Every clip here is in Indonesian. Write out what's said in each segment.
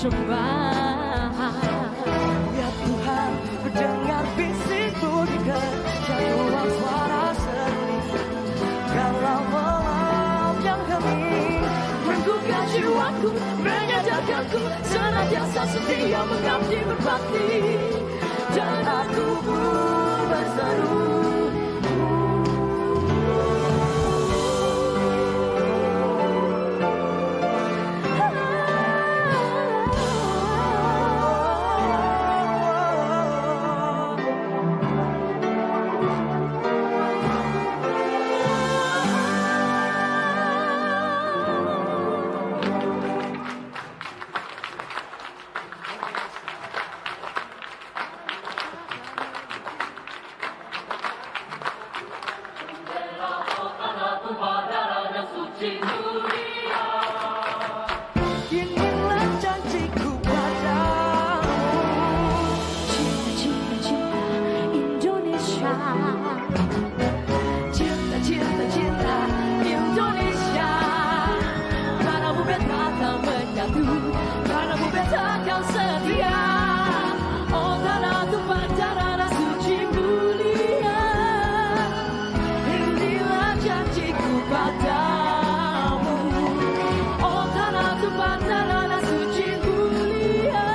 sembah. Ya Tuhan, ku dengar bisikku di kejatuhan suara seni. Kalau malam yang hening Menggugah jiwaku, menyadarkanku senantiasa setia mengabdi berbakti. Dan aku pun berseru, inilah janjiku padamu. cinta, cinta, cinta Indonesia. Cinta, cinta, cinta Indonesia. Karena beta tak menyatu, karena beta kau setia. Oh tanah tumpah darah suci mulia. Inilah janjiku padamu. Oh tanah tumpah darah suci mulia.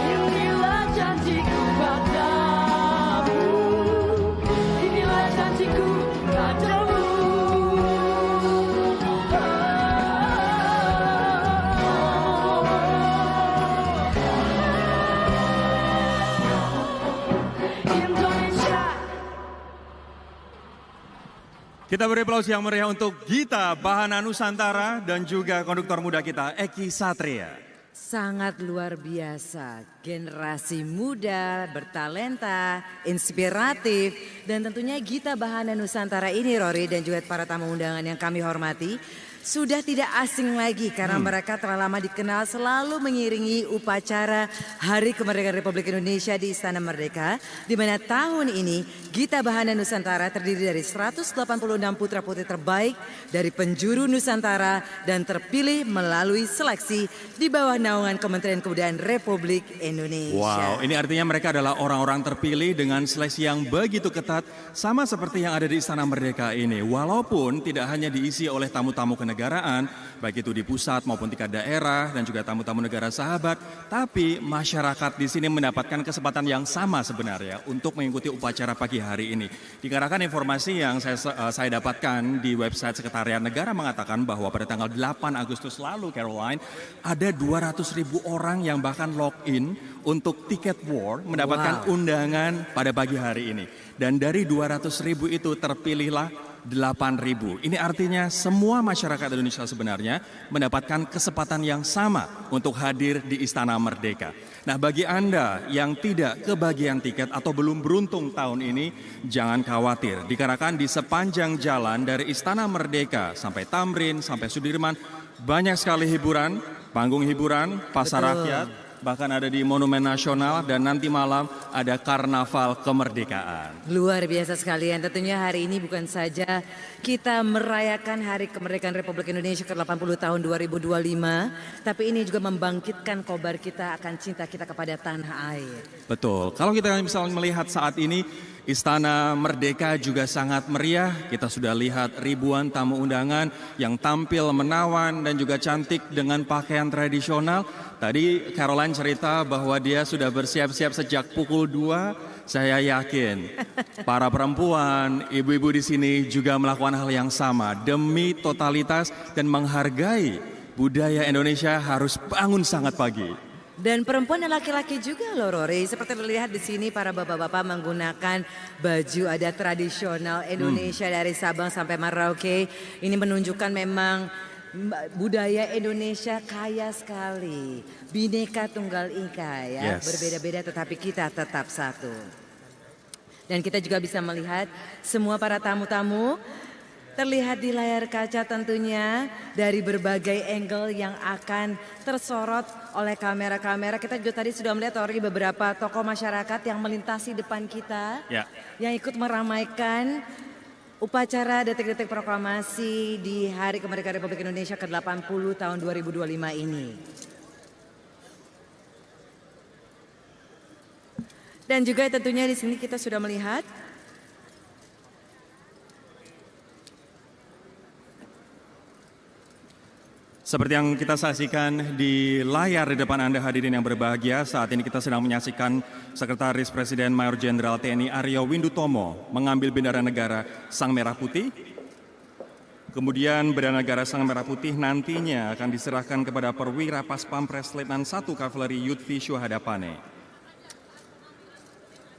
Inilah janjiku padamu. Inilah janjiku padamu. Indonesia. Kita beri aplaus yang meriah untuk Gita Bahana Nusantara dan juga konduktor muda kita Eki Satria. Sangat luar biasa, generasi muda, bertalenta, inspiratif, dan tentunya Gita Bahana Nusantara ini Rory dan juga para tamu undangan yang kami hormati sudah tidak asing lagi karena mereka telah lama dikenal selalu mengiringi upacara Hari Kemerdekaan Republik Indonesia di Istana Merdeka, di mana tahun ini Gita Bahana Nusantara terdiri dari 186 putra-putri terbaik dari penjuru Nusantara dan terpilih melalui seleksi di bawah naungan Kementerian Kebudayaan Republik Indonesia. Wow, ini artinya mereka adalah orang-orang terpilih dengan seleksi yang begitu ketat, sama seperti yang ada di Istana Merdeka ini. Walaupun tidak hanya diisi oleh tamu-tamu kenegaraan, baik itu di pusat maupun tingkat daerah dan juga tamu-tamu negara sahabat, tapi masyarakat di sini mendapatkan kesempatan yang sama sebenarnya untuk mengikuti upacara pagi hari ini. Dikarenakan informasi yang saya dapatkan di website Sekretariat Negara mengatakan bahwa pada tanggal 8 Agustus lalu, Caroline, ada 200.000 orang yang bahkan login untuk Ticket War mendapatkan undangan pada pagi hari ini. Dan dari 200.000 itu terpilihlah 8.000. Ini artinya semua masyarakat Indonesia sebenarnya mendapatkan kesempatan yang sama untuk hadir di Istana Merdeka. Nah, bagi Anda yang tidak kebagian tiket atau belum beruntung tahun ini, jangan khawatir. Dikarenakan di sepanjang jalan dari Istana Merdeka sampai Tamrin, sampai Sudirman, banyak sekali hiburan, panggung hiburan, pasar rakyat, bahkan ada di Monumen Nasional, dan nanti malam ada Karnaval Kemerdekaan. Luar biasa sekalian, tentunya hari ini bukan saja kita merayakan Hari Kemerdekaan Republik Indonesia ke-80 tahun 2025, tapi ini juga membangkitkan kobar kita akan cinta kita kepada tanah air. Betul, kalau kita misalnya melihat saat ini, Istana Merdeka juga sangat meriah. Kita sudah lihat ribuan tamu undangan yang tampil menawan dan juga cantik dengan pakaian tradisional. Tadi Caroline cerita bahwa dia sudah bersiap-siap sejak pukul 2. Saya yakin para perempuan, ibu-ibu di sini juga melakukan hal yang sama. Demi totalitas dan menghargai budaya Indonesia harus bangun sangat pagi. Dan perempuan dan laki-laki juga loh Rory, seperti terlihat di sini para bapak-bapak menggunakan baju adat tradisional Indonesia dari Sabang sampai Merauke. Ini menunjukkan memang budaya Indonesia kaya sekali, Bhinneka Tunggal Ika ya, berbeda-beda tetapi kita tetap satu. Dan kita juga bisa melihat semua para tamu-tamu terlihat di layar kaca tentunya dari berbagai angle yang akan tersorot oleh kamera-kamera. Kita juga tadi sudah melihat Tori beberapa tokoh masyarakat yang melintasi depan kita, yang ikut meramaikan upacara detik-detik proklamasi di Hari Kemerdekaan Republik Indonesia ke-80 tahun 2025 ini. Dan juga tentunya di sini kita sudah melihat seperti yang kita saksikan di layar di depan Anda hadirin yang berbahagia, saat ini kita sedang menyaksikan Sekretaris Presiden Mayor Jenderal TNI Aryo Windutomo mengambil bendera negara Sang Merah Putih. Kemudian bendera negara Sang Merah Putih nantinya akan diserahkan kepada Perwira Paspampres Letnan 1 Kavaleri Yudvi Syuhadapane.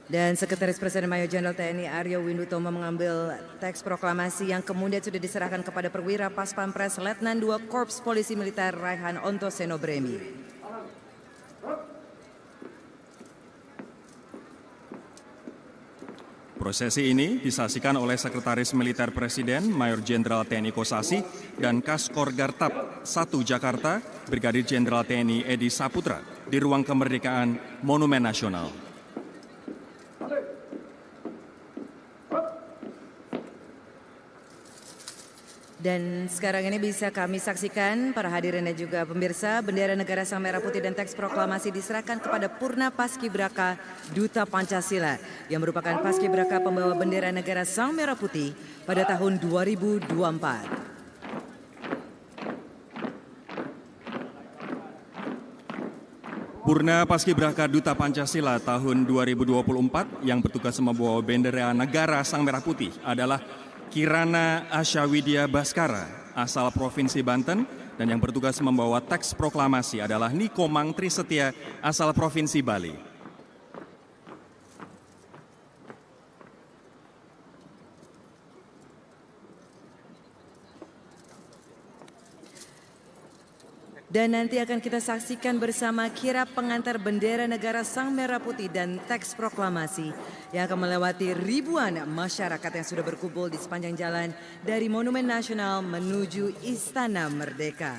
dan Sekretaris Presiden Mayor Jenderal TNI Aryo Windutomo mengambil teks proklamasi yang kemudian sudah diserahkan kepada Perwira Paspampres Letnan 2 Korps Polisi Militer Raihan Ontoseno Bremi. Prosesi ini disaksikan oleh Sekretaris Militer Presiden Mayor Jenderal TNI Kosasi dan Kaskor Gartab 1 Jakarta Brigadir Jenderal TNI Edi Saputra di Ruang Kemerdekaan Monumen Nasional. Dan sekarang ini bisa kami saksikan para hadirin dan juga pemirsa, bendera negara Sang Merah Putih dan teks proklamasi diserahkan kepada Purna Paskibraka Duta Pancasila yang merupakan Paskibraka pembawa bendera negara Sang Merah Putih pada tahun 2024. Purna Paskibraka Duta Pancasila tahun 2024 yang bertugas membawa bendera negara Sang Merah Putih adalah Kirana Asyawidya Baskara, asal Provinsi Banten, dan yang bertugas membawa teks proklamasi adalah Niko Mangtri Setia, asal Provinsi Bali. Dan nanti akan kita saksikan bersama kirap pengantar bendera negara Sang Merah Putih dan teks proklamasi yang akan melewati ribuan masyarakat yang sudah berkumpul di sepanjang jalan dari Monumen Nasional menuju Istana Merdeka.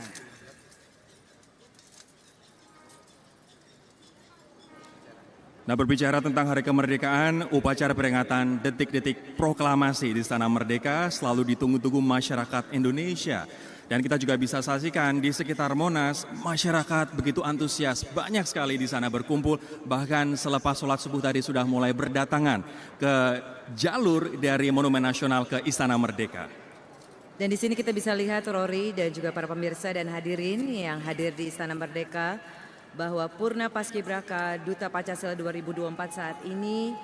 Nah, berbicara tentang Hari Kemerdekaan, upacara peringatan detik-detik proklamasi di Istana Merdeka selalu ditunggu-tunggu masyarakat Indonesia. Dan kita juga bisa saksikan di sekitar Monas, masyarakat begitu antusias, banyak sekali di sana berkumpul. Bahkan selepas sholat subuh tadi sudah mulai berdatangan ke jalur dari Monumen Nasional ke Istana Merdeka. Dan di sini kita bisa lihat Rory dan juga para pemirsa dan hadirin yang hadir di Istana Merdeka bahwa Purna Paskibraka Duta Pancasila 2024 saat ini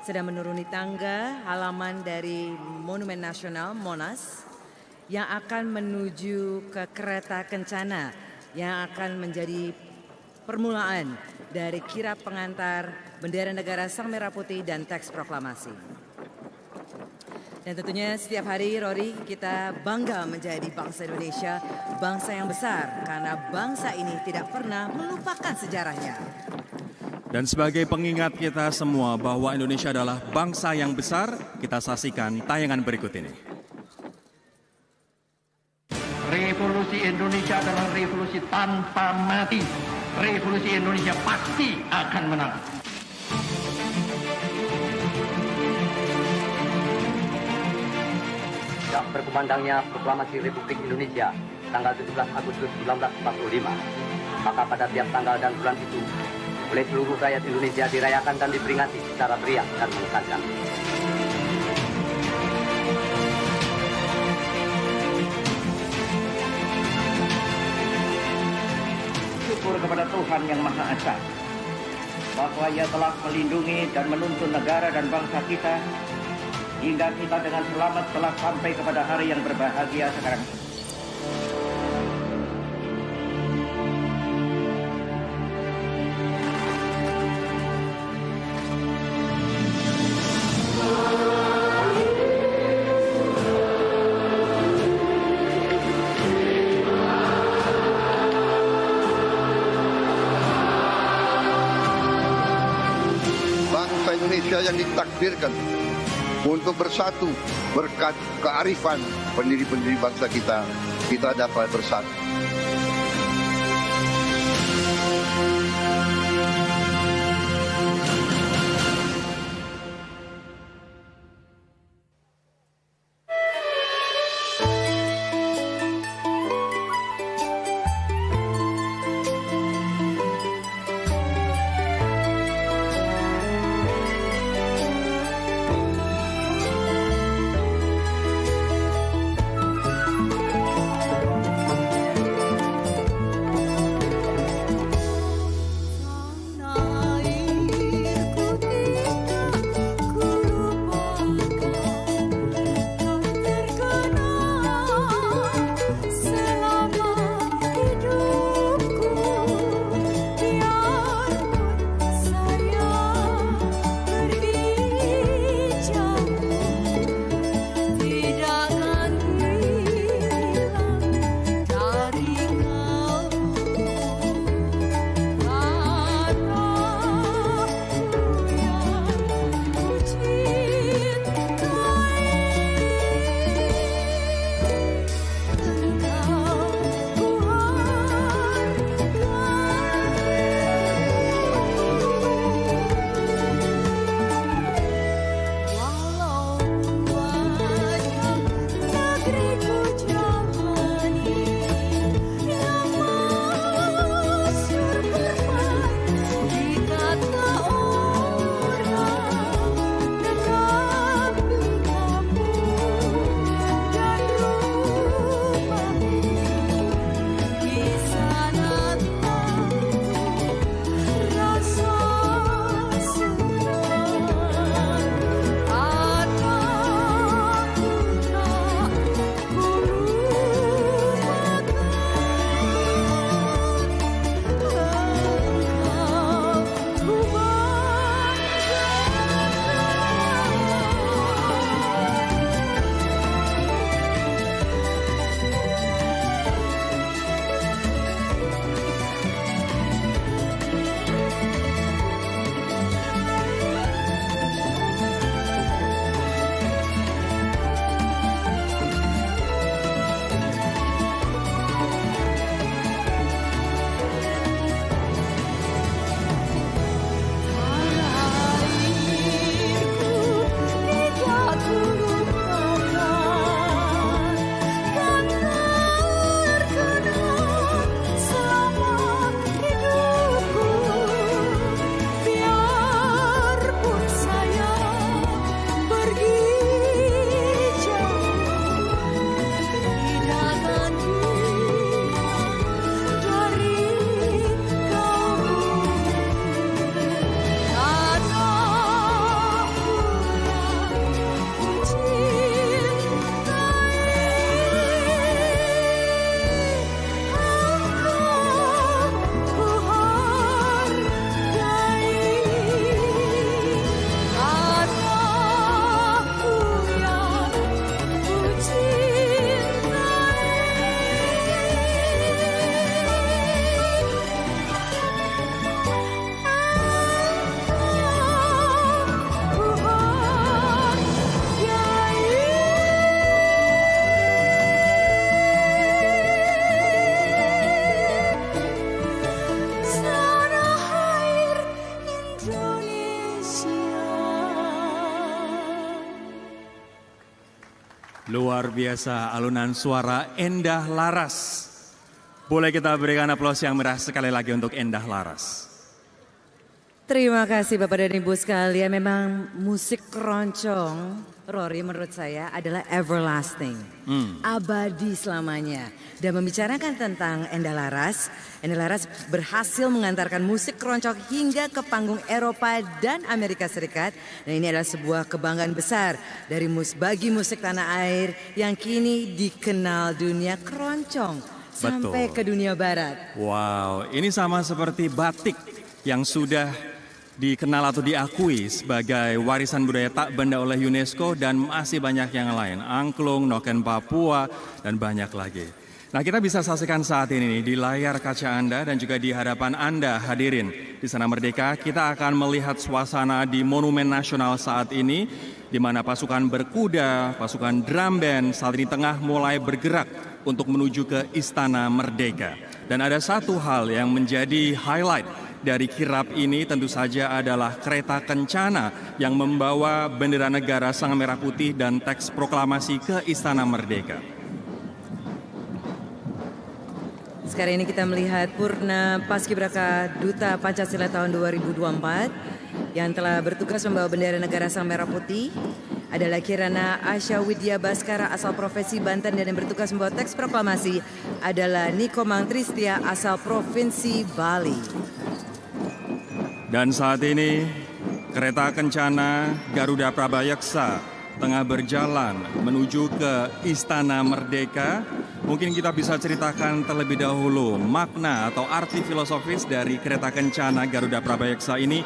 sedang menuruni tangga halaman dari Monumen Nasional Monas yang akan menuju ke kereta kencana yang akan menjadi permulaan dari kirap pengantar bendera negara Sang Merah Putih dan teks proklamasi. Dan tentunya setiap hari Rory kita bangga menjadi bangsa Indonesia, bangsa yang besar karena bangsa ini tidak pernah melupakan sejarahnya. Dan sebagai pengingat kita semua bahwa Indonesia adalah bangsa yang besar, kita saksikan tayangan berikut ini. Revolusi Indonesia adalah revolusi tanpa mati. Revolusi Indonesia pasti akan menang. Sejak berkumandangnya Proklamasi Republik Indonesia tanggal 17 Agustus 1945, maka pada tiap tanggal dan bulan itu oleh seluruh rakyat Indonesia dirayakan dan diperingati secara meriah dan mengesankan. Syukur kepada Tuhan Yang Maha Esa bahwa Ia telah melindungi dan menuntun negara dan bangsa kita hingga kita dengan selamat telah sampai kepada hari yang berbahagia sekarang ini. Indonesia yang ditakdirkan untuk bersatu berkat kearifan pendiri-pendiri bangsa kita dapat bersatu. Luar biasa alunan suara Endah Laras. Boleh kita berikan aplaus yang meriah sekali lagi untuk Endah Laras. Terima kasih Bapak dan Ibu sekalian. Memang musik keroncong, Rory menurut saya adalah everlasting. Abadi selamanya. Dan membicarakan tentang Endah Laras berhasil mengantarkan musik keroncong hingga ke panggung Eropa dan Amerika Serikat. Dan ini adalah sebuah kebanggaan besar bagi musik tanah air yang kini dikenal dunia keroncong sampai ke dunia barat. Wow, ini sama seperti batik yang sudah dikenal atau diakui sebagai warisan budaya tak benda oleh UNESCO dan masih banyak yang lain. Angklung, Noken Papua, dan banyak lagi. Nah, kita bisa saksikan saat ini nih, di layar kaca Anda dan juga di hadapan Anda hadirin di Istana Merdeka. Kita akan melihat suasana di Monumen Nasional saat ini, di mana pasukan berkuda, pasukan drum band saat ini tengah mulai bergerak untuk menuju ke Istana Merdeka. Dan ada satu hal yang menjadi highlight dari kirap ini tentu saja adalah kereta kencana yang membawa bendera negara sang merah putih dan teks proklamasi ke Istana Merdeka. Sekarang ini kita melihat Purna Paskibraka Duta Pancasila tahun 2024 yang telah bertugas membawa bendera negara sang merah putih adalah Kirana Asya Widya Baskara asal Profesi Banten dan yang bertugas membawa teks proklamasi adalah Niko Mangtristia asal Provinsi Bali. Dan saat ini kereta kencana Garuda Prabayaksa tengah berjalan menuju ke Istana Merdeka. Mungkin kita bisa ceritakan terlebih dahulu makna atau arti filosofis dari kereta kencana Garuda Prabayaksa ini,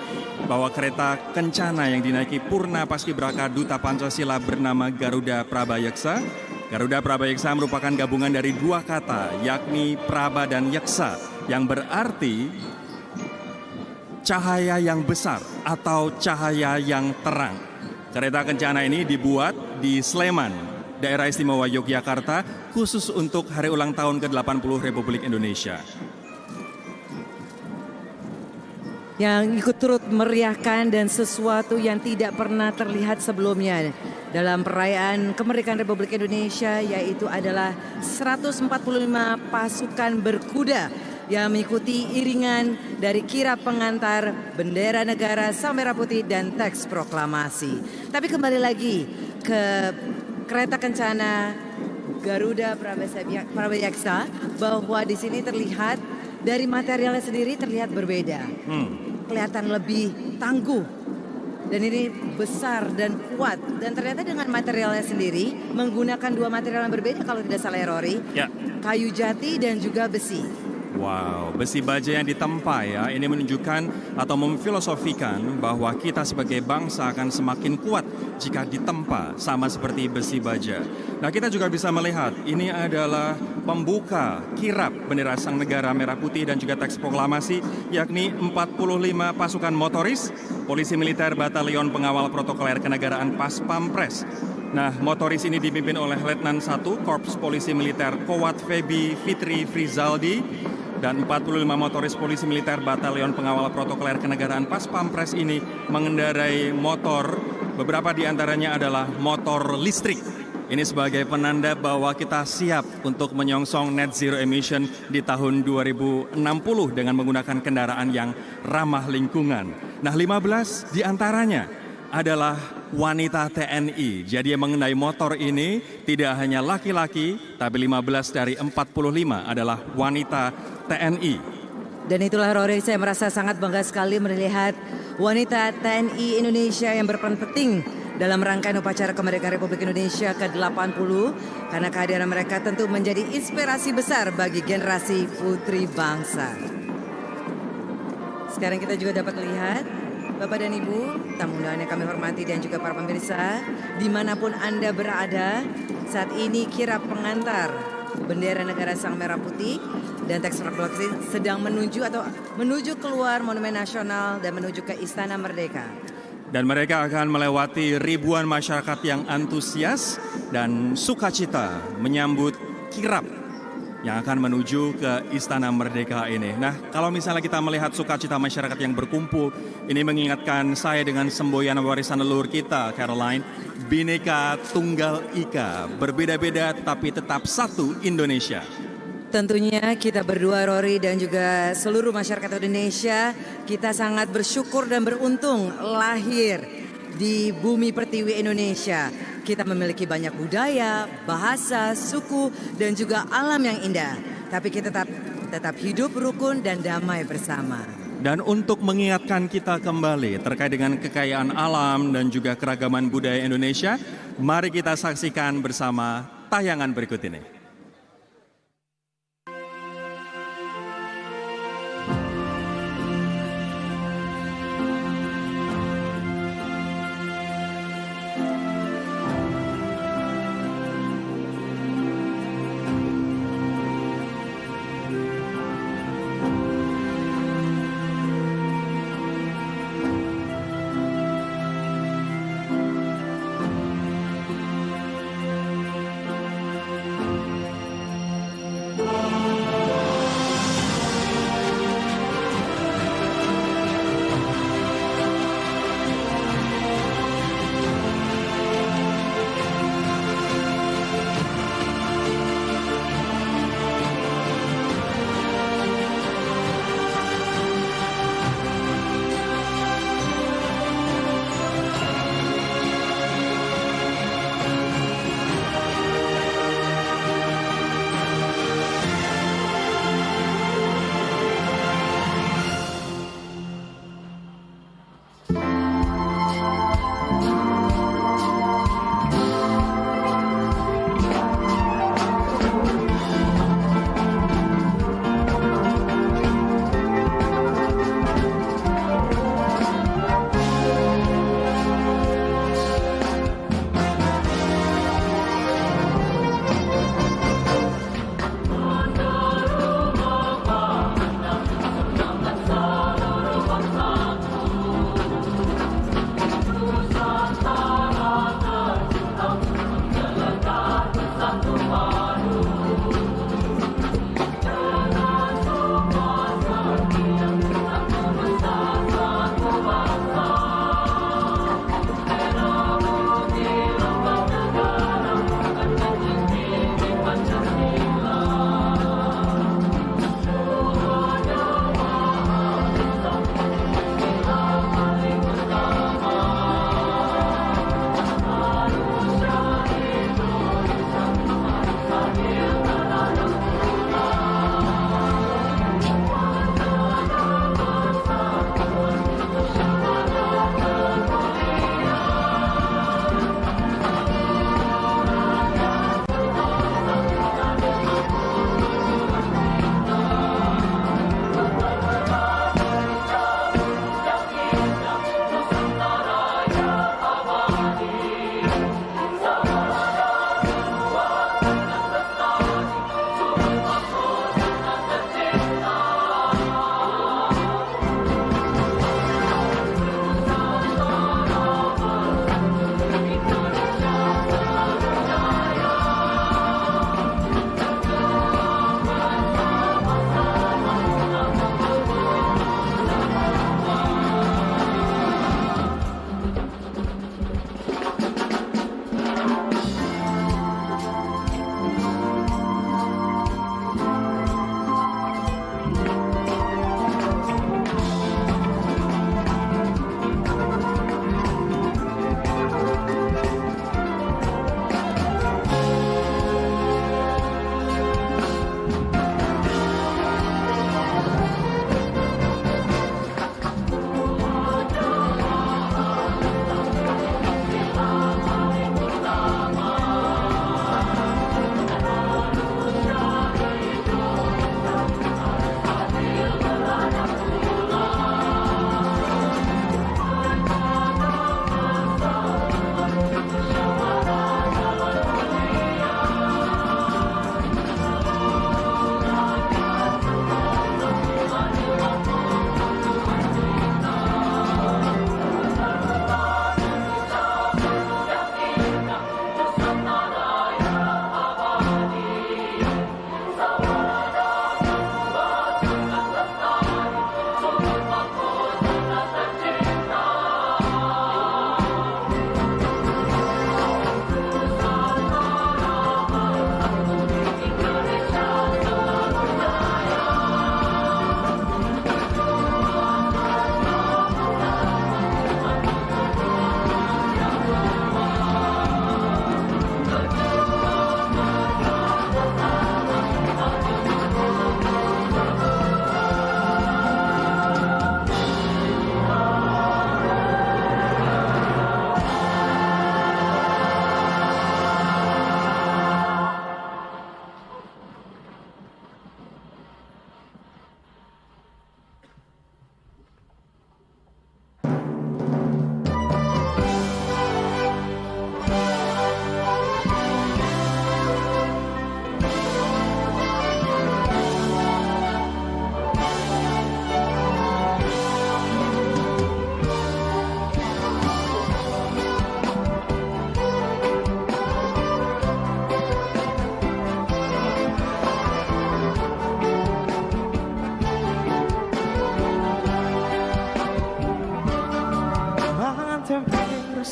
bahwa kereta kencana yang dinaiki Purna Paskibraka Duta Pancasila bernama Garuda Prabayaksa. Garuda Prabayaksa merupakan gabungan dari dua kata, yakni Praba dan Yaksa, yang berarti cahaya yang besar atau cahaya yang terang. Kereta kencana ini dibuat di Sleman, Daerah Istimewa Yogyakarta, khusus untuk hari ulang tahun ke-80 Republik Indonesia. Yang ikut turut meriahkan dan sesuatu yang tidak pernah terlihat sebelumnya dalam perayaan kemerdekaan Republik Indonesia, yaitu adalah 145 pasukan berkuda yang mengikuti iringan dari kirap pengantar bendera negara sang merah putih dan teks proklamasi. Tapi kembali lagi ke kereta kencana Garuda Prabayaksa, bahwa di sini terlihat dari materialnya sendiri terlihat berbeda. Kelihatan lebih tangguh dan ini besar dan kuat, dan ternyata dengan materialnya sendiri menggunakan dua material yang berbeda kalau tidak salah, Rory. Ya. Kayu jati dan juga besi. Wow, besi baja yang ditempa ya, ini menunjukkan atau memfilosofikan bahwa kita sebagai bangsa akan semakin kuat jika ditempa sama seperti besi baja. Nah, kita juga bisa melihat ini adalah pembuka kirap bendera sang negara merah putih dan juga teks proklamasi, yakni 45 pasukan motoris, polisi militer batalion pengawal protokoler kenegaraan Pas Pampres. Nah, motoris ini dipimpin oleh Letnan 1 Korps Polisi Militer Kowat Febi Fitri Frizaldi dan 45 motoris polisi militer batalion pengawal protokoler kenegaraan Pas Pampres ini mengendarai motor, beberapa di antaranya adalah motor listrik. Ini sebagai penanda bahwa kita siap untuk menyongsong net zero emission di tahun 2060 dengan menggunakan kendaraan yang ramah lingkungan. Nah, 15 di antaranya adalah wanita TNI. Jadi yang mengenai motor ini tidak hanya laki-laki, tapi 15 dari 45 adalah wanita TNI. Dan itulah, Rory, saya merasa sangat bangga sekali melihat wanita TNI Indonesia yang berperan penting dalam rangkaian upacara kemerdekaan Republik Indonesia ke-80, karena kehadiran mereka tentu menjadi inspirasi besar bagi generasi putri bangsa. Sekarang kita juga dapat lihat, Bapak dan Ibu, tamu undangan yang kami hormati dan juga para pemirsa, dimanapun Anda berada, saat ini kirap pengantar bendera negara sang merah putih dan teks proklamasi sedang menuju keluar Monumen Nasional dan menuju ke Istana Merdeka. Dan mereka akan melewati ribuan masyarakat yang antusias dan sukacita menyambut kirap yang akan menuju ke Istana Merdeka ini. Nah, kalau misalnya kita melihat sukacita masyarakat yang berkumpul, ini mengingatkan saya dengan semboyan warisan leluhur kita, Caroline, Bhinneka Tunggal Ika, berbeda-beda tapi tetap satu Indonesia. Tentunya kita berdua, Rory, dan juga seluruh masyarakat Indonesia, kita sangat bersyukur dan beruntung lahir di bumi pertiwi Indonesia. Kita memiliki banyak budaya, bahasa, suku, dan juga alam yang indah. Tapi kita tetap hidup rukun dan damai bersama. Dan untuk mengingatkan kita kembali terkait dengan kekayaan alam dan juga keragaman budaya Indonesia, mari kita saksikan bersama tayangan berikut ini.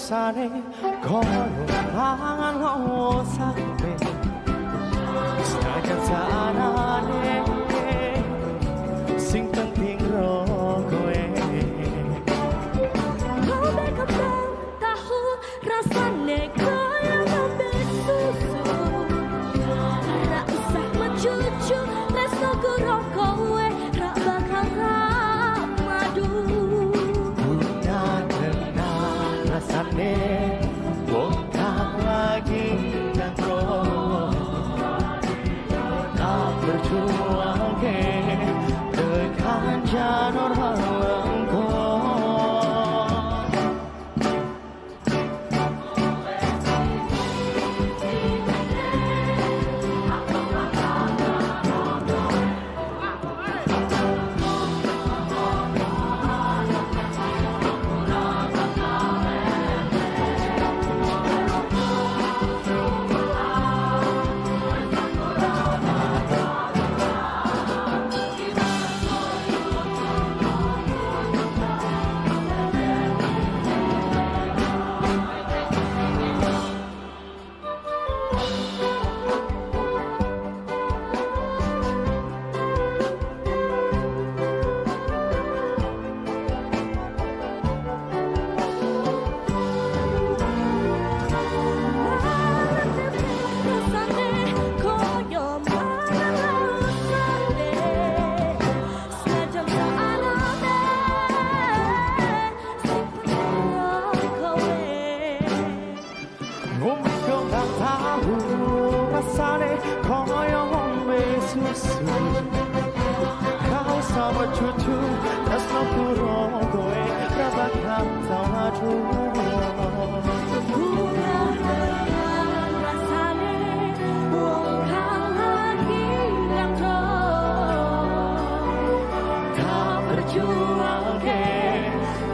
rasane koyo mangan wong sampe senajan sanane sing penting ro kowe. Kau berkembang tahu rasane kaya ngombe susu. Ra usah mencucu tresno karo kowe ra bakal madu. Rasane bukan lagi nangro tak berjuang ke tekan janur halangko. Rasane koyo ngombe susu. Kau sama cucu tresno karo kowe ra bakal tau maju. Rasane wong kang lagi ngantro Tak berjuang ke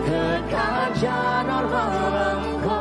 tekan janur halangko.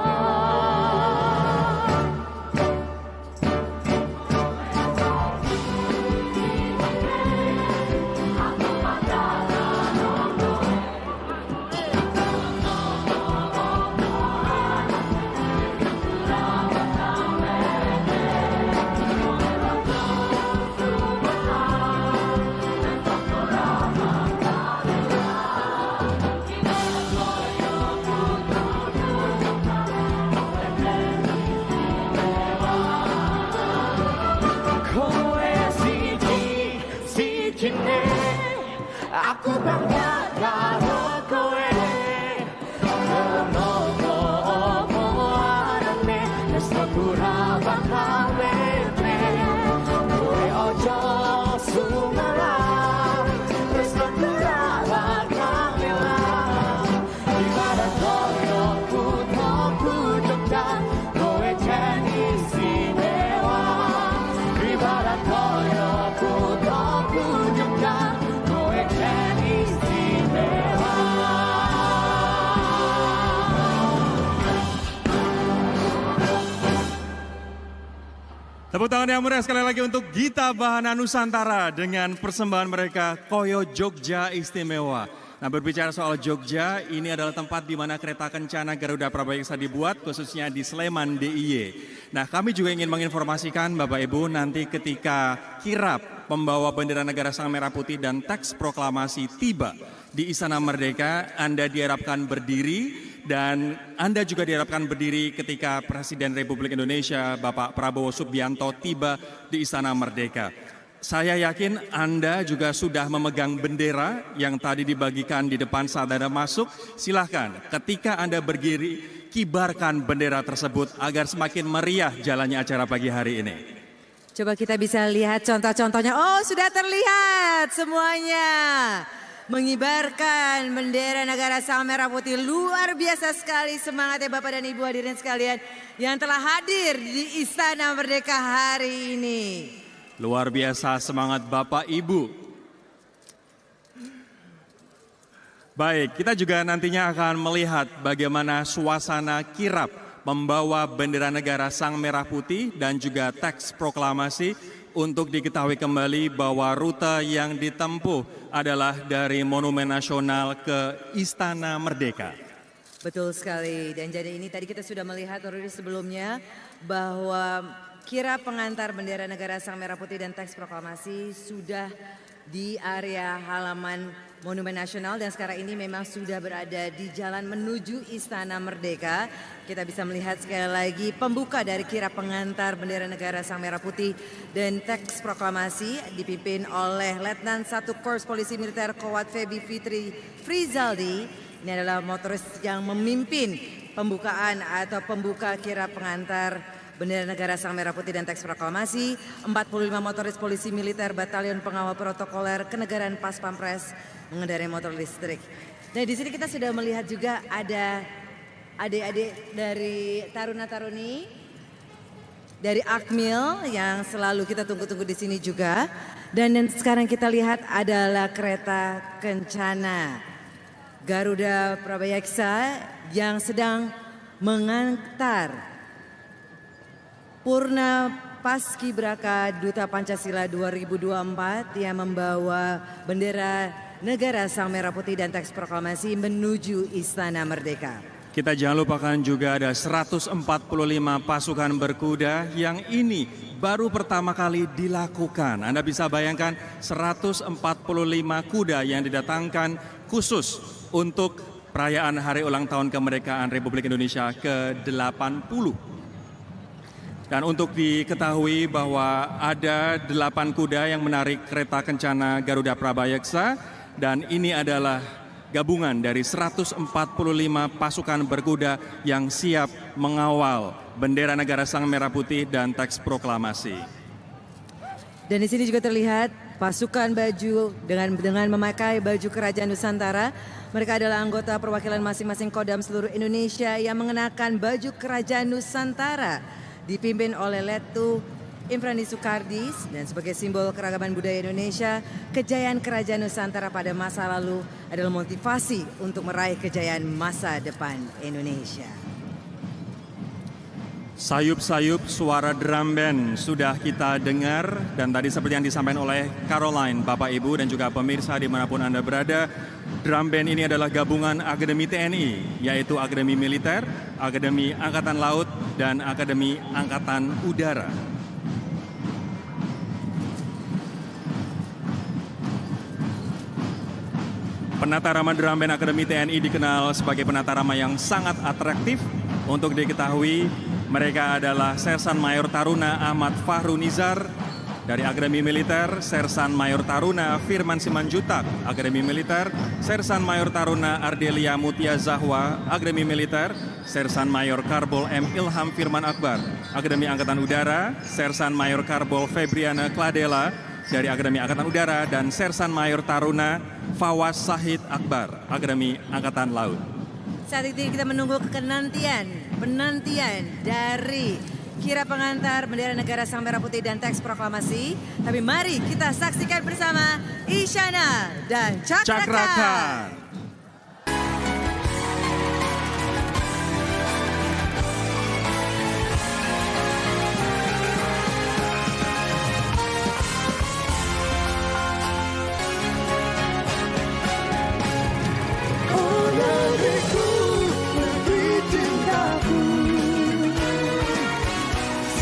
Aku bangga karo kowe. Kenapa arane tresno ora bakal bete. Kowe ojo sumalah tresno ora bakal ilang. Ibarat koyo putoku Jogja kowe jen istimewa. Ibarat koyo putoku Jogja kowe jen istimewa. Tepuk tangan yang meriah sekali lagi untuk Gita Bahana Nusantara dengan persembahan mereka Koyo Jogja Istimewa. Nah, berbicara soal Jogja, ini adalah tempat di mana kereta kencana Garuda Prabayeksa dibuat, khususnya di Sleman DIY. Nah, kami juga ingin menginformasikan Bapak Ibu, nanti ketika kirap pembawa bendera negara Sang Merah Putih dan teks proklamasi tiba di Istana Merdeka, Anda diharapkan berdiri dan Anda juga diharapkan berdiri ketika Presiden Republik Indonesia Bapak Prabowo Subianto tiba di Istana Merdeka. Saya yakin Anda juga sudah memegang bendera yang tadi dibagikan di depan saat Anda masuk. Silahkan ketika Anda berdiri, kibarkan bendera tersebut agar semakin meriah jalannya acara pagi hari ini. Coba kita bisa lihat contoh-contohnya. Oh, sudah terlihat semuanya. Mengibarkan bendera negara Sang Merah Putih. Luar biasa sekali semangatnya Bapak dan Ibu hadirin sekalian yang telah hadir di Istana Merdeka hari ini. Luar biasa semangat Bapak Ibu. Baik, kita juga nantinya akan melihat bagaimana suasana kirap membawa bendera negara Sang Merah Putih dan juga teks proklamasi. Untuk diketahui kembali bahwa rute yang ditempuh adalah dari Monumen Nasional ke Istana Merdeka. Betul sekali. Dan jadi ini tadi kita sudah melihat sebelumnya bahwa kirap pengantar bendera negara Sang Merah Putih dan teks proklamasi sudah di area halaman Monumen Nasional dan sekarang ini memang sudah berada di jalan menuju Istana Merdeka. Kita bisa melihat sekali lagi pembuka dari kirap pengantar bendera negara Sang Merah Putih dan teks proklamasi dipimpin oleh Letnan 1 Korps Polisi Militer Kowat Febi Fitri Frizaldi. Ini adalah motoris yang memimpin pembukaan atau pembuka kirap pengantar bendera negara Sang Merah Putih dan teks proklamasi. 45 motoris polisi militer Batalion Pengawal Protokoler Kenegaraan Pas Pampres mengendarai motor listrik. Nah, di sini kita sudah melihat juga ada adik-adik dari taruna-taruni dari Akmil yang selalu kita tunggu-tunggu di sini juga. Dan sekarang kita lihat adalah kereta kencana Garuda Prabayaksa yang sedang mengantar Purna Paskibraka Duta Pancasila 2024 yang membawa bendera negara Sang Merah Putih dan teks proklamasi menuju Istana Merdeka. Kita jangan lupakan juga ada 145 pasukan berkuda yang ini baru pertama kali dilakukan. Anda bisa bayangkan 145 kuda yang didatangkan khusus untuk perayaan Hari Ulang Tahun Kemerdekaan Republik Indonesia ke-80. Dan untuk diketahui bahwa ada 8 kuda yang menarik kereta kencana Garuda Prabayaksa dan ini adalah gabungan dari 145 pasukan berkuda yang siap mengawal bendera negara Sang Merah Putih dan teks proklamasi. Dan di sini juga terlihat pasukan baju dengan memakai baju Kerajaan Nusantara. Mereka adalah anggota perwakilan masing-masing Kodam seluruh Indonesia yang mengenakan baju Kerajaan Nusantara, dipimpin oleh Letu Infrani Sukardis dan sebagai simbol keragaman budaya Indonesia, kejayaan Kerajaan Nusantara pada masa lalu adalah motivasi untuk meraih kejayaan masa depan Indonesia. Sayup-sayup suara drum band sudah kita dengar dan tadi seperti yang disampaikan oleh Caroline, Bapak Ibu dan juga pemirsa dimanapun Anda berada, drum band ini adalah gabungan Akademi TNI, yaitu Akademi Militer, Akademi Angkatan Laut, dan Akademi Angkatan Udara. Penata rama drum band Akademi TNI dikenal sebagai penata rama yang sangat atraktif. Untuk diketahui, mereka adalah Sersan Mayor Taruna Ahmad Fahrunizar dari Akademi Militer, Sersan Mayor Taruna Firman Simanjutak, Akademi Militer, Sersan Mayor Taruna Ardelia Mutia Zahwa, Akademi Militer, Sersan Mayor Karbol M. Ilham Firman Akbar, Akademi Angkatan Udara, Sersan Mayor Karbol Febriana Kladela dari Akademi Angkatan Udara, dan Sersan Mayor Taruna Fawaz Sahid Akbar, Akademi Angkatan Laut. Saat ini kita menunggu penantian dari kirap pengantar bendera negara Sang Merah Putih dan teks proklamasi. Tapi mari kita saksikan bersama Isyana dan Cakrakan.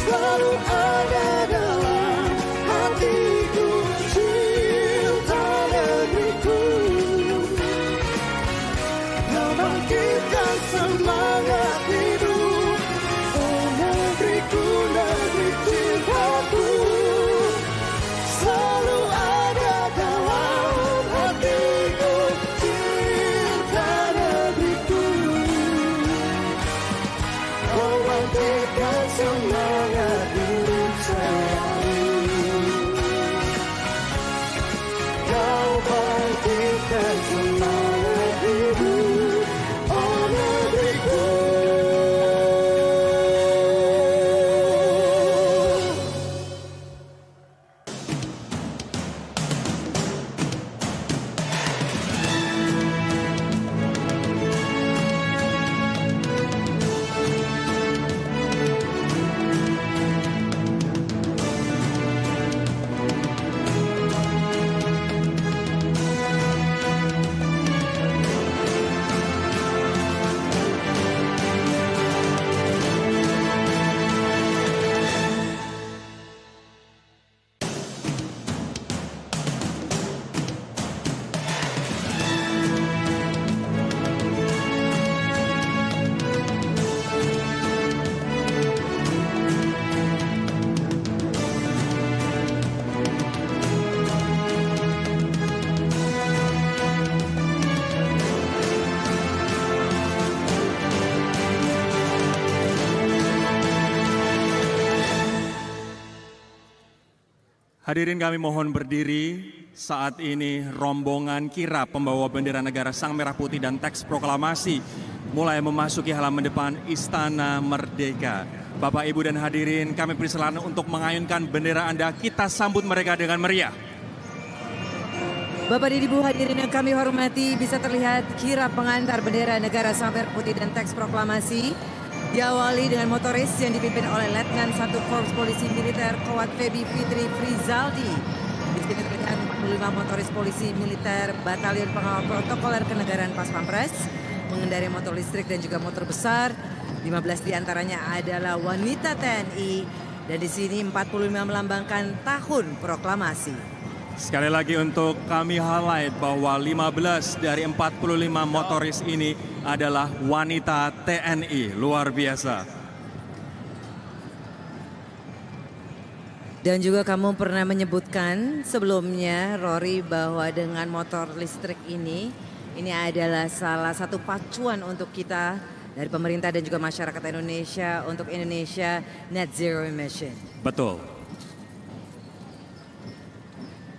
Selalu ada dalam hatiku, cinta negeriku. Kau bangkitkan semangat hidup, oh negeriku, negeri cintaku. Selalu ada dalam hatiku, cinta negeriku. Kau bangkitkan semangat hidup selalu. Kau bangkitkan semangat hidup, oh negeriku. Hadirin kami mohon berdiri. Saat ini rombongan kirap pembawa bendera negara Sang Merah Putih dan teks proklamasi mulai memasuki halaman depan Istana Merdeka. Bapak, Ibu, dan hadirin, kami persilakan untuk mengayunkan bendera Anda. Kita sambut mereka dengan meriah. Bapak dan Ibu hadirin yang kami hormati, bisa terlihat kirap pengantar bendera negara Sang Merah Putih dan teks proklamasi diawali dengan motoris yang dipimpin oleh Letnan 1 Korps Polisi Militer Kowat Febi Fitri Frizaldi. Di sini terlihat 45 motoris polisi militer Batalion Pengawal Protokoler Kenegaraan Pas Pampres mengendarai motor listrik dan juga motor besar. 15 diantaranya adalah wanita TNI dan di sini 45 melambangkan tahun proklamasi. Sekali lagi untuk kami highlight bahwa 15 dari 45 motoris ini adalah wanita TNI. Luar biasa. Dan juga kamu pernah menyebutkan sebelumnya, Rory, bahwa dengan motor listrik ini adalah salah satu pacuan untuk kita dari pemerintah dan juga masyarakat Indonesia untuk Indonesia Net Zero Emission. Betul.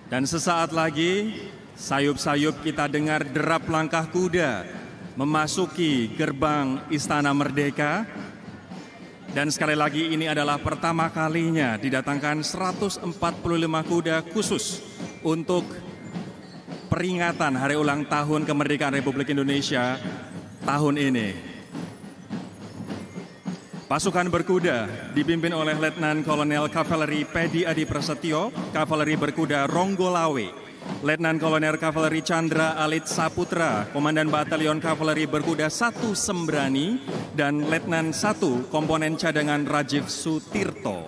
Dan sesaat lagi, sayup-sayup kita dengar derap langkah kuda memasuki gerbang Istana Merdeka. Dan sekali lagi ini adalah pertama kalinya didatangkan 145 kuda khusus untuk peringatan Hari Ulang Tahun Kemerdekaan Republik Indonesia tahun ini. Pasukan berkuda dipimpin oleh Letnan Kolonel Kavaleri Pedi Adi Prasetyo, Kavaleri berkuda Ronggolawe, Letnan Kolonel Kavaleri Chandra Alit Saputra, Komandan Batalion Kavaleri berkuda 1 Sembrani, dan Letnan 1 Komponen Cadangan Rajiv Sutirto.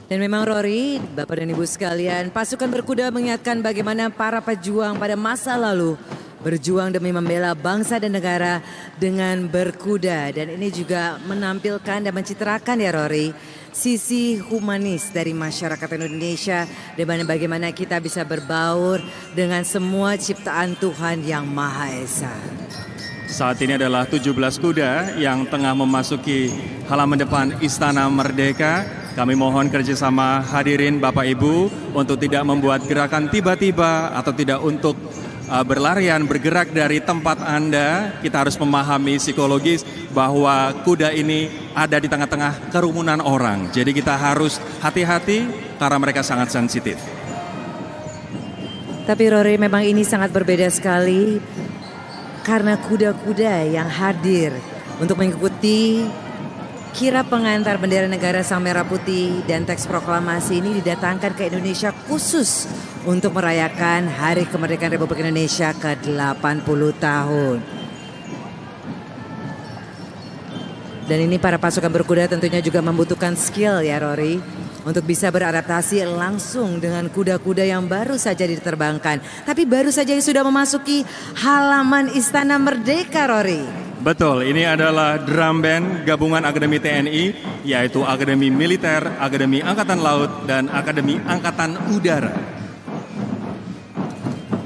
Dan memang Rory, Bapak dan Ibu sekalian, pasukan berkuda mengingatkan bagaimana para pejuang pada masa lalu berjuang demi membela bangsa dan negara dengan berkuda. Dan ini juga menampilkan dan mencitrakan ya Rory, sisi humanis dari masyarakat Indonesia, di mana bagaimana kita bisa berbaur dengan semua ciptaan Tuhan Yang Maha Esa. Saat ini adalah 17 kuda yang tengah memasuki halaman depan Istana Merdeka. Kami mohon kerjasama hadirin Bapak Ibu untuk tidak membuat gerakan tiba-tiba atau tidak untuk berlarian bergerak dari tempat Anda. Kita harus memahami psikologis bahwa kuda ini ada di tengah-tengah kerumunan orang. Jadi kita harus hati-hati karena mereka sangat sensitif. Tapi Rory, memang ini sangat berbeda sekali karena kuda-kuda yang hadir untuk mengikuti kirap pengantar bendera negara Sang Merah Putih dan teks proklamasi ini didatangkan ke Indonesia khusus untuk merayakan Hari Kemerdekaan Republik Indonesia ke-80 tahun. Dan ini para pasukan berkuda tentunya juga membutuhkan skill ya Rory, untuk bisa beradaptasi langsung dengan kuda-kuda yang baru saja diterbangkan. Tapi baru saja sudah memasuki halaman Istana Merdeka, Rory. Betul, ini adalah drum band gabungan Akademi TNI, yaitu Akademi Militer, Akademi Angkatan Laut, dan Akademi Angkatan Udara.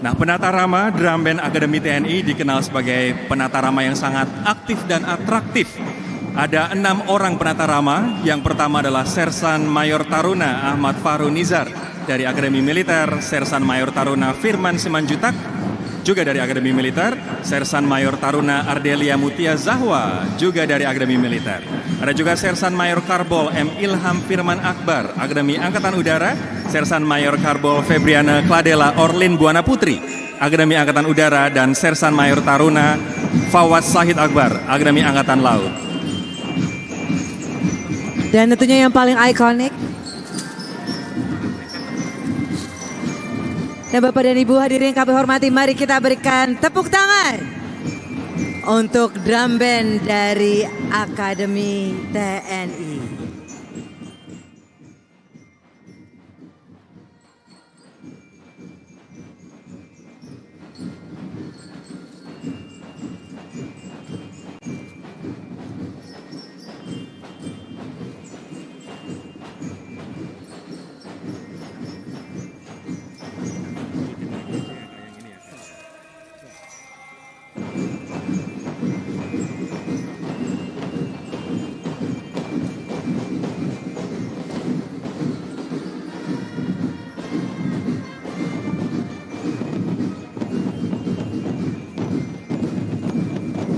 Nah, penata rama drum band Akademi TNI dikenal sebagai penata rama yang sangat aktif dan atraktif. Ada 6 orang penata rama. Yang pertama adalah Sersan Mayor Taruna Ahmad Fahru Nizar dari Akademi Militer, Sersan Mayor Taruna Firman Simanjutak juga dari Akademi Militer, Sersan Mayor Taruna Ardelia Mutia Zahwa juga dari Akademi Militer. Ada juga Sersan Mayor Karbol M. Ilham Firman Akbar, Akademi Angkatan Udara, Sersan Mayor Karbol Febriana Kladela Orlin Buana Putri, Akademi Angkatan Udara, dan Sersan Mayor Taruna Fawaz Sahid Akbar, Akademi Angkatan Laut. Dan tentunya yang paling ikonik, dan Bapak dan Ibu hadirin yang kami hormati, mari kita berikan tepuk tangan untuk drum band dari Akademi TNI.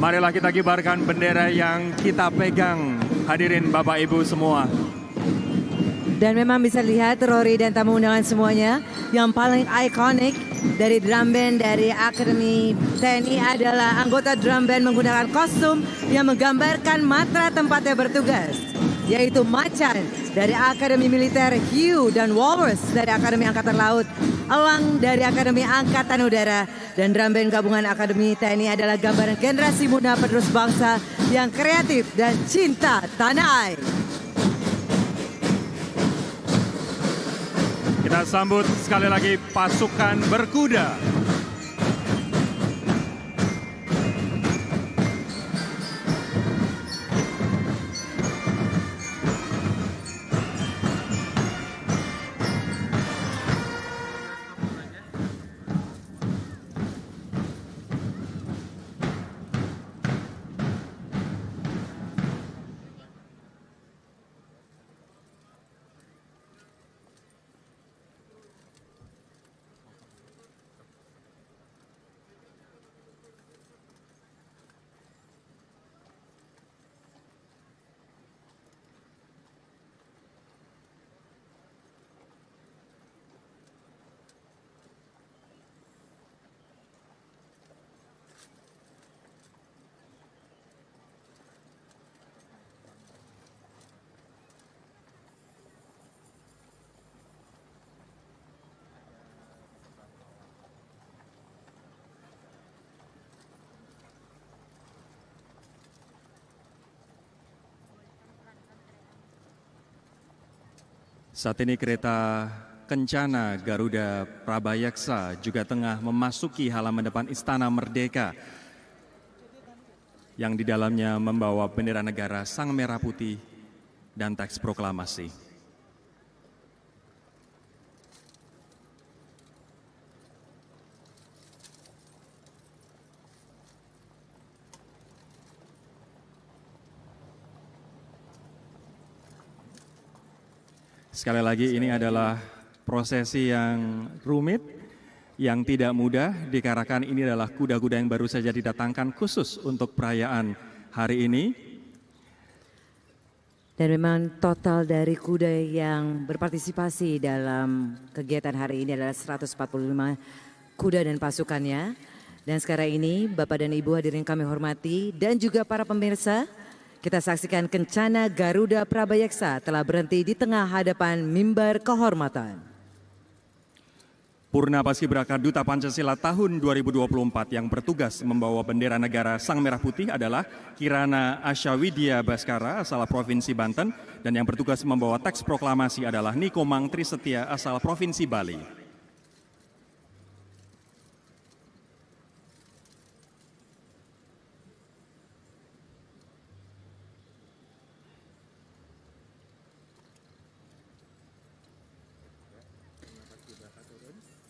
Marilah kita kibarkan bendera yang kita pegang, hadirin Bapak Ibu semua. Dan memang bisa lihat Rory dan tamu undangan semuanya, yang paling ikonik dari drum band dari Akademi TNI adalah anggota drum band menggunakan kostum yang menggambarkan matra tempatnya bertugas, yaitu Macan dari Akademi Militer, Hiu dan Walrus dari Akademi Angkatan Laut, Elang dari Akademi Angkatan Udara, dan drum band gabungan Akademi TNI adalah gambaran generasi muda penerus bangsa yang kreatif dan cinta tanah air. Kita sambut sekali lagi pasukan berkuda. Saat ini kereta Kencana Garuda Prabayaksa juga tengah memasuki halaman depan Istana Merdeka yang di dalamnya membawa bendera negara Sang Merah Putih dan teks proklamasi. Sekali lagi ini adalah prosesi yang rumit, yang tidak mudah dikarenakan ini adalah kuda-kuda yang baru saja didatangkan khusus untuk perayaan hari ini. Dan memang total dari kuda yang berpartisipasi dalam kegiatan hari ini adalah 145 kuda dan pasukannya. Dan sekarang ini Bapak dan Ibu hadirin kami hormati dan juga para pemirsa, kita saksikan Kencana Garuda Prabayaksa telah berhenti di tengah hadapan mimbar kehormatan. Purna Paskibraka Duta Pancasila tahun 2024 yang bertugas membawa bendera negara Sang Merah Putih adalah Kirana Asyawidya Baskara asal Provinsi Banten, dan yang bertugas membawa teks proklamasi adalah Nikomang Trisetia asal Provinsi Bali.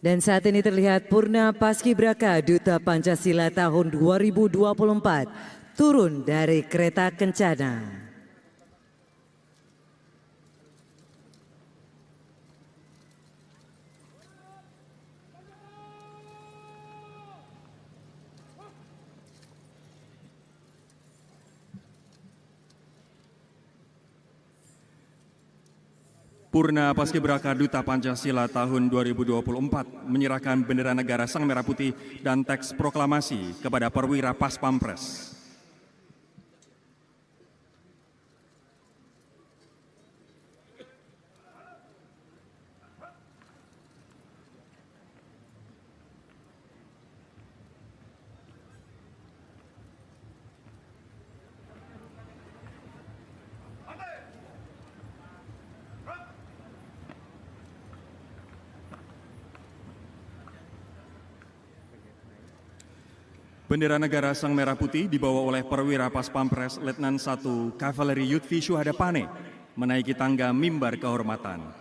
Dan saat ini terlihat Purna Paskibraka Duta Pancasila tahun 2024 turun dari kereta Kencana. Purna Paskibraka Duta Pancasila tahun 2024 menyerahkan bendera negara Sang Merah Putih dan teks proklamasi kepada perwira Pas Pampres. Bendera negara Sang Merah Putih dibawa oleh perwira Pas Pampres Letnan 1 Kavaleri Yudvi Syuhada Pane menaiki tangga mimbar kehormatan.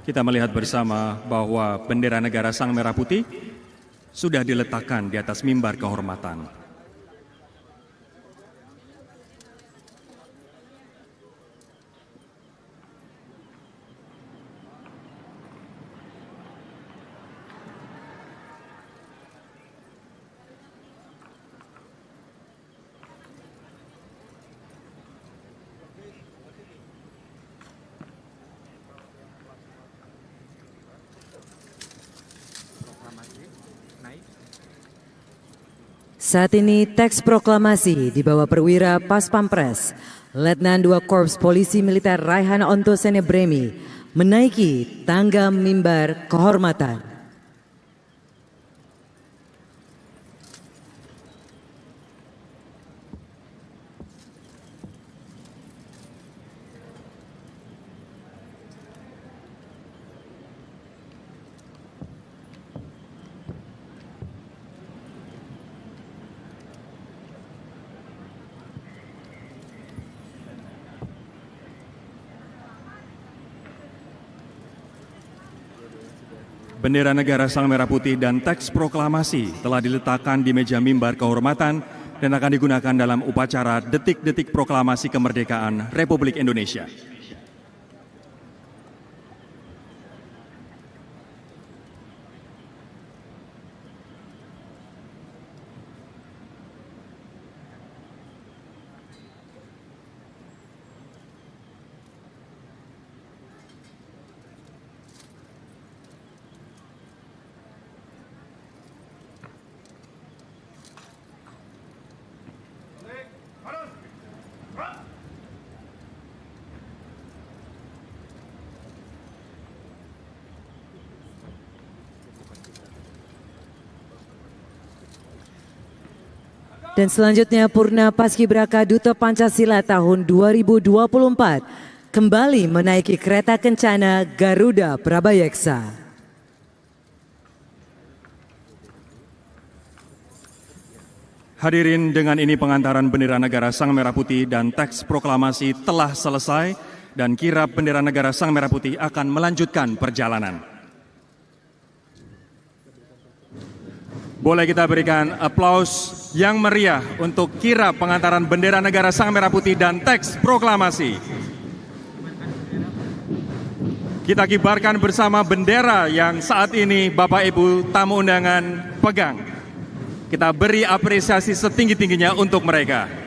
Kita melihat bersama bahwa bendera negara Sang Merah Putih sudah diletakkan di atas mimbar kehormatan. Saat ini teks proklamasi dibawa perwira Pas Pampres, Letnan 2 Korps Polisi Militer Raihan Ontosene Bremi menaiki tangga mimbar kehormatan. Bendera negara Sang Merah Putih dan teks proklamasi telah diletakkan di meja mimbar kehormatan dan akan digunakan dalam upacara detik-detik proklamasi kemerdekaan Republik Indonesia. Dan selanjutnya Purna Paskibraka Duta Pancasila tahun 2024 kembali menaiki kereta kencana Garuda Prabayeksa. Hadirin, dengan ini pengantaran bendera negara Sang Merah Putih dan teks proklamasi telah selesai dan kirap bendera negara Sang Merah Putih akan melanjutkan perjalanan. Boleh kita berikan aplaus yang meriah untuk kirap pengantaran bendera negara Sang Merah Putih dan teks proklamasi. Kita kibarkan bersama bendera yang saat ini Bapak Ibu tamu undangan pegang. Kita beri apresiasi setinggi-tingginya untuk mereka.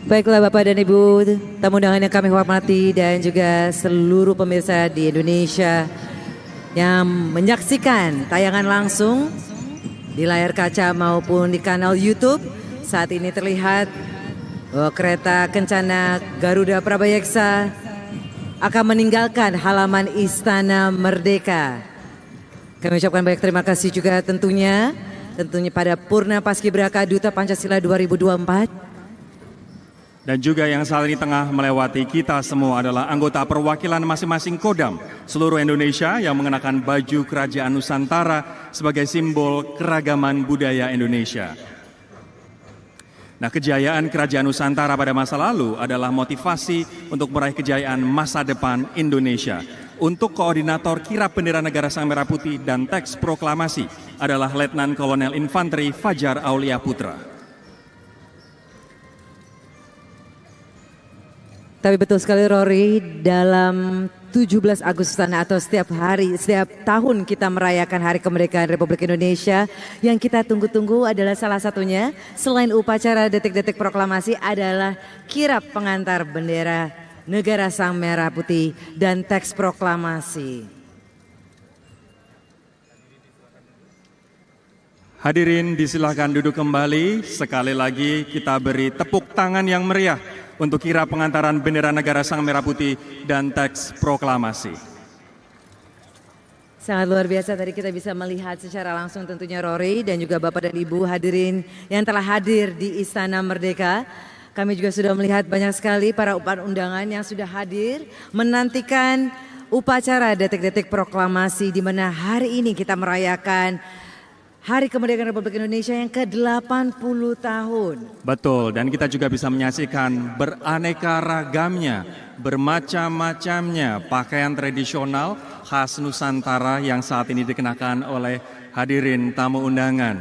Baiklah Bapak dan Ibu, tamu undangan yang kami hormati dan juga seluruh pemirsa di Indonesia yang menyaksikan tayangan langsung di layar kaca maupun di kanal YouTube. Saat ini terlihat bahwa kereta kencana Garuda Prabayeksa akan meninggalkan halaman Istana Merdeka. Kami ucapkan banyak terima kasih juga tentunya pada Purna Paskibraka Duta Pancasila 2024. Dan juga yang saat ini tengah melewati kita semua adalah anggota perwakilan masing-masing Kodam seluruh Indonesia yang mengenakan baju Kerajaan Nusantara sebagai simbol keragaman budaya Indonesia. Nah, kejayaan Kerajaan Nusantara pada masa lalu adalah motivasi untuk meraih kejayaan masa depan Indonesia. Untuk koordinator kirap bendera negara Sang Merah Putih dan teks proklamasi adalah Letnan Kolonel Infanteri Fajar Aulia Putra. Tapi betul sekali Rory, dalam 17 Agustusan atau setiap tahun kita merayakan Hari Kemerdekaan Republik Indonesia, yang kita tunggu-tunggu adalah salah satunya selain upacara detik-detik proklamasi adalah kirap pengantar bendera negara Sang Merah Putih dan teks proklamasi. Hadirin disilakan duduk kembali, sekali lagi kita beri tepuk tangan yang meriah untuk kirap pengantaran bendera negara Sang Merah Putih dan teks proklamasi. Sangat luar biasa tadi kita bisa melihat secara langsung tentunya Rory dan juga Bapak dan Ibu hadirin yang telah hadir di Istana Merdeka. Kami juga sudah melihat banyak sekali para undangan yang sudah hadir menantikan upacara detik-detik proklamasi di mana hari ini kita merayakan Hari Kemerdekaan Republik Indonesia yang ke-80 tahun. Betul, dan kita juga bisa menyaksikan beraneka ragamnya, bermacam-macamnya pakaian tradisional khas Nusantara yang saat ini dikenakan oleh hadirin tamu undangan.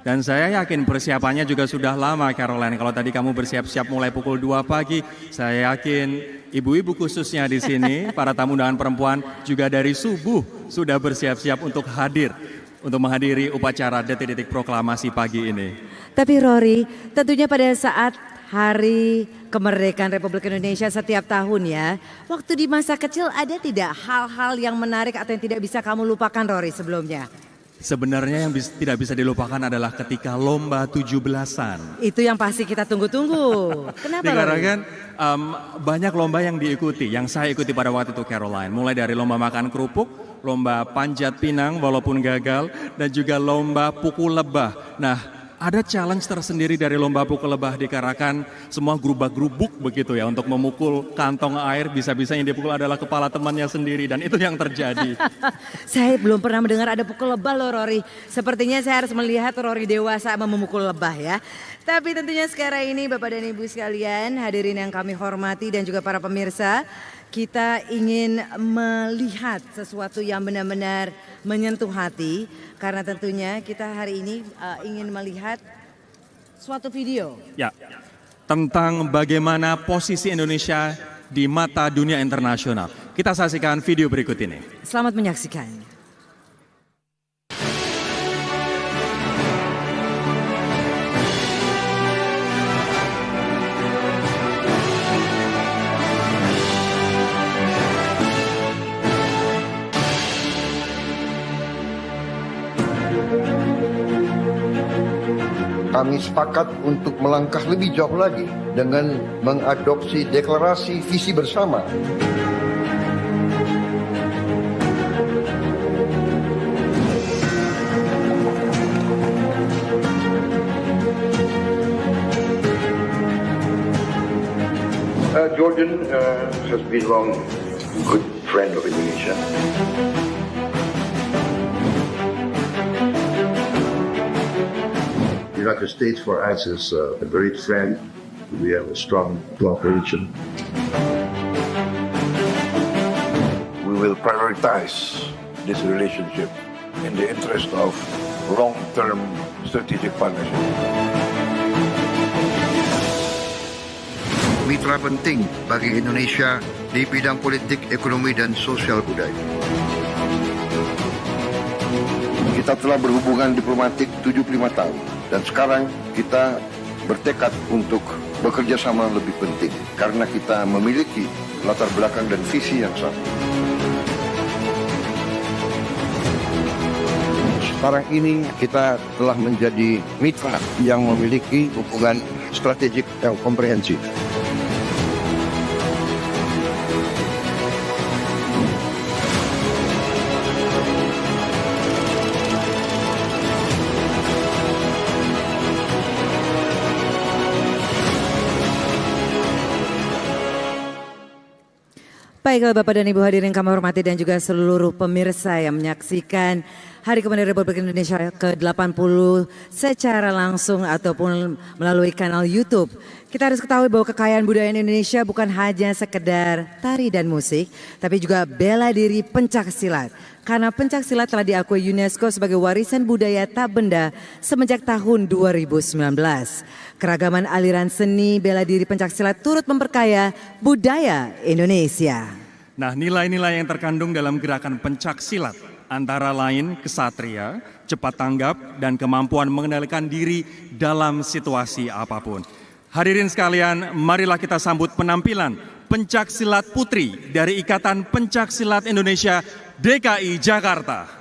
Dan saya yakin persiapannya juga sudah lama, Caroline. Kalau tadi kamu bersiap-siap mulai pukul 2 pagi, saya yakin ibu-ibu khususnya di sini, para tamu undangan perempuan juga dari subuh sudah bersiap-siap untuk hadir, untuk menghadiri upacara detik-detik proklamasi pagi ini. Tapi Rory, tentunya pada saat Hari Kemerdekaan Republik Indonesia setiap tahun ya, waktu di masa kecil ada tidak hal-hal yang menarik atau yang tidak bisa kamu lupakan Rory sebelumnya? Sebenarnya yang tidak bisa dilupakan adalah ketika lomba 17-an. Itu yang pasti kita tunggu-tunggu. Kenapa Rory? Dikarenakan banyak lomba yang diikuti, yang saya ikuti pada waktu itu Caroline. Mulai dari lomba makan kerupuk, lomba panjat pinang walaupun gagal, dan juga lomba pukul lebah. Nah, ada challenge tersendiri dari lomba pukul lebah dikarenakan semua gerubak-gerubuk begitu ya untuk memukul kantong air, bisa-bisa yang dipukul adalah kepala temannya sendiri dan itu yang terjadi. Saya belum pernah mendengar ada pukul lebah loh Rory. Sepertinya saya harus melihat Rory dewasa memukul lebah ya. Tapi tentunya sekarang ini Bapak dan Ibu sekalian, hadirin yang kami hormati dan juga para pemirsa, kita ingin melihat sesuatu yang benar-benar menyentuh hati karena tentunya kita hari ini ingin melihat suatu video. Ya, tentang bagaimana posisi Indonesia di mata dunia internasional. Kita saksikan video berikut ini. Selamat menyaksikan. Kami sepakat untuk melangkah lebih jauh lagi dengan mengadopsi deklarasi visi bersama. Jordan has been long a good friend of Indonesia. The United States for us is a great friend. We have a strong cooperation. We will prioritize this relationship in the interest of long-term strategic partnership. Mitra penting bagi Indonesia di bidang politik, ekonomi, dan sosial budaya. Kita telah berhubungan diplomatik 75 tahun. Dan sekarang kita bertekad untuk bekerja sama lebih penting karena kita memiliki latar belakang dan visi yang sama. Sekarang ini kita telah menjadi mitra yang memiliki hubungan strategik yang komprehensif. Baiklah Bapak dan Ibu hadirin kami hormati dan juga seluruh pemirsa yang menyaksikan Hari Kemerdekaan Republik Indonesia ke-80 secara langsung ataupun melalui kanal YouTube. Kita harus ketahui bahwa kekayaan budaya Indonesia bukan hanya sekedar tari dan musik, tapi juga bela diri pencak silat. Karena pencak silat telah diakui UNESCO sebagai warisan budaya tak benda semenjak tahun 2019. Keragaman aliran seni bela diri pencak silat turut memperkaya budaya Indonesia. Nah, nilai-nilai yang terkandung dalam gerakan pencak silat antara lain kesatria, cepat tanggap, dan kemampuan mengendalikan diri dalam situasi apapun. Hadirin sekalian, marilah kita sambut penampilan pencak silat putri dari Ikatan Pencak Silat Indonesia DKI Jakarta.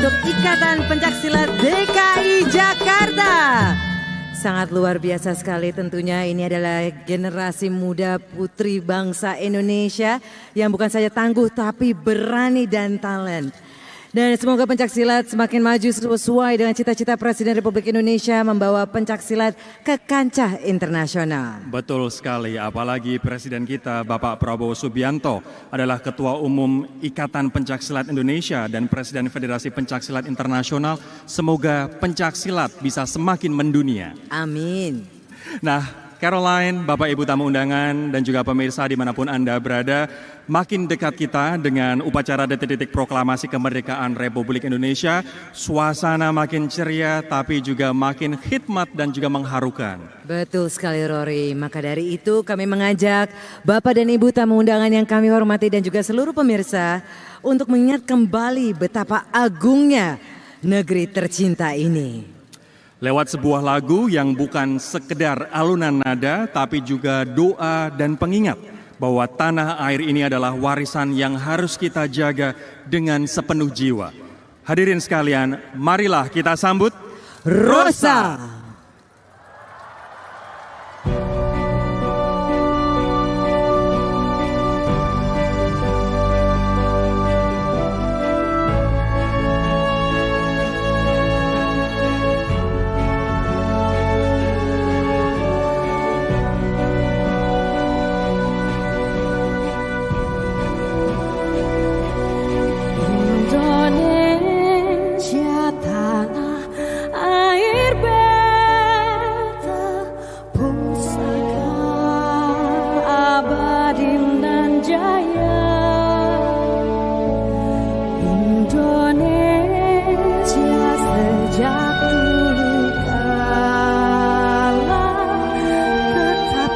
untuk Ikatan Pencaksilat DKI Jakarta. Sangat luar biasa sekali tentunya, ini adalah generasi muda putri bangsa Indonesia yang bukan saja tangguh tapi berani dan talent. Dan semoga pencaksilat semakin maju sesuai dengan cita-cita Presiden Republik Indonesia membawa pencaksilat ke kancah internasional. Betul sekali, apalagi Presiden kita Bapak Prabowo Subianto adalah Ketua Umum Ikatan Pencaksilat Indonesia dan Presiden Federasi Pencaksilat Internasional. Semoga pencaksilat bisa semakin mendunia. Amin. Nah, Caroline, Bapak Ibu tamu undangan dan juga pemirsa dimanapun Anda berada, makin dekat kita dengan upacara detik-detik proklamasi kemerdekaan Republik Indonesia, suasana makin ceria tapi juga makin khidmat dan juga mengharukan. Betul sekali Rory, maka dari itu kami mengajak Bapak dan Ibu tamu undangan yang kami hormati dan juga seluruh pemirsa untuk mengingat kembali betapa agungnya negeri tercinta ini. Lewat sebuah lagu yang bukan sekedar alunan nada tapi juga doa dan pengingat bahwa tanah air ini adalah warisan yang harus kita jaga dengan sepenuh jiwa. Hadirin sekalian, marilah kita sambut Rosa. Indonesia tanah air beta pusaka abadi dan jaya. Indonesia sejak dulu kala tetap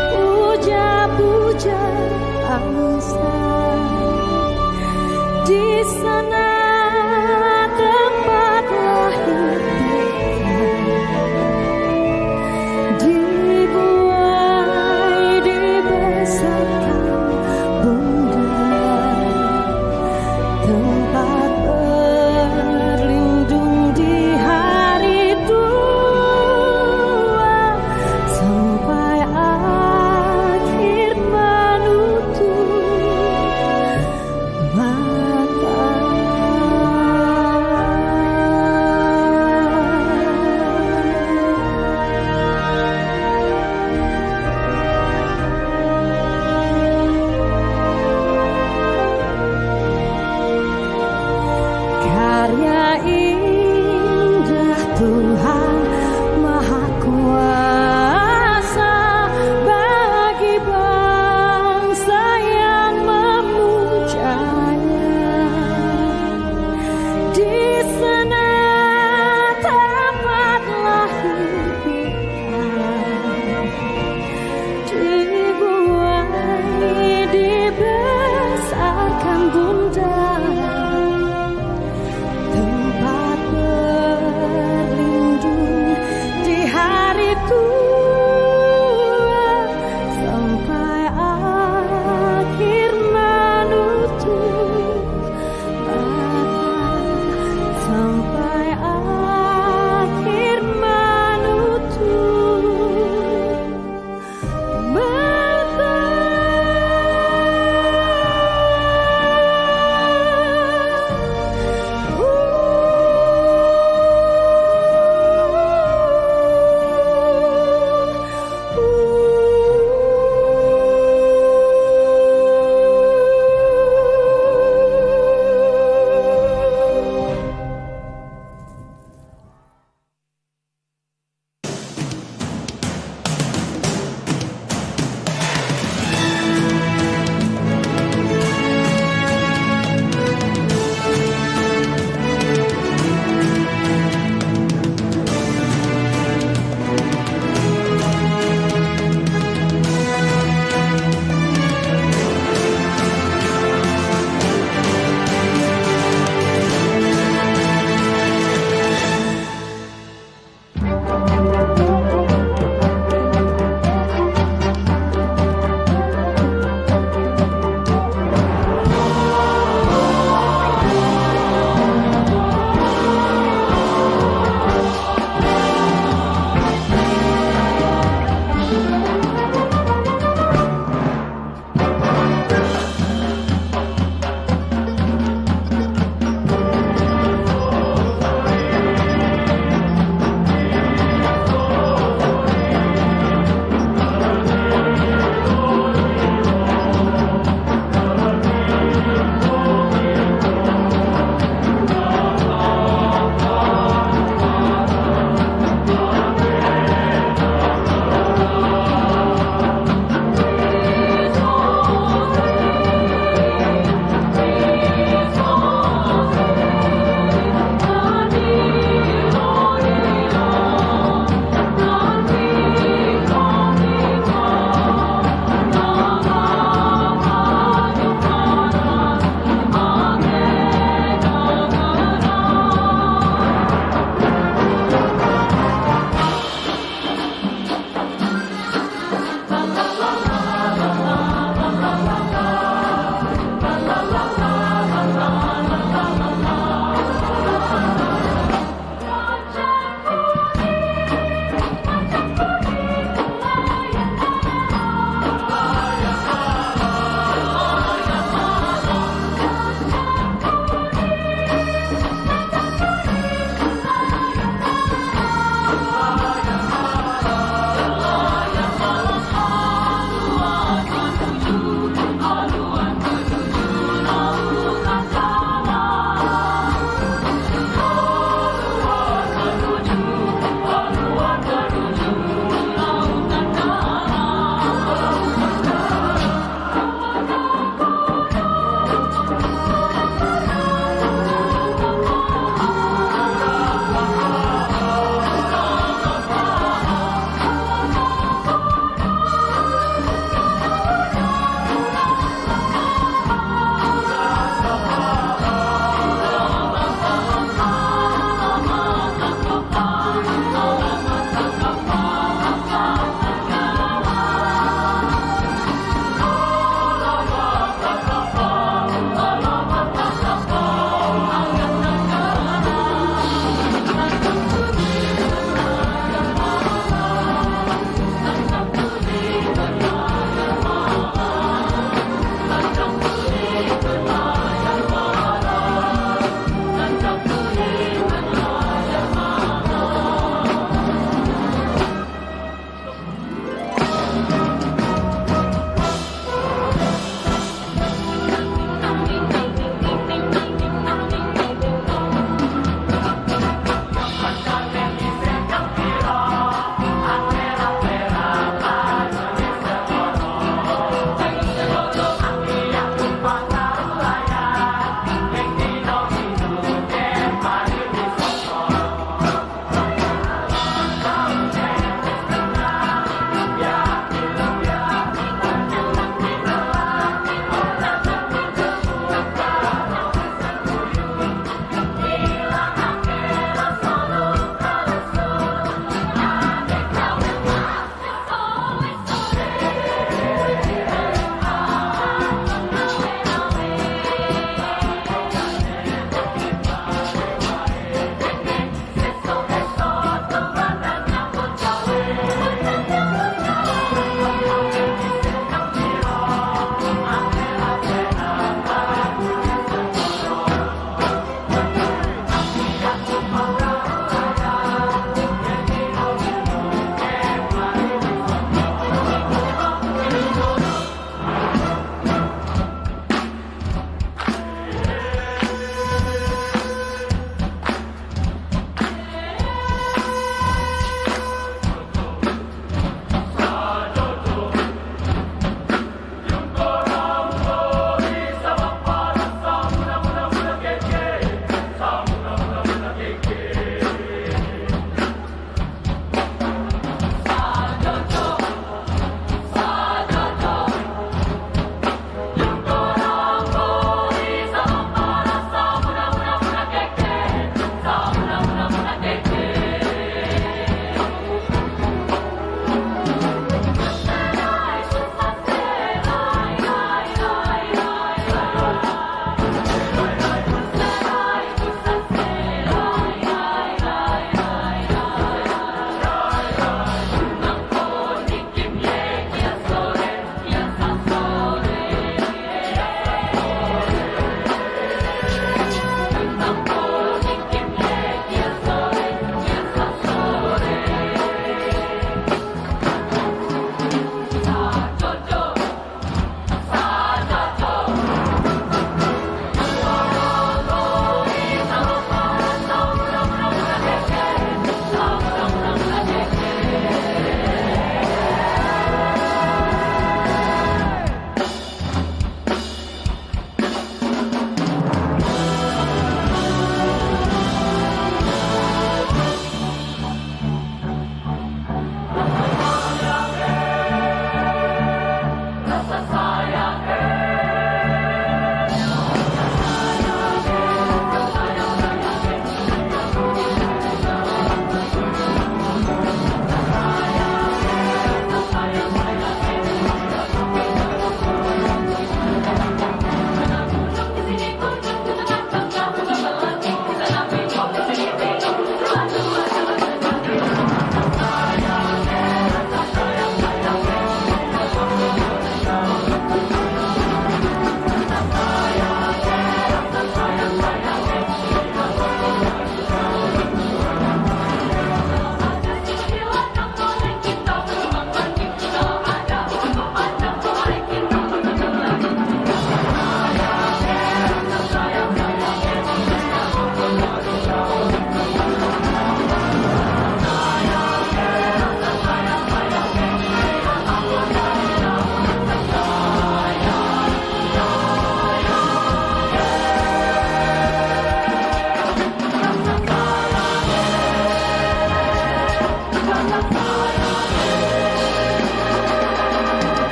dipuja-puja bangsa. Di sana tempat lahir kita, dibuai dibesarkan bunda, tempat berlindung di hari tua sampai akhir menutup karya indah Tuhan Maha Kuasa bagi bangsa yang memujanya. Di sana tempat lahir kita, dibuai dibesarkan bunda, tempat berlindung di hari tua sampai akhir menutup mata, sampai akhir menutup mata.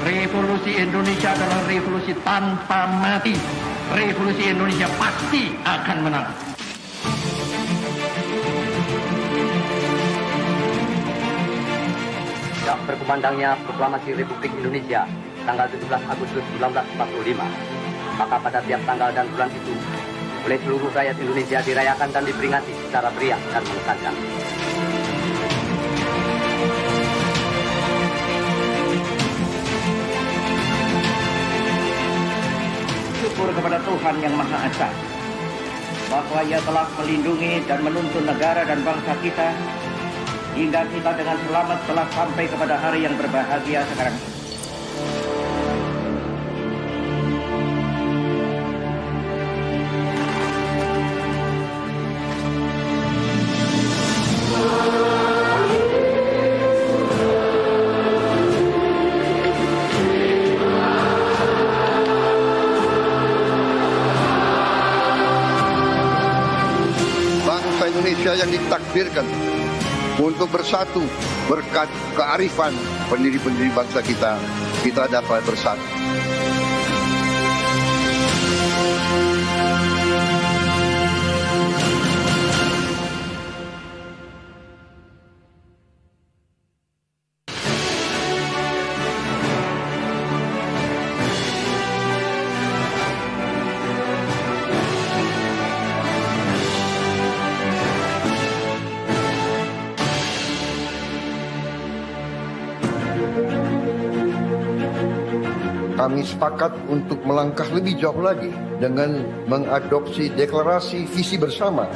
Revolusi Indonesia adalah revolusi tanpa mati. Revolusi Indonesia pasti akan menang. Sejak berkumandangnya Proklamasi Republik Indonesia tanggal 17 Agustus 1945, maka pada tiap tanggal dan bulan itu oleh seluruh rakyat Indonesia dirayakan dan diperingati secara meriah dan mengesankan. Syukur kepada Tuhan Yang Maha Esa bahwa Ia telah melindungi dan menuntun negara dan bangsa kita hingga kita dengan selamat telah sampai kepada hari yang berbahagia sekarang. Bangsa Indonesia yang ditakdirkan untuk bersatu berkat kearifan pendiri-pendiri bangsa kita dapat bersatu. Kami sepakat untuk melangkah lebih jauh lagi dengan mengadopsi deklarasi visi bersama.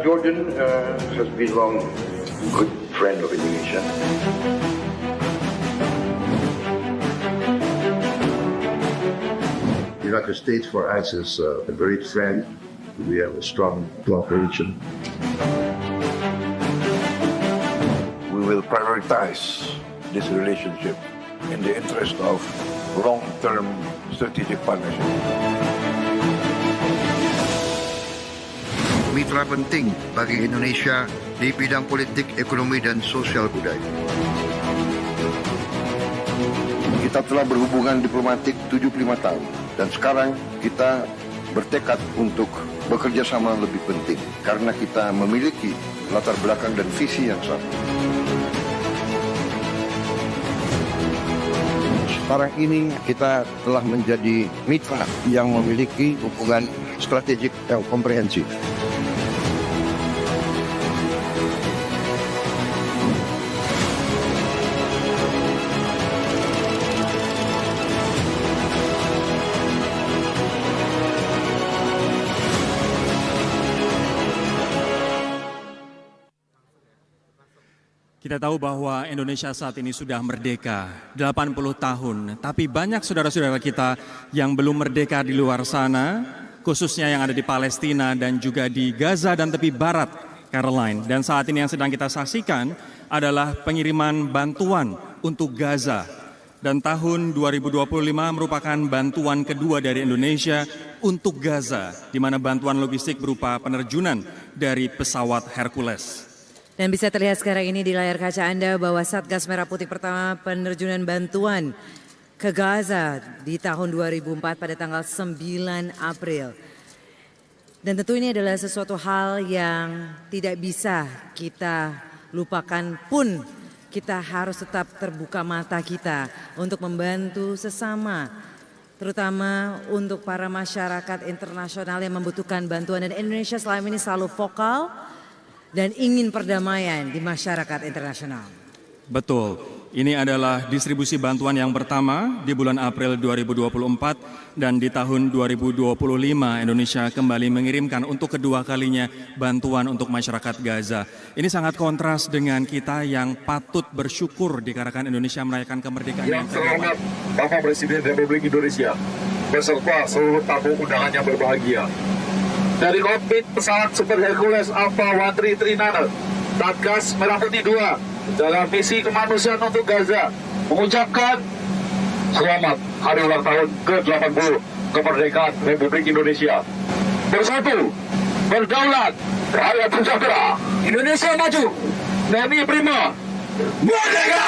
Jordan has been long good friend of Indonesia. The United States for us is a great friend. We have a strong cooperation. We will prioritize this relationship in the interest of long-term strategic partnership. Mitra penting bagi Indonesia di bidang politik, ekonomi, dan sosial budaya. Kita telah berhubungan diplomatik 75 tahun. Dan sekarang kita bertekad untuk bekerja sama lebih penting. Karena kita memiliki latar belakang dan visi yang sama. Sekarang ini kita telah menjadi mitra yang memiliki hubungan strategik yang komprehensif. Kita tahu bahwa Indonesia saat ini sudah merdeka 80 tahun, tapi banyak saudara-saudara kita yang belum merdeka di luar sana, khususnya yang ada di Palestina dan juga di Gaza dan tepi barat Caroline. Dan saat ini yang sedang kita saksikan adalah pengiriman bantuan untuk Gaza. Dan tahun 2025 merupakan bantuan kedua dari Indonesia untuk Gaza, di mana bantuan logistik berupa penerjunan dari pesawat Hercules. Dan bisa terlihat sekarang ini di layar kaca Anda bahwa Satgas Merah Putih pertama penerjunan bantuan ke Gaza di tahun 2004 pada tanggal 9 April. Dan tentu ini adalah sesuatu hal yang tidak bisa kita lupakan pun kita harus tetap terbuka mata kita untuk membantu sesama. Terutama untuk para masyarakat internasional yang membutuhkan bantuan, dan Indonesia selama ini selalu vokal dan ingin perdamaian di masyarakat internasional. Betul, ini adalah distribusi bantuan yang pertama di bulan April 2024 dan di tahun 2025 Indonesia kembali mengirimkan untuk kedua kalinya bantuan untuk masyarakat Gaza. Ini sangat kontras dengan kita yang patut bersyukur dikarenakan Indonesia merayakan kemerdekaan yang selamat Bapak Presiden Republik Indonesia beserta seluruh tamu undangannya berbahagia. Dari kokpit pesawat Super Hercules Alpha 1339, Satgas Merah Putih 2 dalam misi kemanusiaan untuk Gaza mengucapkan Selamat Hari Ulang Tahun ke-80 Kemerdekaan Republik Indonesia. Bersatu, berdaulat, rakyat sejahtera, Indonesia maju, TNI prima, merdeka!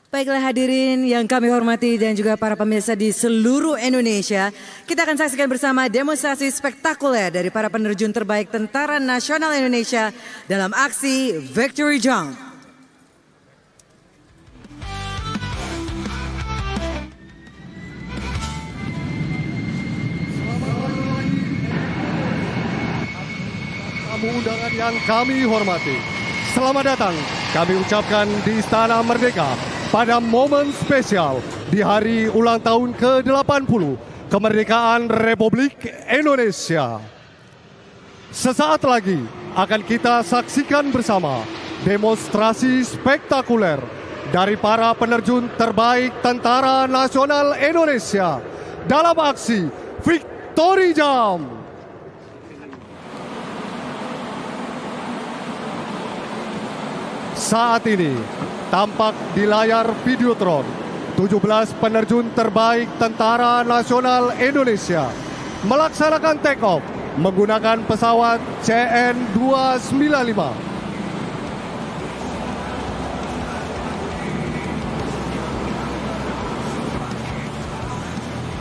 Baiklah hadirin yang kami hormati dan juga para pemirsa di seluruh Indonesia. Kita akan saksikan bersama demonstrasi spektakuler dari para penerjun terbaik Tentara Nasional Indonesia dalam aksi Victory Jump. Tamu undangan yang kami hormati, selamat datang kami ucapkan di Istana Merdeka pada momen spesial di hari ulang tahun ke-80 kemerdekaan Republik Indonesia. Sesaat lagi akan kita saksikan bersama demonstrasi spektakuler dari para penerjun terbaik Tentara Nasional Indonesia dalam aksi Victory Jump. Saat ini tampak di layar Videotron 17 penerjun terbaik Tentara Nasional Indonesia melaksanakan take off menggunakan pesawat CN-295.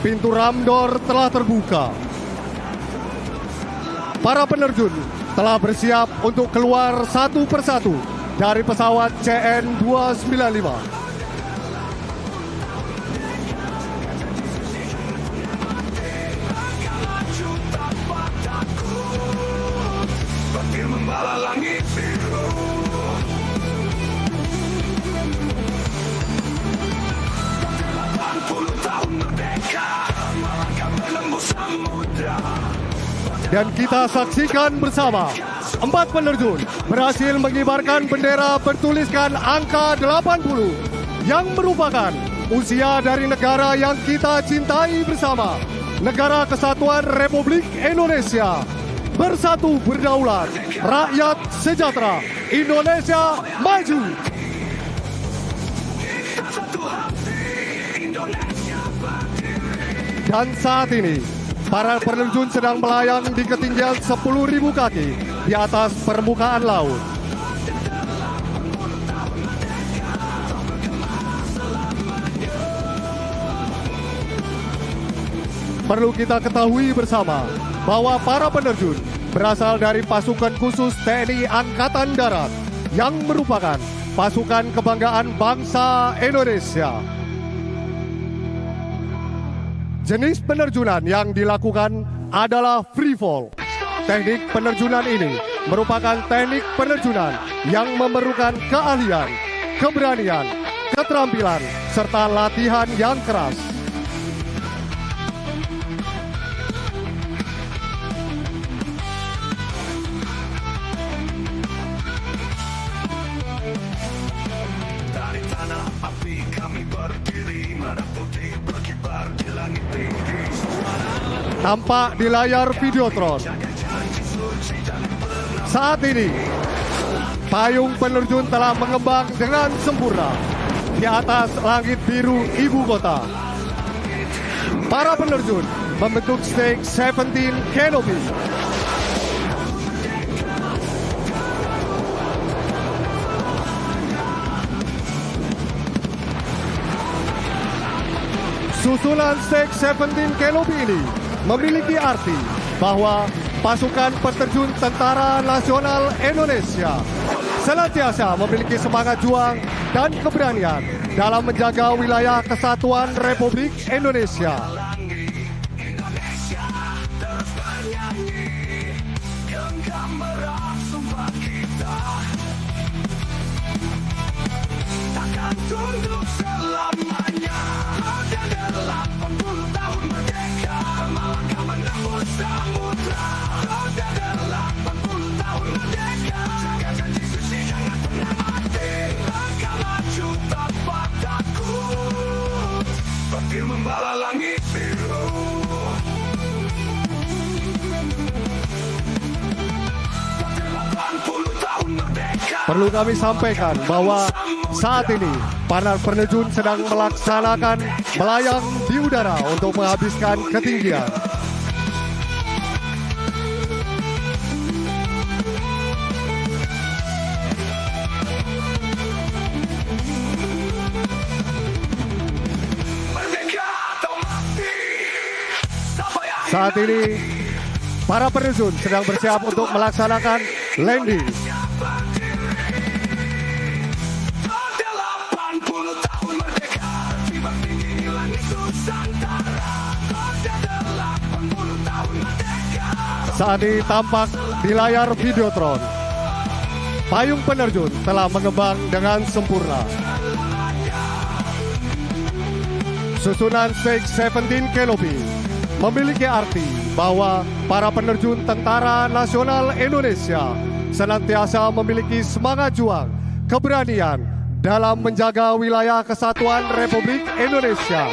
Pintu ramdor telah terbuka. Para penerjun telah bersiap untuk keluar satu persatu dari pesawat CN-295. Dan kita saksikan bersama 4 penerjun berhasil mengibarkan bendera bertuliskan angka 80 yang merupakan usia dari negara yang kita cintai bersama, Negara Kesatuan Republik Indonesia. Bersatu berdaulat, rakyat sejahtera, Indonesia maju. Dan saat ini para penerjun sedang melayang di ketinggian 10.000 kaki di atas permukaan laut. Perlu kita ketahui bersama bahwa para penerjun berasal dari pasukan khusus TNI Angkatan Darat yang merupakan pasukan kebanggaan bangsa Indonesia. Jenis penerjunan yang dilakukan adalah free fall. Teknik penerjunan ini merupakan teknik penerjunan yang memerlukan keahlian, keberanian, keterampilan, serta latihan yang keras. Dari tanah api kami berdiri, merah putih berkibar di langit tinggi. Tampak di layar Videotron. Saat ini, payung penerjun telah mengembang dengan sempurna di atas langit biru ibu kota. Para penerjun membentuk stage 17 canopy. Susunan stage 17 Canopy ini memiliki arti bahwa pasukan peterjun Tentara Nasional Indonesia senantiasa memiliki semangat juang dan keberanian dalam menjaga wilayah kesatuan Republik Indonesia. Tunduk selamanya. Roda 80 tahun merdeka, melangkah menembus samudra. Roda 80 tahun merdeka, jaga janji suci jangan pernah mati. Langkah maju tanpa takut, petir membala langit biru. Perlu kami sampaikan bahwa saat ini para penerjun sedang melaksanakan melayang di udara untuk menghabiskan ketinggian. Saat ini para penerjun sedang bersiap untuk melaksanakan landing. Saat ini tampak di layar Videotron, payung penerjun telah mengembang dengan sempurna. Susunan stage 17 Canopy memiliki arti bahwa para penerjun Tentara Nasional Indonesia senantiasa memiliki semangat juang, keberanian dalam menjaga wilayah kesatuan Republik Indonesia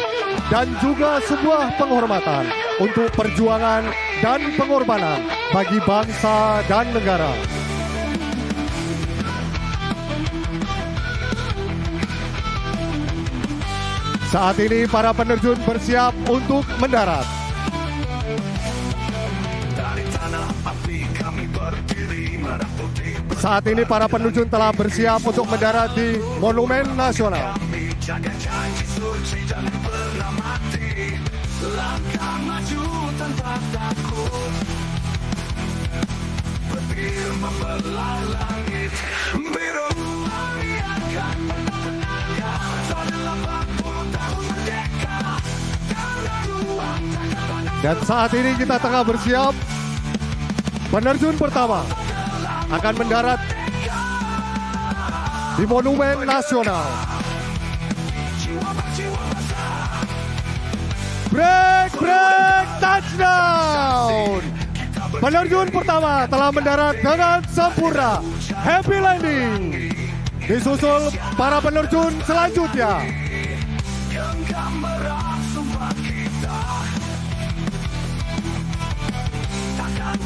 dan juga sebuah penghormatan untuk perjuangan dan pengorbanan bagi bangsa dan negara. Saat ini para penerjun bersiap untuk mendarat. Saat ini para penerjun telah bersiap untuk mendarat di Monumen Nasional. Langkah maju tanpa takut, petir membelah langit biru. Kami akan menangkan 80 tahun merdeka. Dan saat ini kita tengah bersiap. Penerjun pertama akan mendarat di Monumen Nasional. Break, touchdown. Penerjun pertama telah mendarat dengan sempurna. Happy landing. Disusul para penerjun selanjutnya.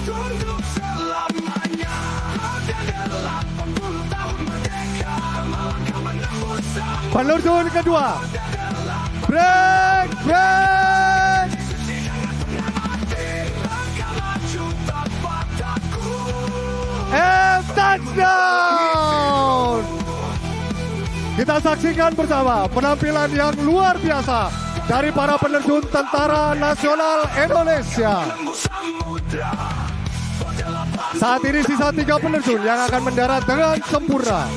Tunduk selamanya. Roda 80 tahun merdeka, melangkah menembus samudra. Penerjun kedua. Break. And touchdown. Kita saksikan bersama penampilan yang luar biasa dari para penerjun Tentara Nasional Indonesia. Saat ini sisa 3 penerjun yang akan mendarat dengan sempurna.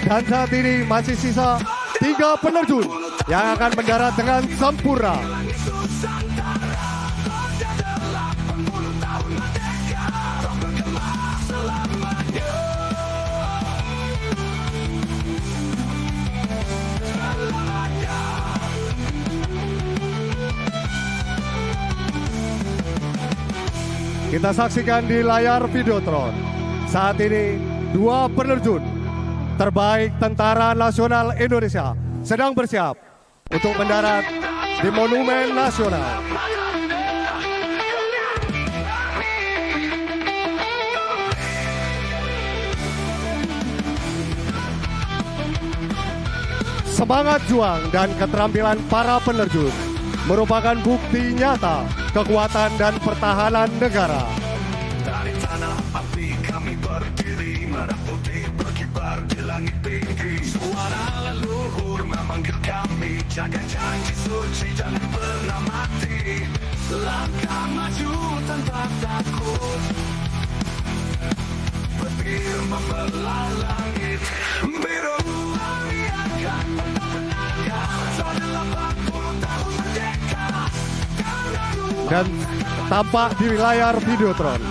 Dan saat ini masih sisa 3 penerjun yang akan mendarat dengan sempurna. Kita saksikan di layar Videotron. Saat ini 2 penerjun terbaik Tentara Nasional Indonesia sedang bersiap untuk mendarat di Monumen Nasional. semangat juang dan keterampilan para penerjun merupakan bukti nyata kekuatan dan pertahanan negara. Dari tanah api kami berdiri, merah putih berkibar di langit tinggi. Suara leluhur memanggil kami, jaga janji suci jangan pernah mati. Langkah maju tanpa takut, petir membelah langit biru. Kami akan tetap menangkap selama 80 tahun merdeka. Dan tampak di layar Videotron.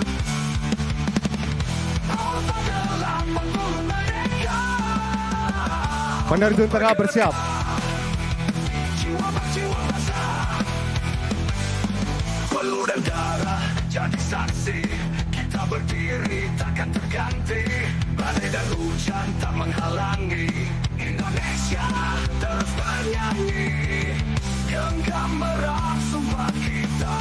Penerjun tengah bersiap. Peluru dan darah jadi saksi, kita berdiri takkan terganti. Badai dan hujan tak menghalangi, Indonesia terus bernyanyi. Genggam merah sumpah kita,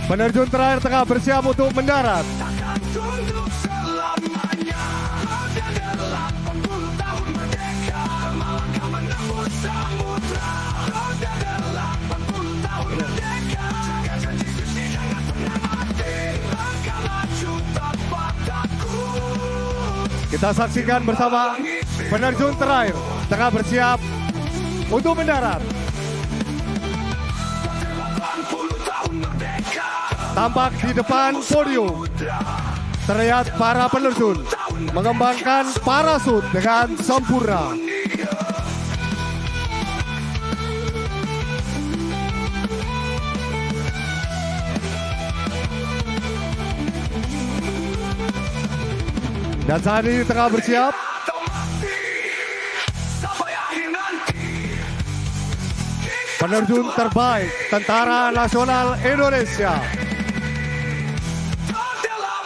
Penerjun terakhir tengah bersiap untuk mendarat. takkan tunduk selamanya. Roda 80 tahun merdeka, melangkah menembus samudra. Roda 80 tahun merdeka, jaga janji suci jangan pernah mati. Langkah maju tanpa takut. Kita saksikan bersama penerjun terakhir tengah bersiap untuk mendarat. 80 tahun merdeka, Tampak di depan podium terlihat para penerjun mengembangkan parasut dengan sempurna. Dan saat ini tengah bersiap atau mati sampai akhir nanti. penerjun terbaik Tentara Nasional Indonesia.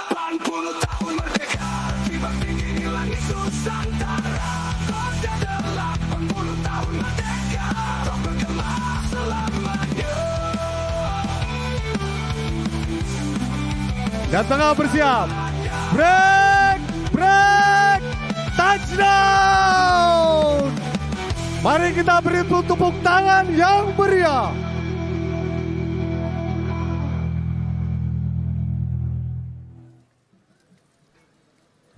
80 tahun merdeka, timbang tinggi langit Nusantara. Roda 80 tahun merdeka, roh bergema selamanya. Dan tengah bersiap. Break, break, touchdown. Mari kita beri tepuk tangan yang meriah.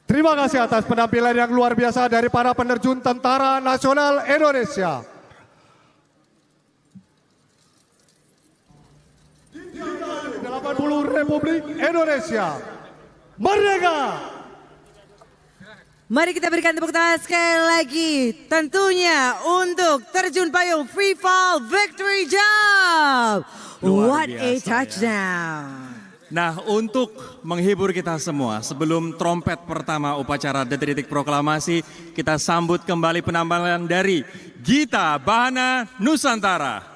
Terima kasih atas penampilan yang luar biasa dari para penerjun Tentara Nasional Indonesia. 80 Republik Indonesia Merdeka! Mari kita berikan tepuk tangan sekali lagi. Tentunya untuk terjun payung free fall victory jump. Luar What a biasa, ya. touchdown. Nah, untuk menghibur kita semua, sebelum trompet pertama upacara detik-detik proklamasi, kita sambut kembali penampilan dari Gita Bahana Nusantara.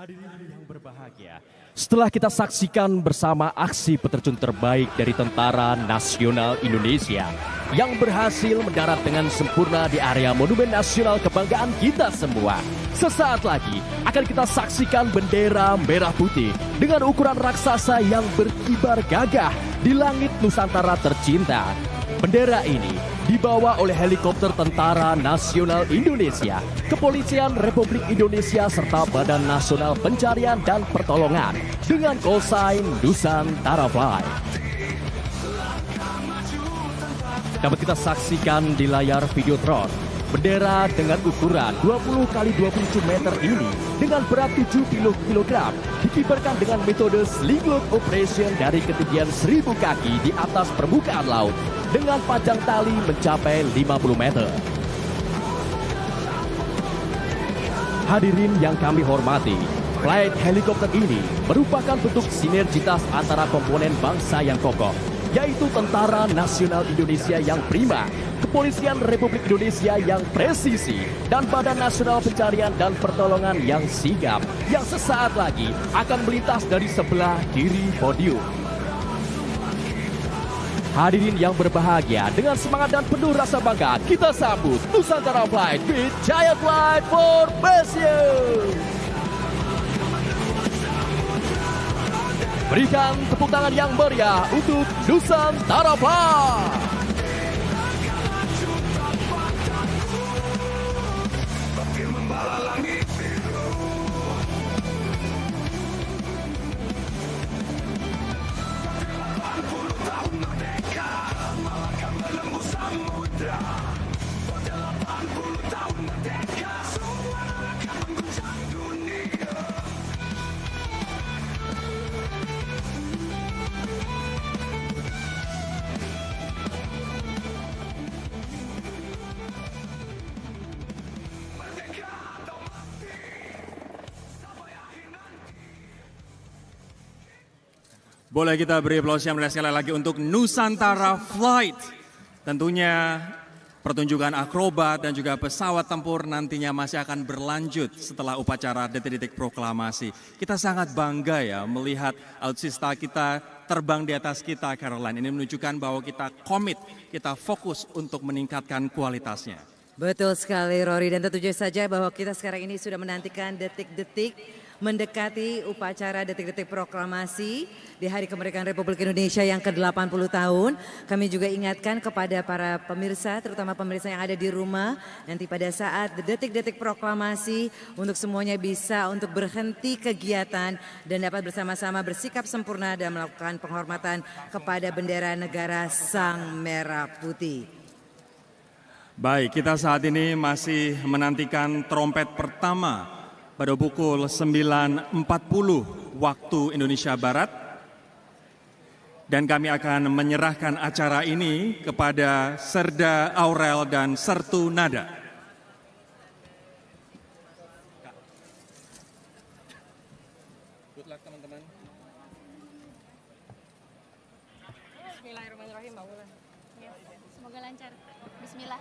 Hadirin yang berbahagia, setelah kita saksikan bersama aksi peterjun terbaik dari Tentara Nasional Indonesia yang berhasil mendarat dengan sempurna di area Monumen Nasional Kebanggaan kita semua, sesaat lagi akan kita saksikan bendera merah putih dengan ukuran raksasa yang berkibar gagah di langit Nusantara tercinta. Bendera ini dibawa oleh helikopter Tentara Nasional Indonesia, Kepolisian Republik Indonesia serta Badan Nasional Pencarian dan Pertolongan dengan callsign Nusantara Flight. Dapat kita saksikan di layar Videotron. Bendera dengan ukuran 20 x 27 meter ini dengan berat 70 kg dikibarkan dengan metode slingload operation dari ketinggian 1000 kaki di atas permukaan laut dengan panjang tali mencapai 50 meter. Hadirin yang kami hormati, flight helikopter ini merupakan bentuk sinergitas antara komponen bangsa yang kokoh, yaitu Tentara Nasional Indonesia yang prima, Kepolisian Republik Indonesia yang presisi, dan Badan Nasional Pencarian dan Pertolongan yang sigap, yang sesaat lagi akan melintas dari sebelah kiri podium. Hadirin yang berbahagia, dengan semangat dan penuh rasa bangga, kita sambut Nusantara Flight with Giant Flight Formation. Berikan tepuk tangan yang meriah untuk Nusantara Flight. Boleh kita beri aplaus yang meriah sekali lagi untuk Nusantara Flight. Tentunya pertunjukan akrobat dan juga pesawat tempur nantinya masih akan berlanjut setelah upacara detik-detik proklamasi. Kita sangat bangga ya melihat alutsista kita terbang di atas kita, Caroline. Ini menunjukkan bahwa kita komit, kita fokus untuk meningkatkan kualitasnya. Betul sekali Rory, dan tentu saja bahwa kita sekarang ini sudah menantikan detik-detik mendekati upacara detik-detik proklamasi di Hari Kemerdekaan Republik Indonesia yang ke-80 tahun. Kami juga ingatkan kepada para pemirsa, terutama pemirsa yang ada di rumah, nanti pada saat detik-detik proklamasi untuk semuanya bisa untuk berhenti kegiatan dan dapat bersama-sama bersikap sempurna dan melakukan penghormatan kepada bendera negara Sang Merah Putih. Baik, kita saat ini masih menantikan trompet pertama pada pukul 9.40 waktu Indonesia Barat. Dan kami akan menyerahkan acara ini kepada Serda Aurel dan Sertu Nada. Good luck teman-teman. Bismillahirrahmanirrahim, Mbak Wulan. Semoga lancar. Bismillah.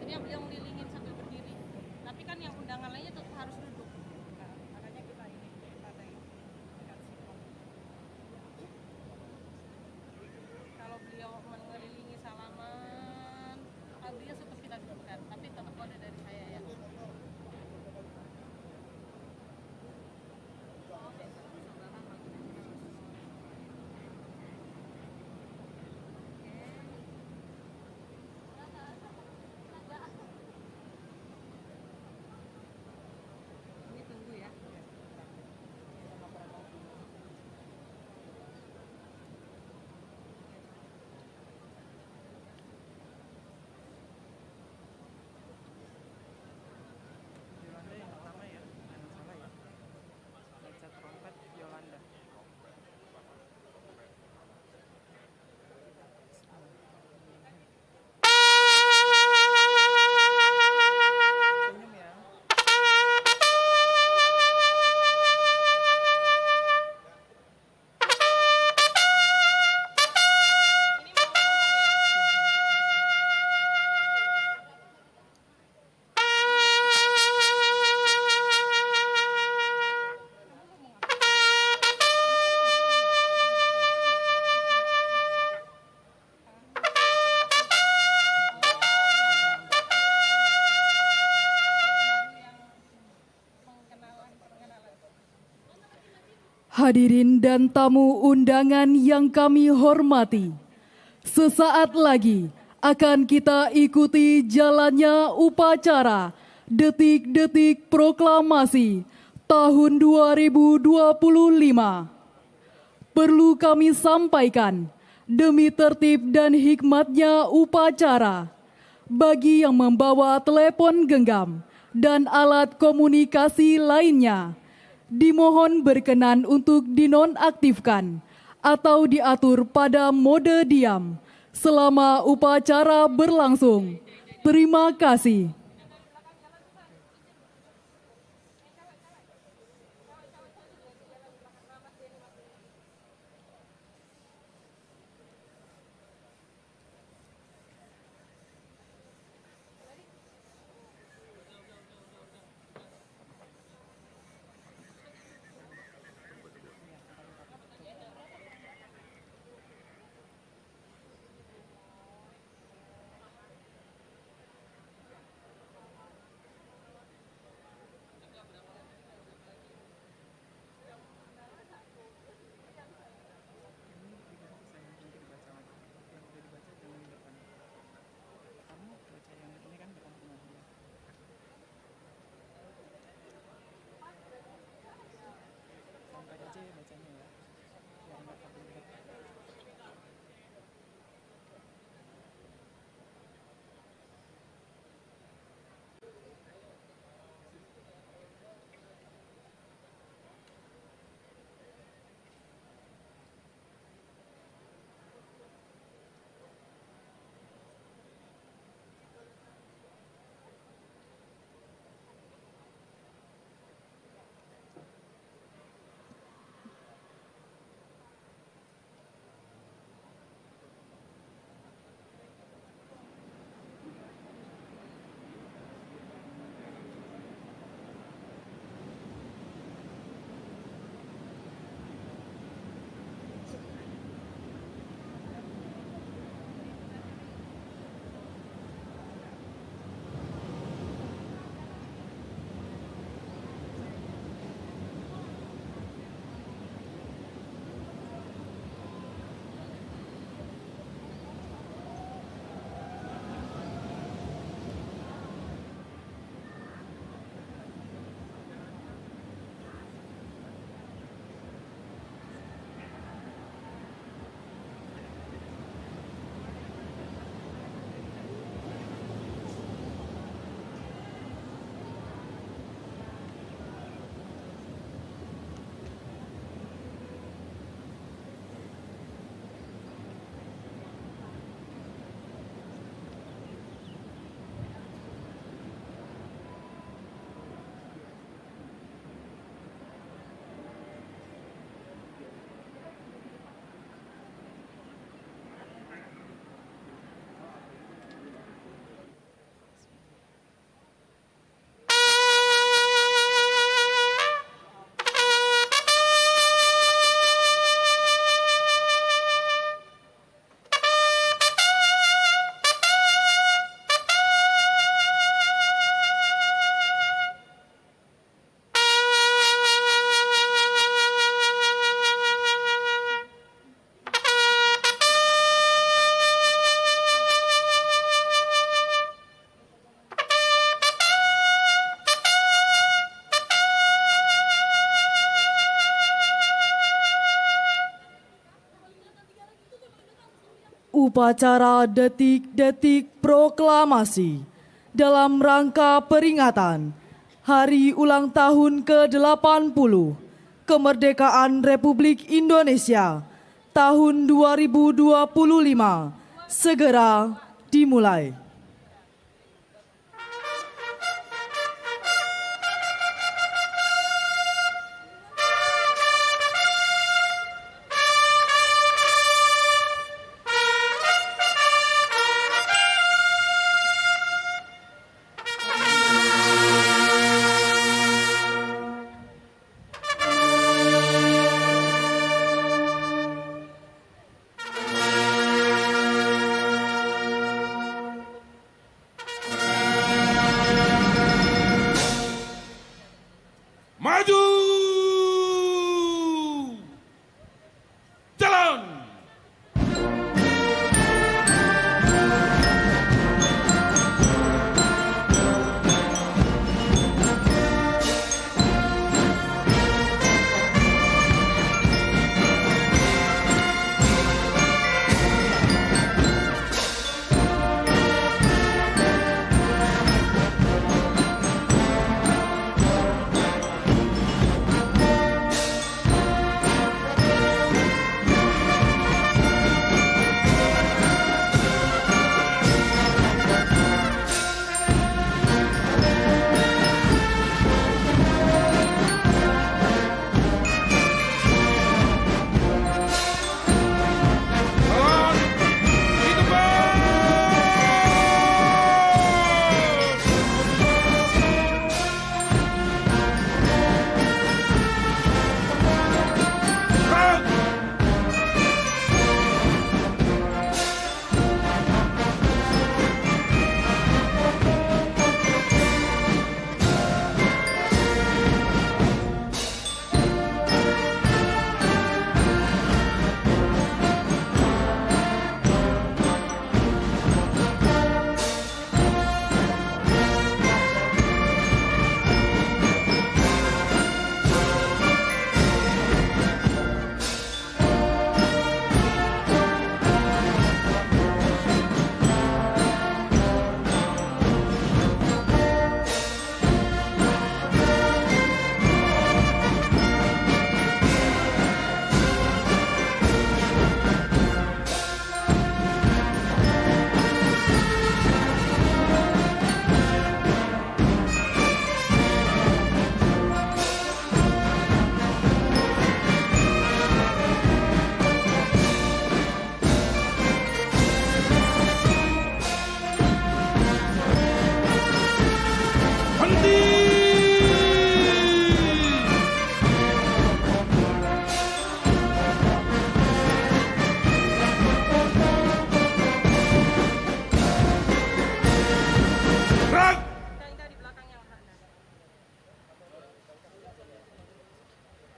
Akhirnya beliau ngelilingin sambil berdiri. Tapi kan yang undangan lainnya tetap harus duduk. Nah, makanya kita ini tandai dengan simbol. Kalau beliau mengelilingi salaman, beliau tetap kita dudukkan. Tapi tetap kode dari saya ya. Ini tunggu ya. Hadirin dan tamu undangan yang kami hormati, sesaat lagi akan kita ikuti jalannya upacara Detik-Detik Proklamasi tahun 2025. Perlu kami sampaikan, demi tertib dan hikmatnya upacara, bagi yang membawa telepon genggam dan alat komunikasi lainnya, dimohon berkenan untuk dinonaktifkan atau diatur pada mode diam selama upacara berlangsung. Terima kasih. upacara detik-detik proklamasi dalam rangka peringatan Hari Ulang Tahun ke-80 Kemerdekaan Republik Indonesia tahun 2025 segera dimulai. Maju! Jalan!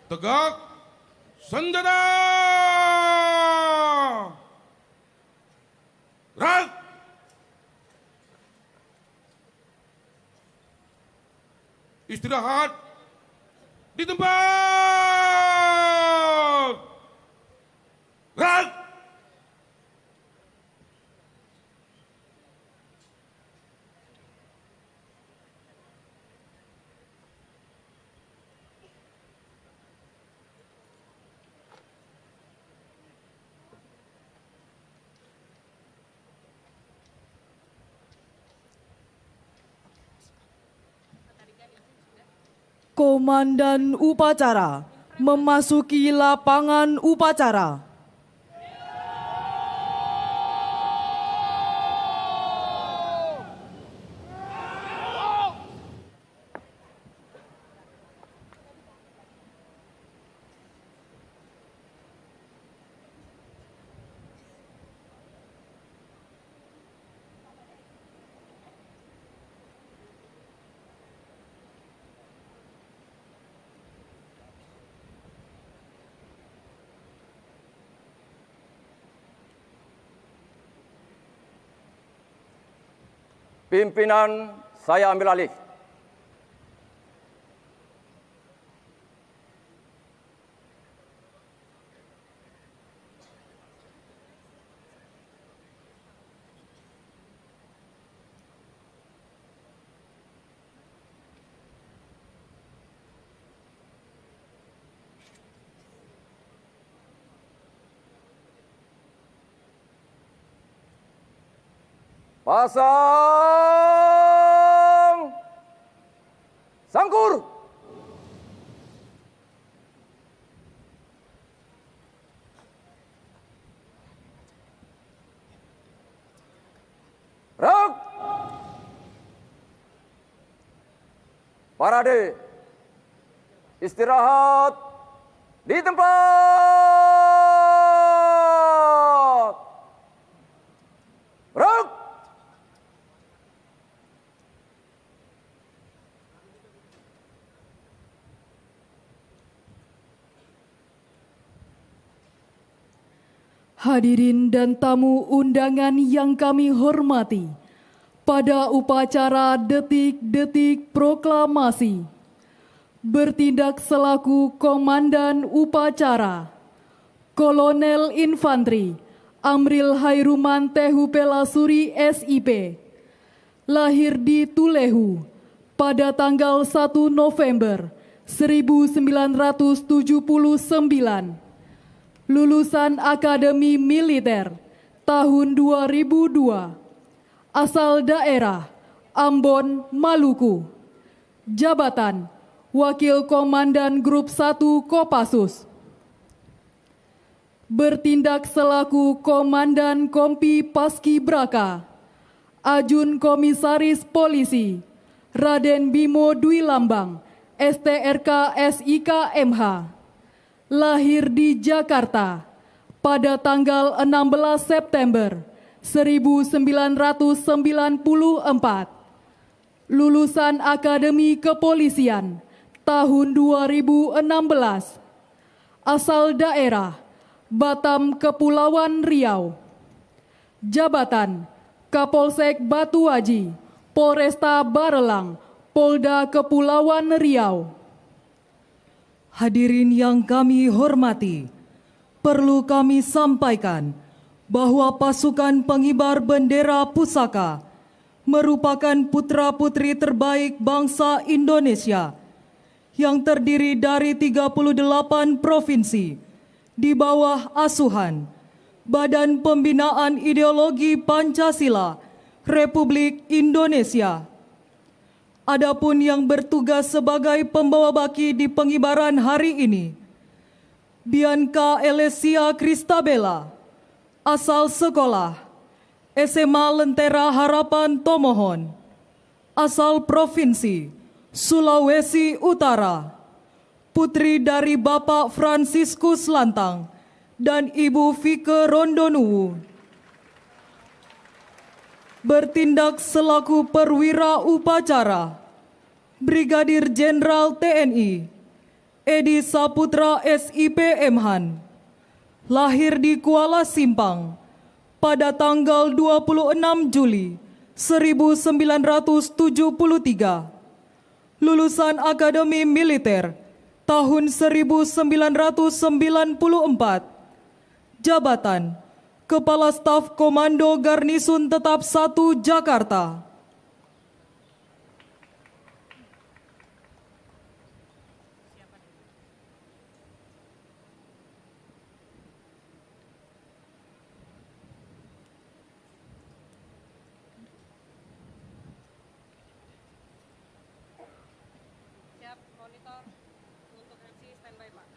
Tegak senjata! Gerak! Istirahat di tempat! Gerak! Komandan upacara memasuki lapangan upacara. Pimpinan, saya ambil alih. Pasang sangkur. Rak. Parade. Istirahat di tempat. Rak. Hadirin dan tamu undangan yang kami hormati, pada upacara detik-detik proklamasi, bertindak selaku Komandan Upacara, Kolonel Infantri Amril Hairuman Tehu Pelasuri SIP, lahir di Tulehu pada tanggal 1 November 1979. Lulusan Akademi Militer tahun 2002. Asal daerah Ambon, Maluku. Jabatan Wakil Komandan Grup 1 Kopassus. Bertindak selaku Komandan Kompi Paskibraka. Ajun Komisaris Polisi Raden Bimo Dwi Lambang, STRK SIK MH. Lahir di Jakarta pada tanggal 16 September 1994. Lulusan Akademi Kepolisian tahun 2016. Asal daerah Batam, Kepulauan Riau. Jabatan Kapolsek Batuaji, Polresta Barelang, Polda Kepulauan Riau. Hadirin yang kami hormati, perlu kami sampaikan bahwa pasukan pengibar bendera pusaka merupakan putra-putri terbaik bangsa Indonesia yang terdiri dari 38 provinsi di bawah asuhan Badan Pembinaan Ideologi Pancasila Republik Indonesia. Adapun yang bertugas sebagai pembawa baki di pengibaran hari ini, Bianca Elesia Kristabella, asal sekolah SMA Lentera Harapan Tomohon, asal Provinsi Sulawesi Utara, putri dari Bapak Fransiskus Lantang dan Ibu Fike Rondonuwu. Bertindak selaku perwira upacara, Brigadir Jenderal TNI Edi Saputra SIP Mhan, lahir di Kuala Simpang pada tanggal 26 Juli 1973, lulusan Akademi Militer tahun 1994, jabatan Kepala Staf Komando Garnisun Tetap 1 Jakarta. Siap, monitor untuk MC standby Pak.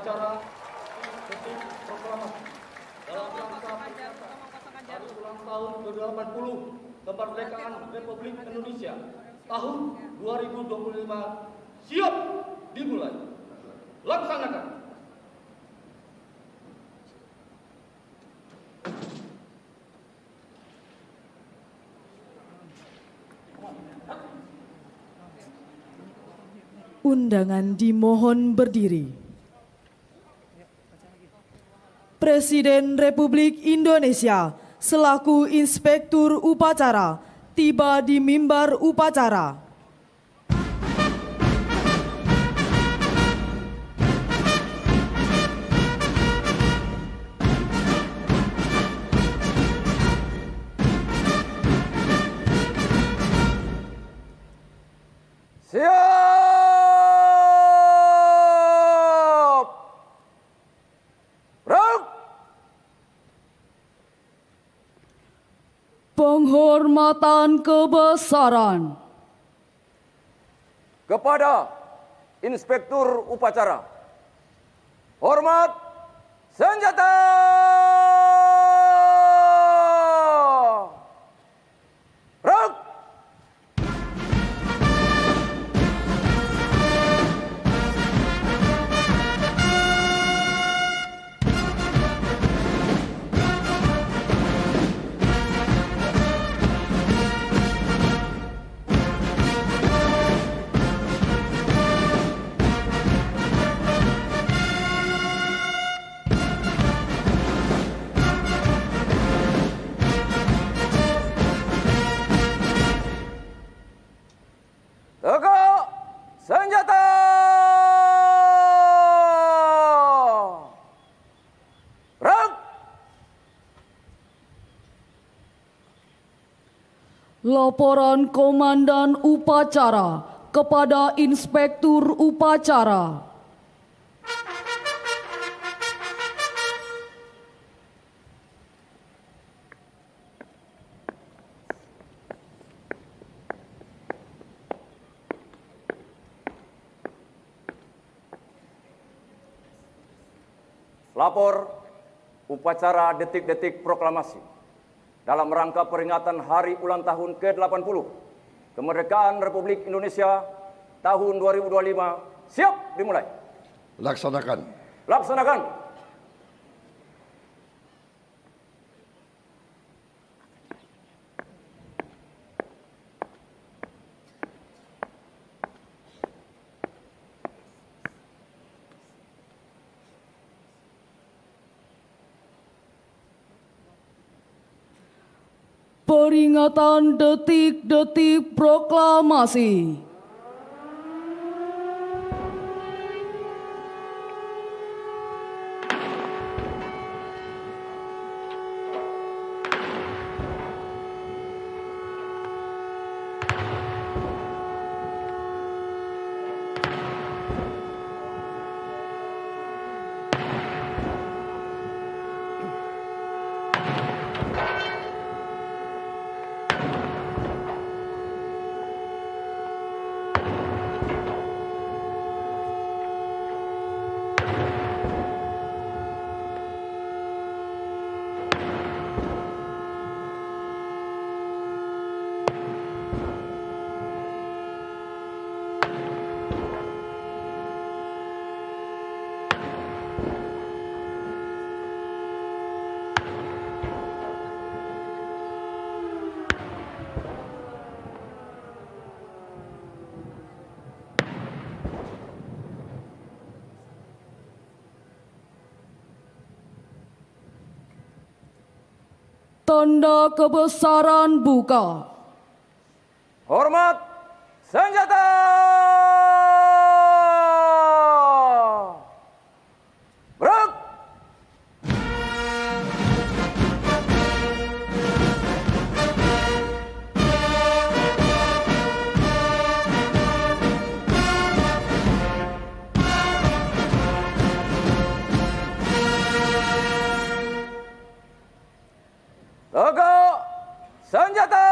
upacara detik proklamasi dalam rangka hari ulang tahun ke-80 kemerdekaan Republik Indonesia tahun 2025 siap dimulai. Laksanakan. Undangan dimohon berdiri. Presiden Republik Indonesia selaku Inspektur Upacara tiba di mimbar upacara. Siap! Bro! Penghormatan kebesaran Kepada Inspektur Upacara. Hormat senjata! Bro! Tegak senjata! Bro! Laporan Komandan Upacara kepada Inspektur Upacara. Lapor upacara detik-detik proklamasi dalam rangka peringatan hari ulang tahun ke-80 kemerdekaan Republik Indonesia tahun 2025 siap dimulai. Laksanakan. Laksanakan. Peringatan detik-detik proklamasi. Tanda kebesaran buka. Hormat senjata! Bro! Tegak senjata!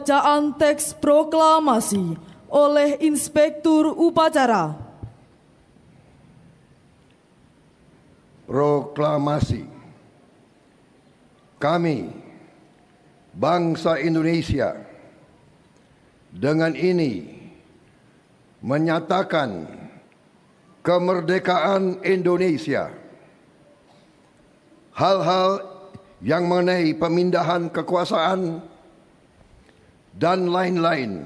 Pembacaan teks proklamasi oleh Inspektur Upacara. Proklamasi. Kami, bangsa Indonesia, dengan ini menyatakan kemerdekaan Indonesia. Hal-hal yang mengenai pemindahan kekuasaan dan lain-lain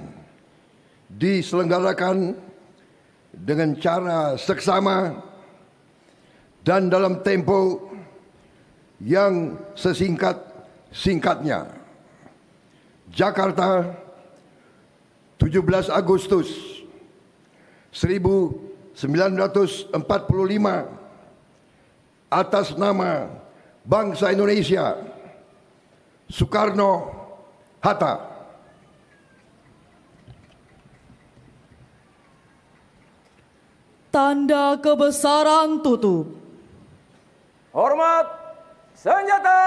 diselenggarakan dengan cara seksama dan dalam tempo yang sesingkat-singkatnya. Jakarta, 17 Agustus 1945, atas nama bangsa Indonesia, Soekarno-Hatta. Tanda kebesaran tutup. Hormat senjata.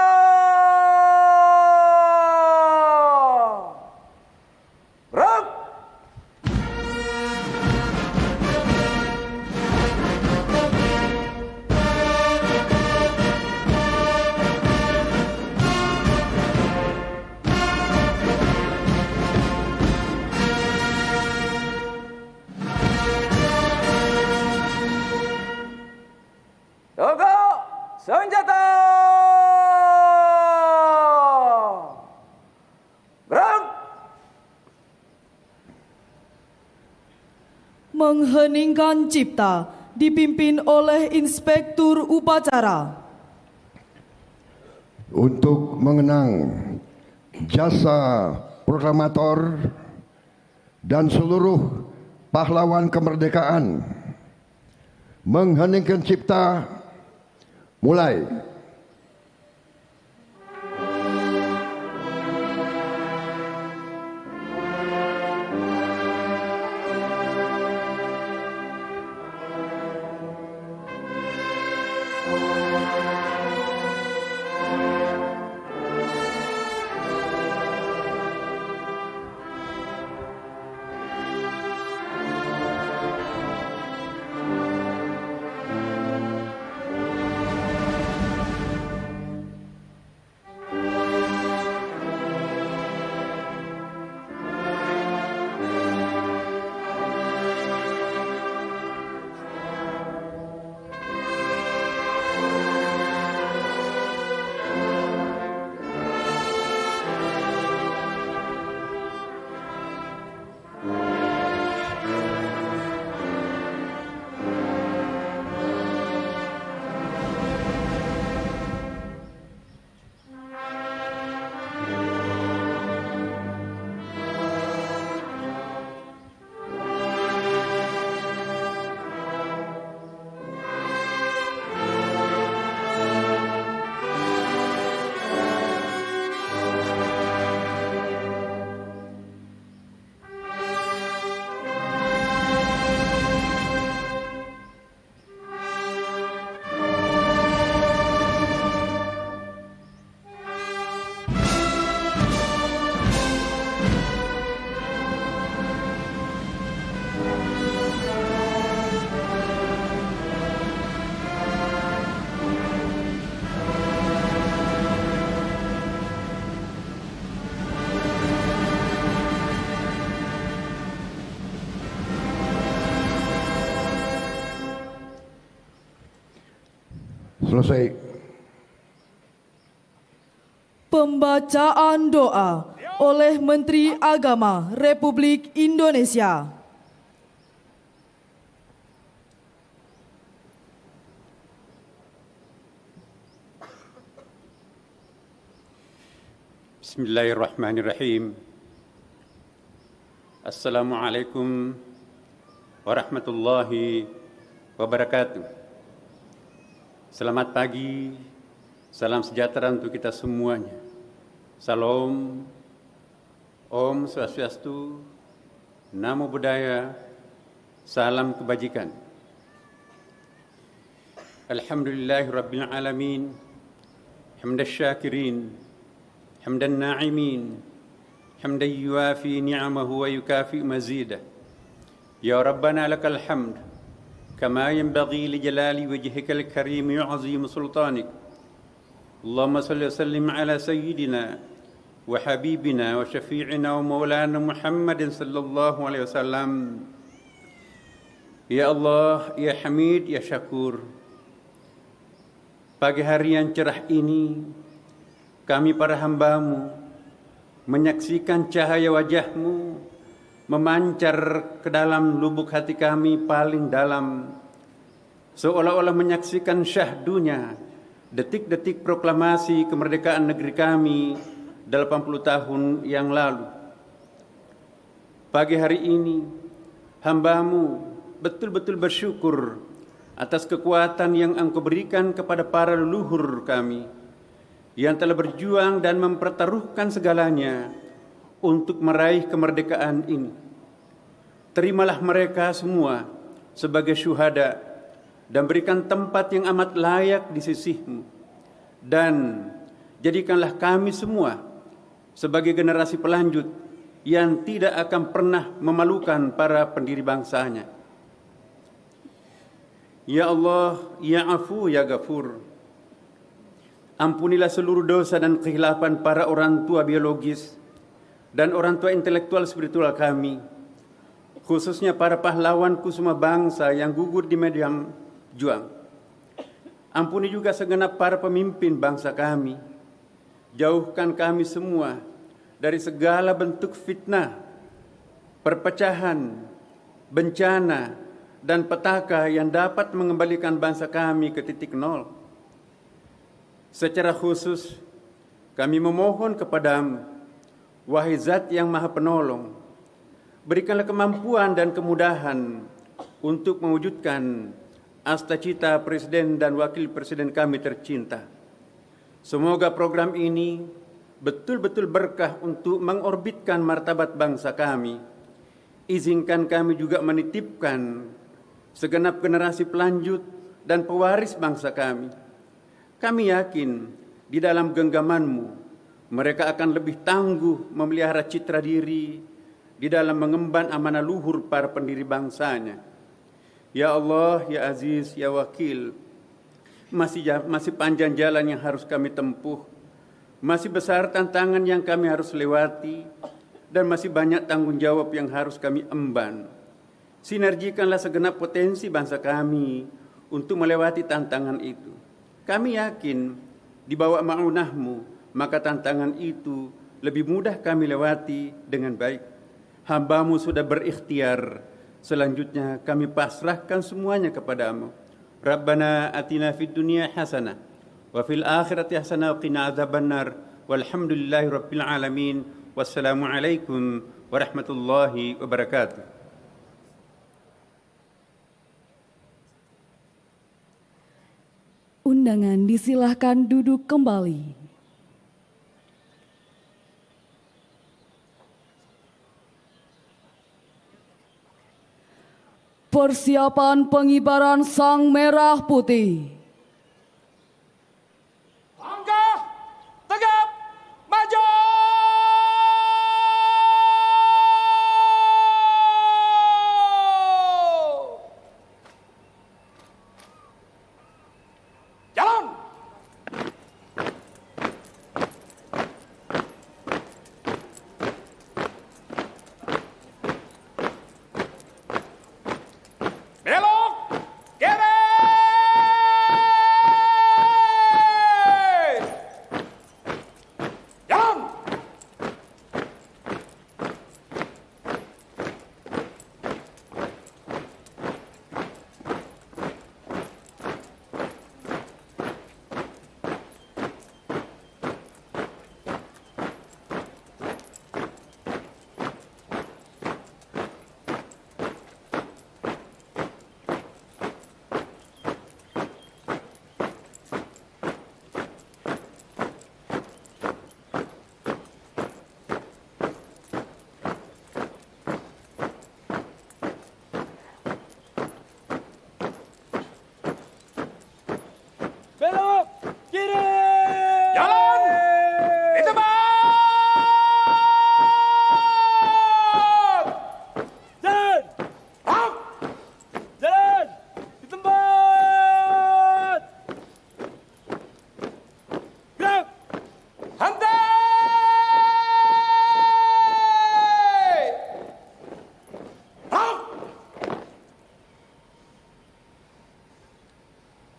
Gerak. Tegak senjata. Gerak. Mengheningkan cipta dipimpin oleh Inspektur Upacara. Untuk mengenang jasa proklamator dan seluruh pahlawan kemerdekaan, mengheningkan cipta mulai. Selesai. Pembacaan doa oleh Menteri Agama Republik Indonesia. Bismillahirrahmanirrahim. Assalamualaikum warahmatullahi wabarakatuh. Selamat pagi, salam sejahtera untuk kita semuanya. Salam, Om Swastiastu, Namo Buddhaya, salam kebajikan. Alhamdulillahirabbil alamin, hamdan syakirin, hamdan na'imin, حمدا يوافي نعمه ويكافئ مزيده يا ربنا لك الحمد كما ينبغي لجلال وجهك الكريم وعظيم سلطانك اللهم صل وسلم على سيدنا وحبيبنا وشفيعنا ومولانا محمد صلى الله عليه وسلم. Ya Allah, ya Hamid, ya Syakur, pagi hari yang cerah ini kami para hamba-Mu menyaksikan cahaya wajah-Mu memancar ke dalam lubuk hati kami paling dalam, seolah-olah menyaksikan syahdunya detik-detik proklamasi kemerdekaan negeri kami 80 tahun yang lalu. Pagi hari ini hamba-Mu betul-betul bersyukur atas kekuatan yang Engkau berikan kepada para leluhur kami yang telah berjuang dan mempertaruhkan segalanya untuk meraih kemerdekaan ini. Terimalah mereka semua sebagai syuhada dan berikan tempat yang amat layak di sisi-Mu. Dan jadikanlah kami semua sebagai generasi pelanjut yang tidak akan pernah memalukan para pendiri bangsanya. Ya Allah, ya Afu, ya Ghafur, ampunilah seluruh dosa dan kehilapan para orang tua biologis dan orang tua intelektual spiritual kami, khususnya para pahlawan kusuma bangsa yang gugur di medan juang. Ampuni juga segenap para pemimpin bangsa kami. Jauhkan kami semua dari segala bentuk fitnah, perpecahan, bencana, dan petaka yang dapat mengembalikan bangsa kami ke titik nol. Secara khusus, kami memohon kepadamu, wahai Zat yang Maha Penolong, berikanlah kemampuan dan kemudahan untuk mewujudkan asta-cita Presiden dan Wakil Presiden kami tercinta. Semoga program ini betul-betul berkah untuk mengorbitkan martabat bangsa kami. Izinkan kami juga menitipkan segenap generasi pelanjut dan pewaris bangsa kami. Kami yakin di dalam genggaman-Mu mereka akan lebih tangguh memelihara citra diri di dalam mengemban amanah luhur para pendiri bangsanya. Ya Allah, ya Aziz, ya Wakil, masih panjang jalan yang harus kami tempuh, masih besar tantangan yang kami harus lewati, dan masih banyak tanggung jawab yang harus kami emban. Sinergikanlah segenap potensi bangsa kami untuk melewati tantangan itu. Kami yakin di bawah ma'unah-Mu, maka tantangan itu lebih mudah kami lewati dengan baik. Hamba-Mu sudah berikhtiar, selanjutnya kami pasrahkan semuanya kepadamu. Rabbana atina fid dunya hasanah wa fil akhirati hasanah wa qina adzabannar walhamdulillahi rabbil alamin. Wassalamualaikum warahmatullahi wabarakatuh. Undangan disilahkan duduk kembali. Persiapan pengibaran Sang Merah Putih. Langkah tegap maju. Jalan. Belok kiri.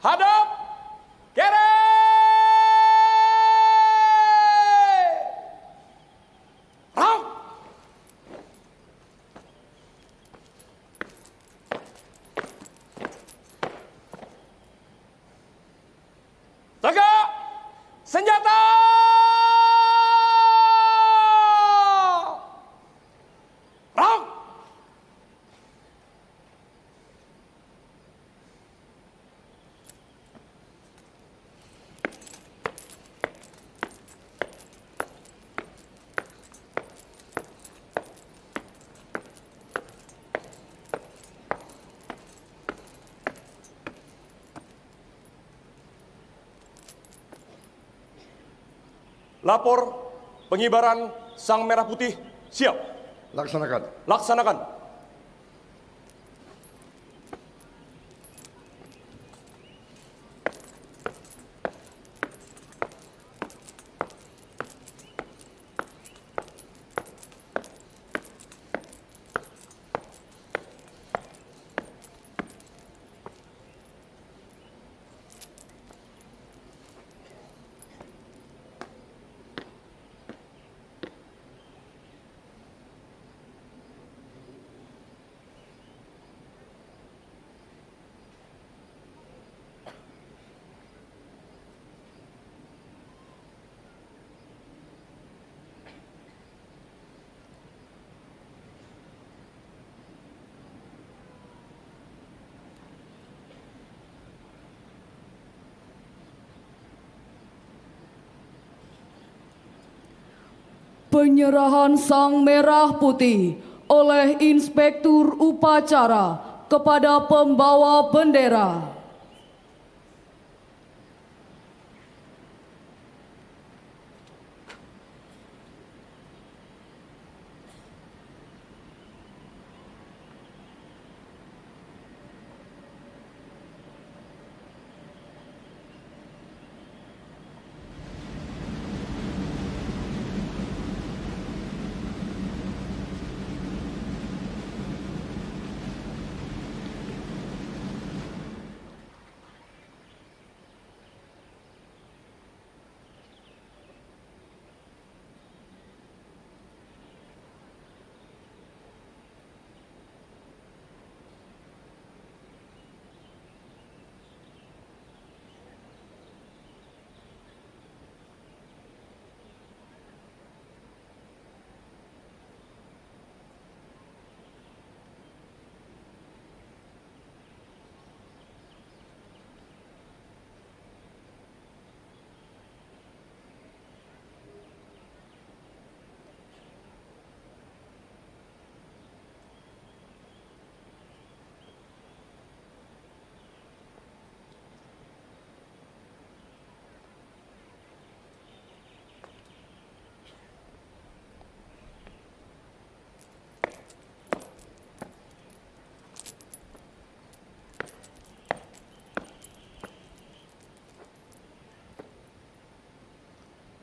hadap, kiri. Rang. Tegak, senjata. Rang. Lapor pengibaran Sang Merah Putih siap. Laksanakan. Laksanakan. Penyerahan Sang Merah Putih oleh Inspektur Upacara kepada pembawa bendera.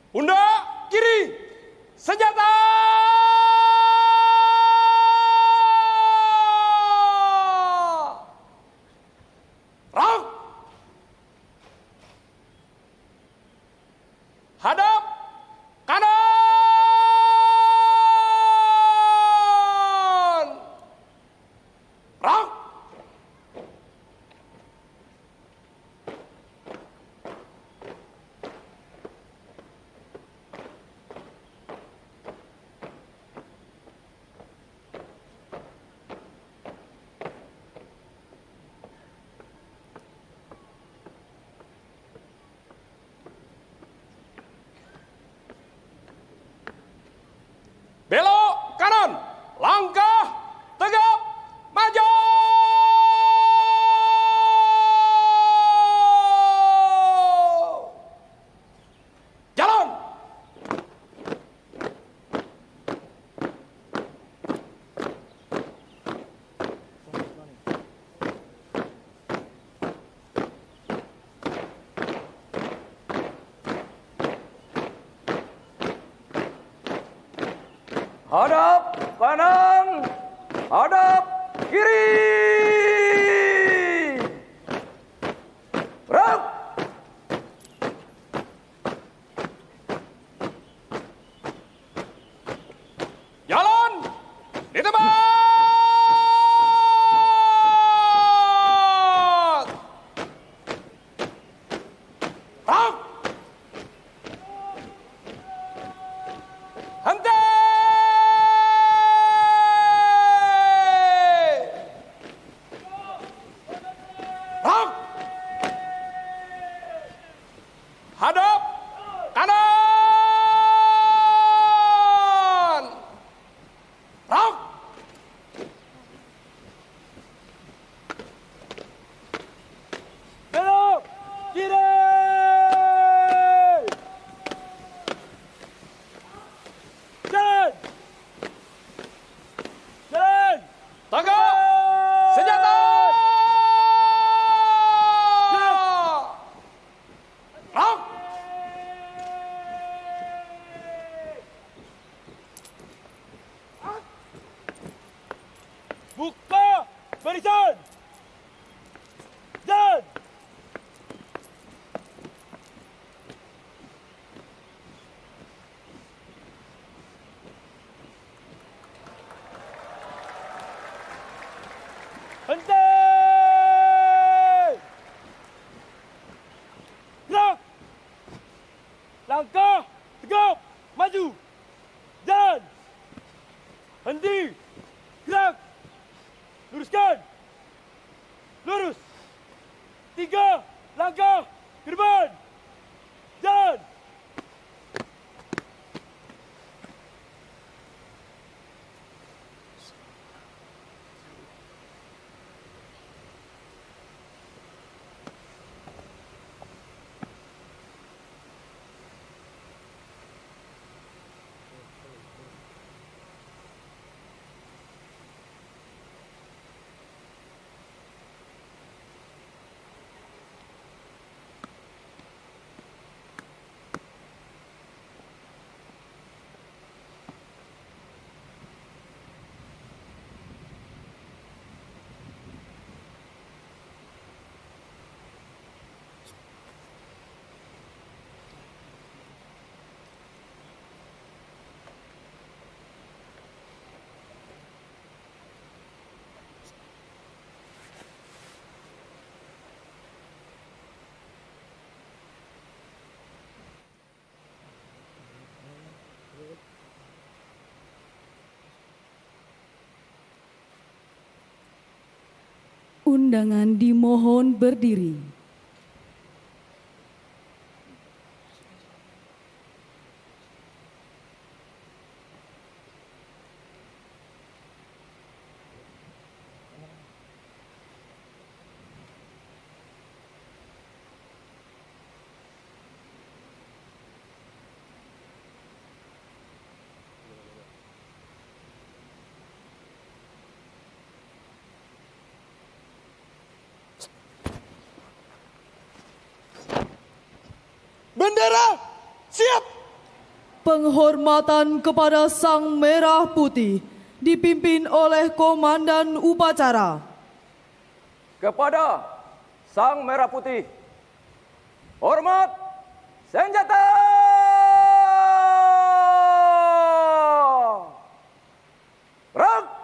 Pundak kiri, senjata. Rang. Hadap kanan. Rang. Belok kanan, langkah tegap maju. Jalan. Hadap kanan, hadap kiri. 3, langkah ke depan. Jalan. Undangan dimohon berdiri. Bendera siap. Penghormatan kepada Sang Merah Putih dipimpin oleh Komandan Upacara. Kepada Sang Merah Putih, hormat senjata. Perang.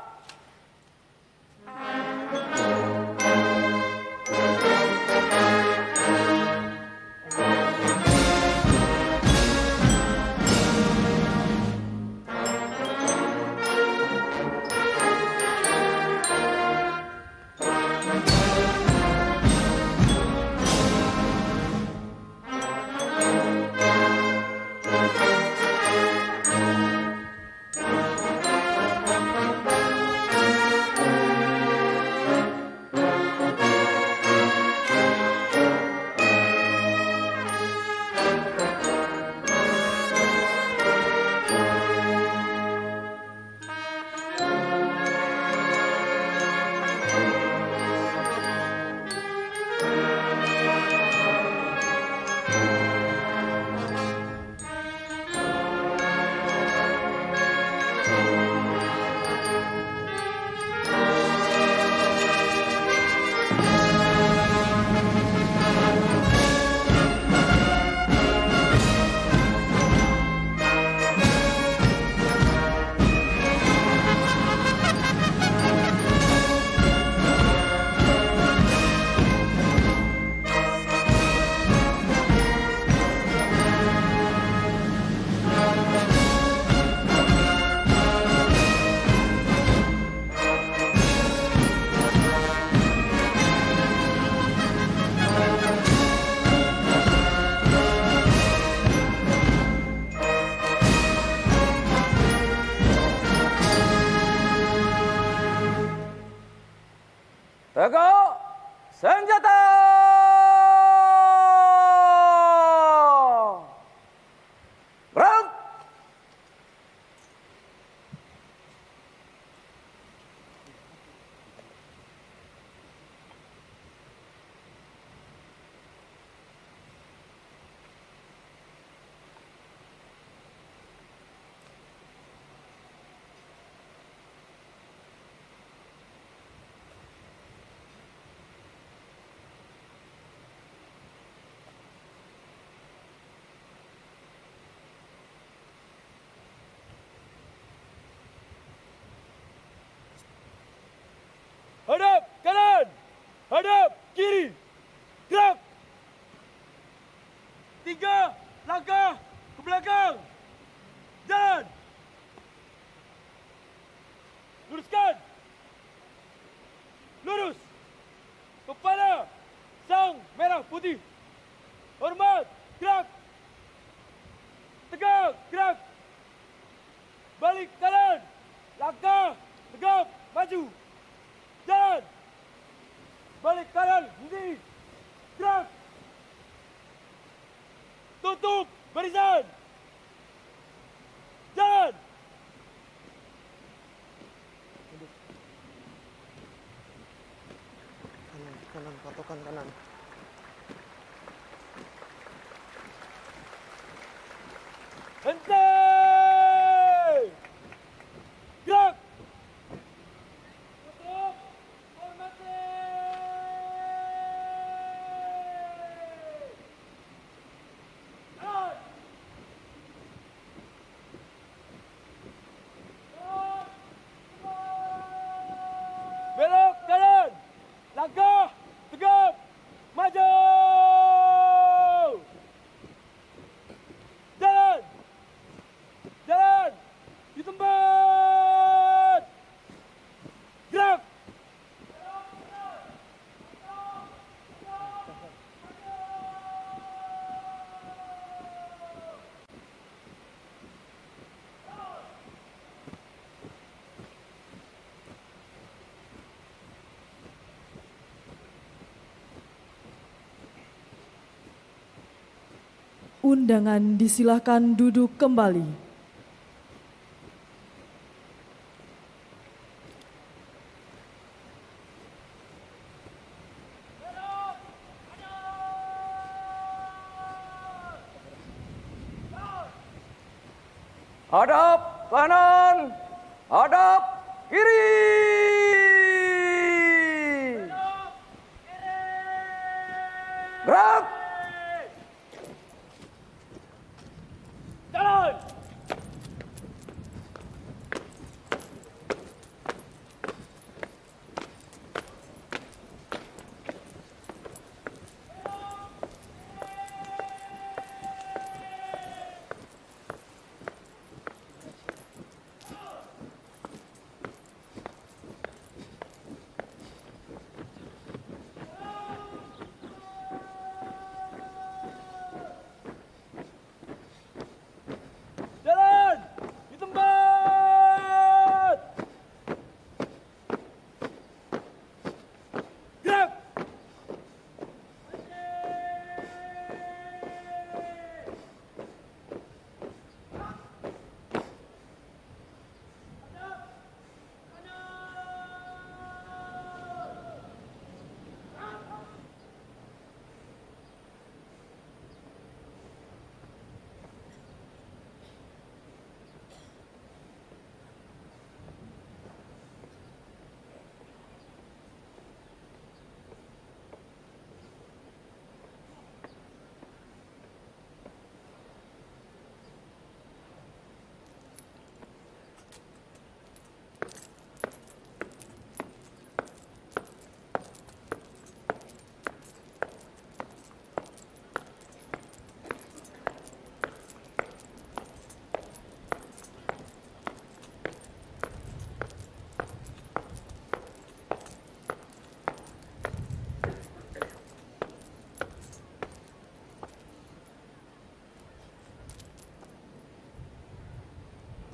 Tegak senjata. Perang. merah putih. Hormat, gerak. Tegak, gerak. Balik kanan. Langkah, tegap, maju. Jalan. Balik kanan, henti. Gerak. Tutup barisan. Jalan. Kanan, patokan kanan. Henti. Gerak. Tutup. Hormati. Jalan. Belok kanan. Langkah. Tegap. Maju. Jalan. Jalan. Di tempat. Gerak. Undangan disilahkan duduk kembali. Hadap kanan, hadap kiri. Gerak. Jalan. Jalan. Di tempat. Gerak.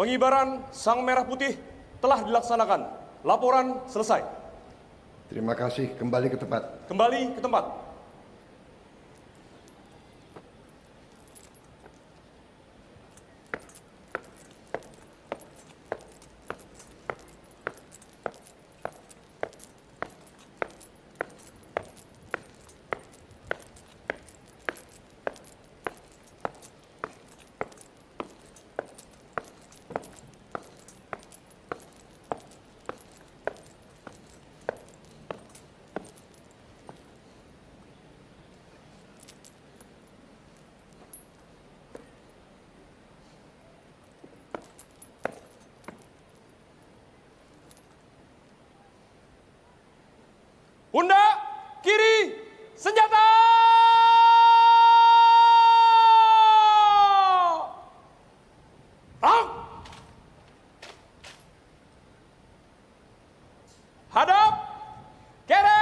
Pengibaran Sang Merah Putih telah dilaksanakan. Laporan selesai. Terima kasih, kembali ke tempat. Kembali ke tempat. Pundak kiri, senjata! Rang! Hadap! Kere!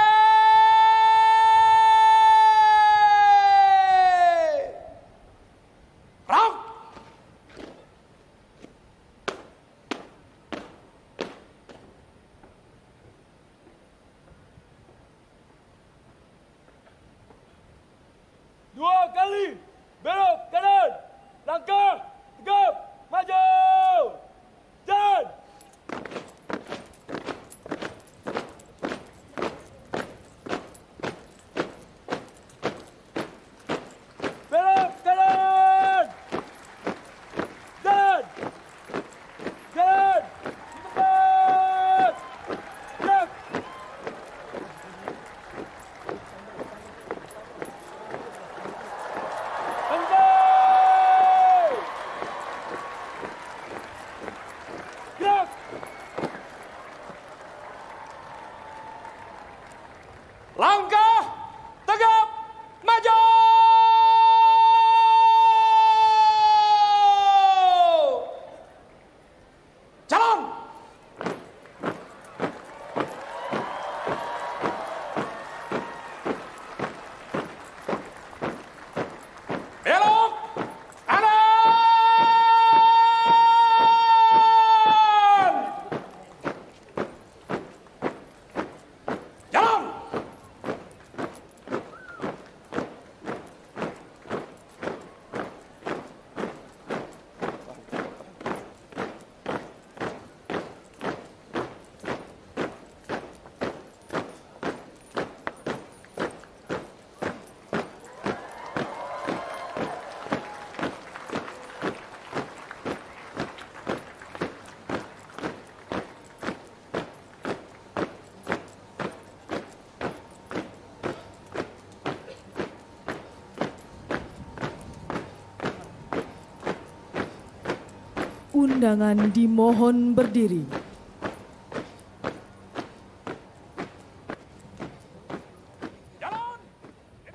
Undangan dimohon berdiri.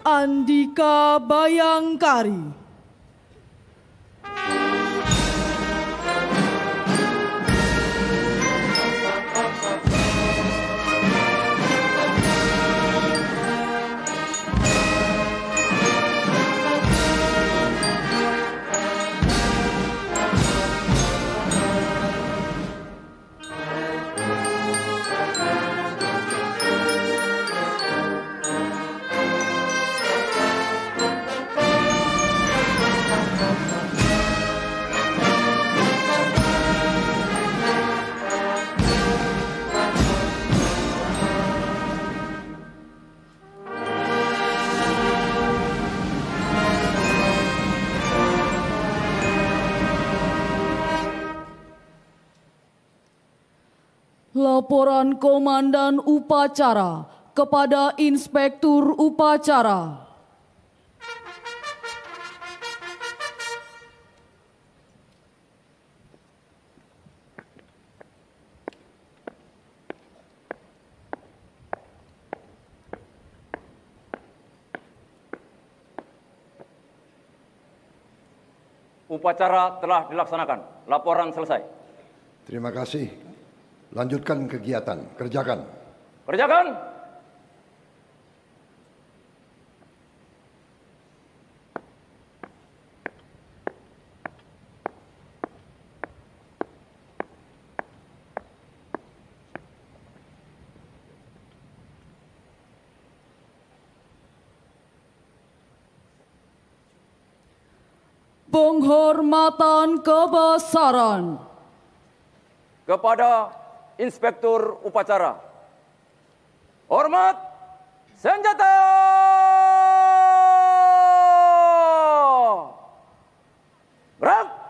Andika Bayangkari. Laporan Komandan Upacara kepada Inspektur Upacara. Upacara telah dilaksanakan. Laporan selesai. Terima kasih. Lanjutkan kegiatan. Kerjakan. Kerjakan. Penghormatan kebesaran kepada Inspektur Upacara. Hormat senjata! Gerak!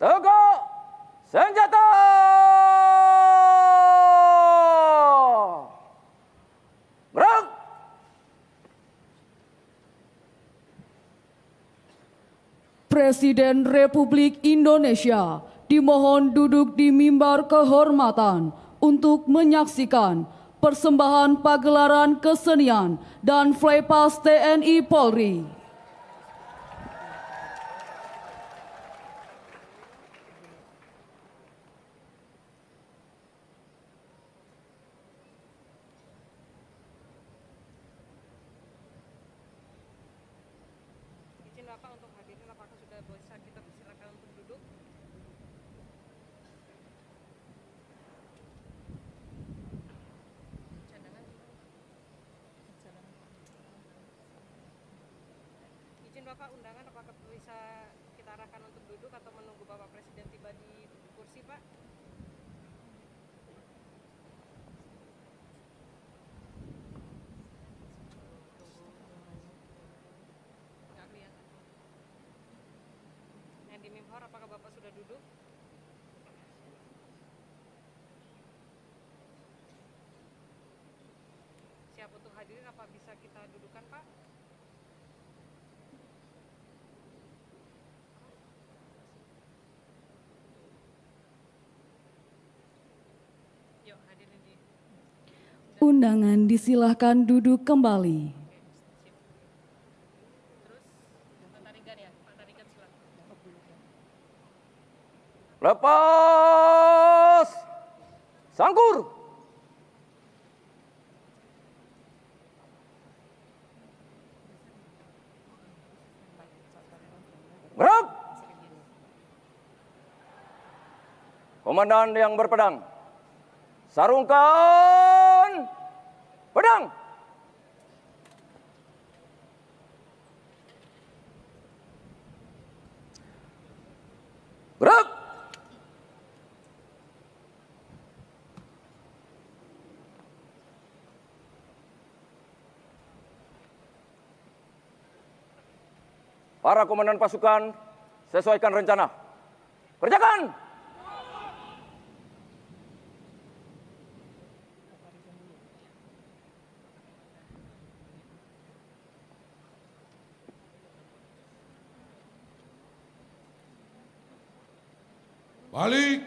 Tegak senjata! Gerak! Presiden Republik Indonesia dimohon duduk di mimbar kehormatan untuk menyaksikan persembahan pagelaran kesenian dan Flypass TNI Polri. Izin Bapak untuk hadirin, apakah sudah bisa kita persilakan untuk duduk? Izin Bapak, undangan apakah bisa kita arahkan untuk duduk atau menunggu Bapak Presiden tiba di kursi, Pak? Nggak kelihatan. Yang di Mimhor, apakah Bapak sudah duduk? Siap untuk hadirin, apa bisa kita dudukan, Pak? Yuk, hadirin di. Undangan disilahkan duduk kembali. Lepas sangkur. Gerak. Komandan yang berpedang, sarungkan pedang. Para komandan pasukan, sesuaikan rencana. Kerjakan! Balik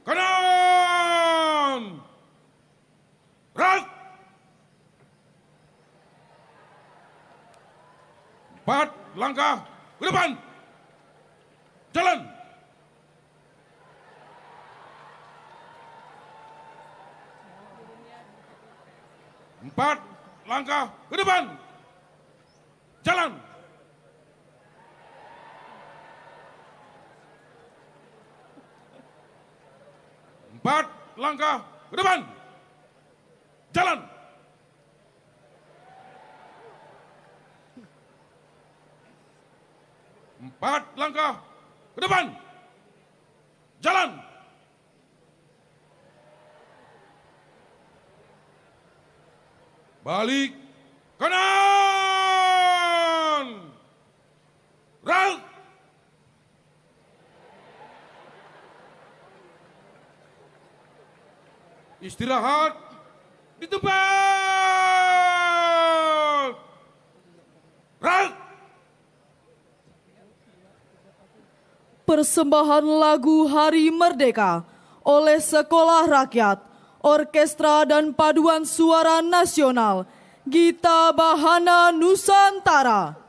kanan. Gerak. 4 langkah ke depan. Jalan. Empat langkah ke depan. Jalan. Empat langkah ke depan. Jalan. Empat langkah ke depan. Jalan. Balik kanan. Gerak. Istirahat di tempat. Gerak. Persembahan lagu Hari Merdeka oleh Sekolah Rakyat, Orkestra dan Paduan Suara Nasional, Gita Bahana Nusantara.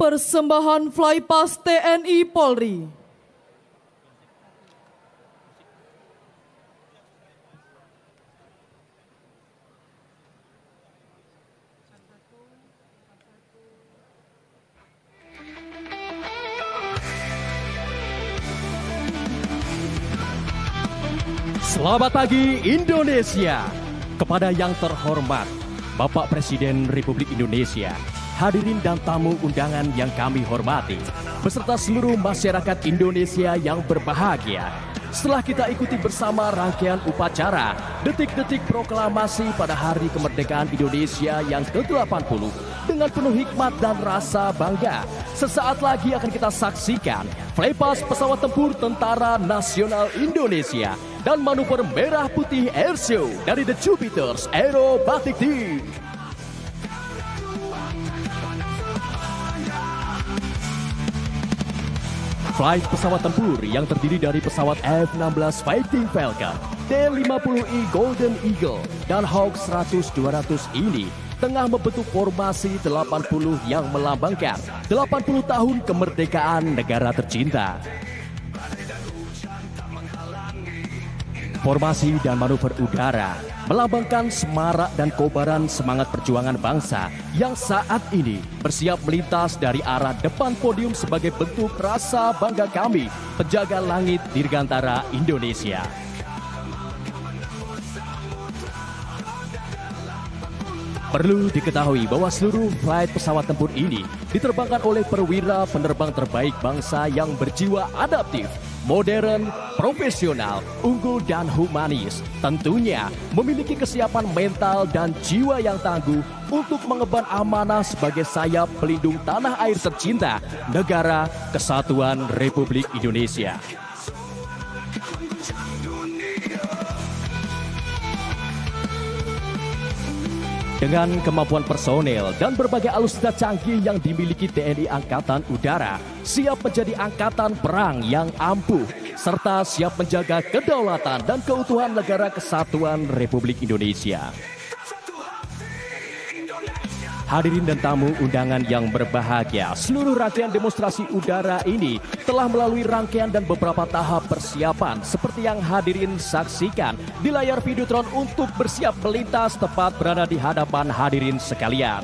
Persembahan Flypast TNI Polri. Selamat pagi Indonesia. Kepada yang terhormat Bapak Presiden Republik Indonesia, hadirin dan tamu undangan yang kami hormati, beserta seluruh masyarakat Indonesia yang berbahagia. Setelah kita ikuti bersama rangkaian upacara detik-detik proklamasi pada Hari Kemerdekaan Indonesia yang ke-80 dengan penuh hikmat dan rasa bangga, sesaat lagi akan kita saksikan flypast pesawat tempur Tentara Nasional Indonesia dan manuver Merah Putih Air Show dari The Jupiters Aerobatic Team. Flight pesawat tempur yang terdiri dari pesawat F-16 Fighting Falcon, T-50E Golden Eagle, dan Hawk 100-200 ini tengah membentuk formasi 80 yang melambangkan 80 tahun kemerdekaan negara tercinta. Formasi dan manuver udara melambangkan semarak dan kobaran semangat perjuangan bangsa yang saat ini bersiap melintas dari arah depan podium sebagai bentuk rasa bangga kami, penjaga langit Dirgantara Indonesia. Perlu diketahui bahwa seluruh flight pesawat tempur ini diterbangkan oleh perwira penerbang terbaik bangsa yang berjiwa adaptif, modern, profesional, unggul dan humanis. Tentunya memiliki kesiapan mental dan jiwa yang tangguh untuk mengemban amanah sebagai sayap pelindung tanah air tercinta, Negara Kesatuan Republik Indonesia. Dengan kemampuan personel dan berbagai alutsista canggih yang dimiliki TNI Angkatan Udara, siap menjadi angkatan perang yang ampuh, serta siap menjaga kedaulatan dan keutuhan Negara Kesatuan Republik Indonesia. Hadirin dan tamu undangan yang berbahagia, seluruh rangkaian demonstrasi udara ini telah melalui rangkaian dan beberapa tahap persiapan seperti yang hadirin saksikan di layar Videotron untuk bersiap melintas tepat berada di hadapan hadirin sekalian.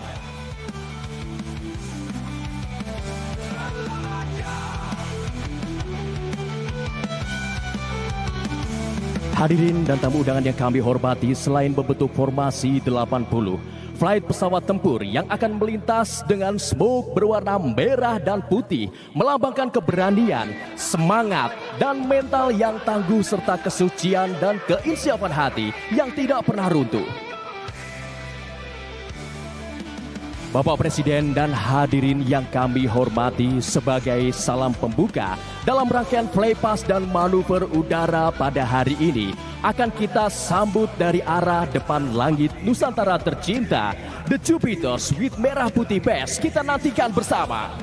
Hadirin dan tamu undangan yang kami hormati, selain membentuk formasi 80, flight pesawat tempur yang akan melintas dengan smoke berwarna merah dan putih melambangkan keberanian, semangat, dan mental yang tangguh serta kesucian dan keinsyafan hati yang tidak pernah runtuh. Bapak Presiden dan hadirin yang kami hormati, sebagai salam pembuka dalam rangkaian flypast dan manuver udara pada hari ini akan kita sambut dari arah depan langit Nusantara tercinta, The Jupiters with Merah Putih Base. Kita nantikan bersama.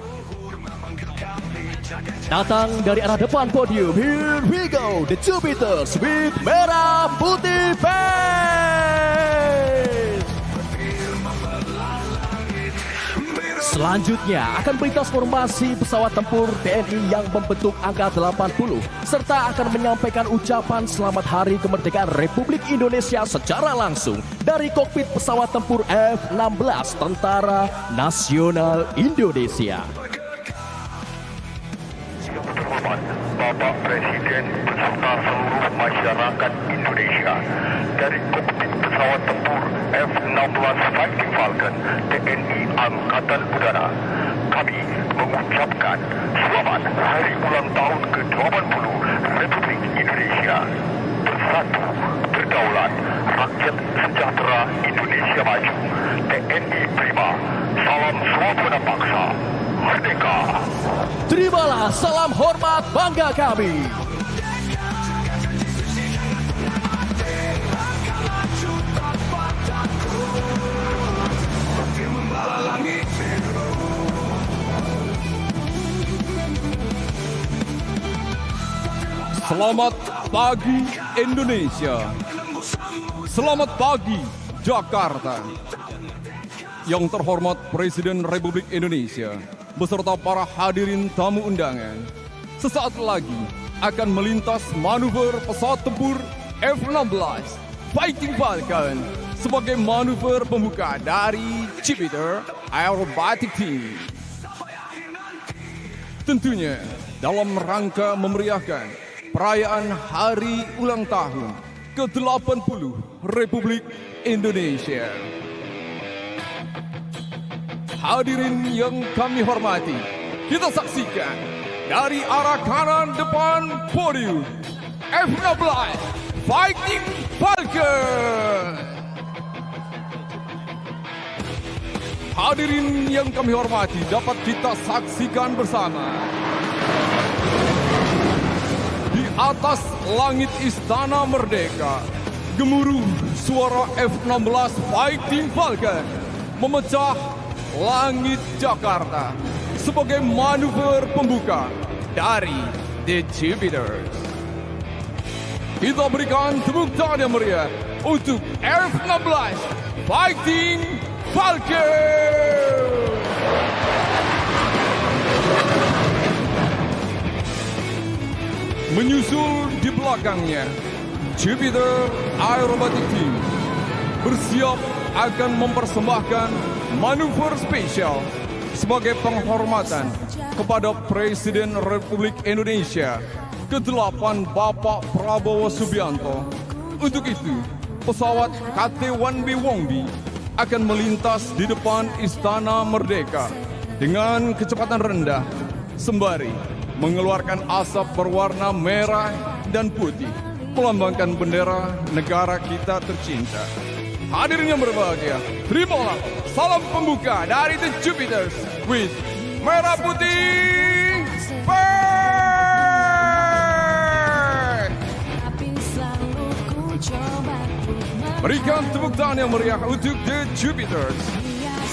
Datang dari arah depan podium, here we go, The Jupiters with Merah Putih Base. Selanjutnya akan melintas formasi pesawat tempur TNI yang membentuk angka 80 serta akan menyampaikan ucapan selamat Hari Kemerdekaan Republik Indonesia secara langsung dari kokpit pesawat tempur F-16 Tentara Nasional Indonesia. Bapak Presiden beserta seluruh masyarakat Indonesia dari kokpit pesawat tempur F-16 Fighting Falcon TNI Angkatan Udara, kami mengucapkan selamat Hari Ulang Tahun ke-80 Republik Indonesia. Bersatu, berdaulat, rakyat sejahtera Indonesia maju, TNI prima, salam swabana paksa, merdeka. Terimalah salam hormat bangga kami. Selamat pagi Indonesia. Selamat pagi Jakarta. Yang terhormat Presiden Republik Indonesia beserta para hadirin tamu undangan, sesaat lagi akan melintas manuver pesawat tempur F-16 Fighting Falcon sebagai manuver pembuka dari Jupiter Aerobatic Team. Tentunya dalam rangka memeriahkan perayaan Hari Ulang Tahun ke-80 Republik Indonesia. Hadirin yang kami hormati, kita saksikan dari arah kanan depan podium F-16 Fighting Falcon. Hadirin yang kami hormati, dapat kita saksikan bersama. Di atas langit Istana Merdeka, gemuruh suara F-16 Fighting Falcon memecah langit Jakarta sebagai manuver pembuka dari The Jupiters. Kita berikan tepuk tangan yang meriah untuk F-16 Fighting Falcon. Menyusul di belakangnya, Jupiter Aerobatic Team bersiap akan mempersembahkan manuver spesial sebagai penghormatan kepada Presiden Republik Indonesia ke-8 Bapak Prabowo Subianto. Untuk itu, pesawat KT-1B Wongbi akan melintas di depan Istana Merdeka dengan kecepatan rendah sembari mengeluarkan asap berwarna merah dan putih melambangkan bendera negara kita tercinta. Hadirin yang berbahagia, terimalah salam pembuka dari The Jupiters with merah putih flag. Berikan tepuk tangan yang meriah untuk The Jupiters.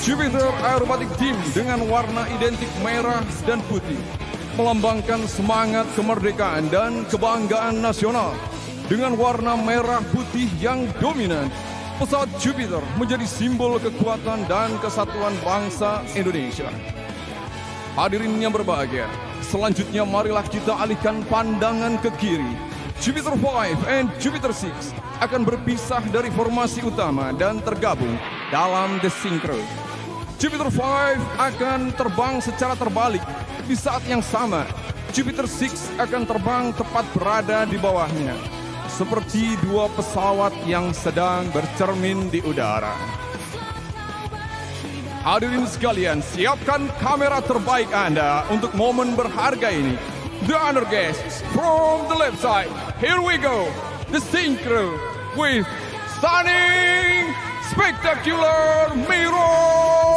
Jupiter Aerobatic Team dengan warna identik merah dan putih melambangkan semangat kemerdekaan dan kebanggaan nasional. Dengan warna merah putih yang dominan, pesawat Jupiter menjadi simbol kekuatan dan kesatuan bangsa Indonesia. Hadirin yang berbahagia, selanjutnya marilah kita alihkan pandangan ke kiri. Jupiter 5 and Jupiter 6 akan berpisah dari formasi utama dan tergabung dalam The Synchro. Jupiter 5 akan terbang secara terbalik. Di saat yang sama, Jupiter 6 akan terbang tepat berada di bawahnya, seperti dua pesawat yang sedang bercermin di udara. Hadirin sekalian, siapkan kamera terbaik Anda untuk momen berharga ini. The honor guests from the left side, here we go, the Synchro with stunning, spectacular mirror.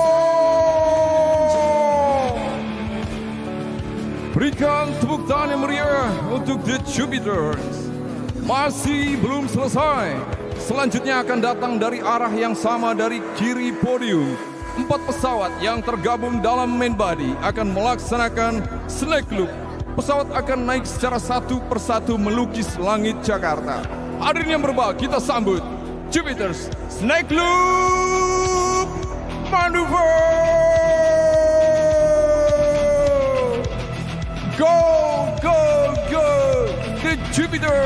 Berikan tepuk tangan yang meriah untuk The Jupiters. Masih belum selesai. Selanjutnya akan datang dari arah yang sama dari kiri podium. 4 pesawat yang tergabung dalam main body akan melaksanakan snake loop. Pesawat akan naik secara satu persatu melukis langit Jakarta. Hadirin yang berbahagia, kita sambut Jupiters Snake Loop Maneuver. Go, go, go, The Jupiter.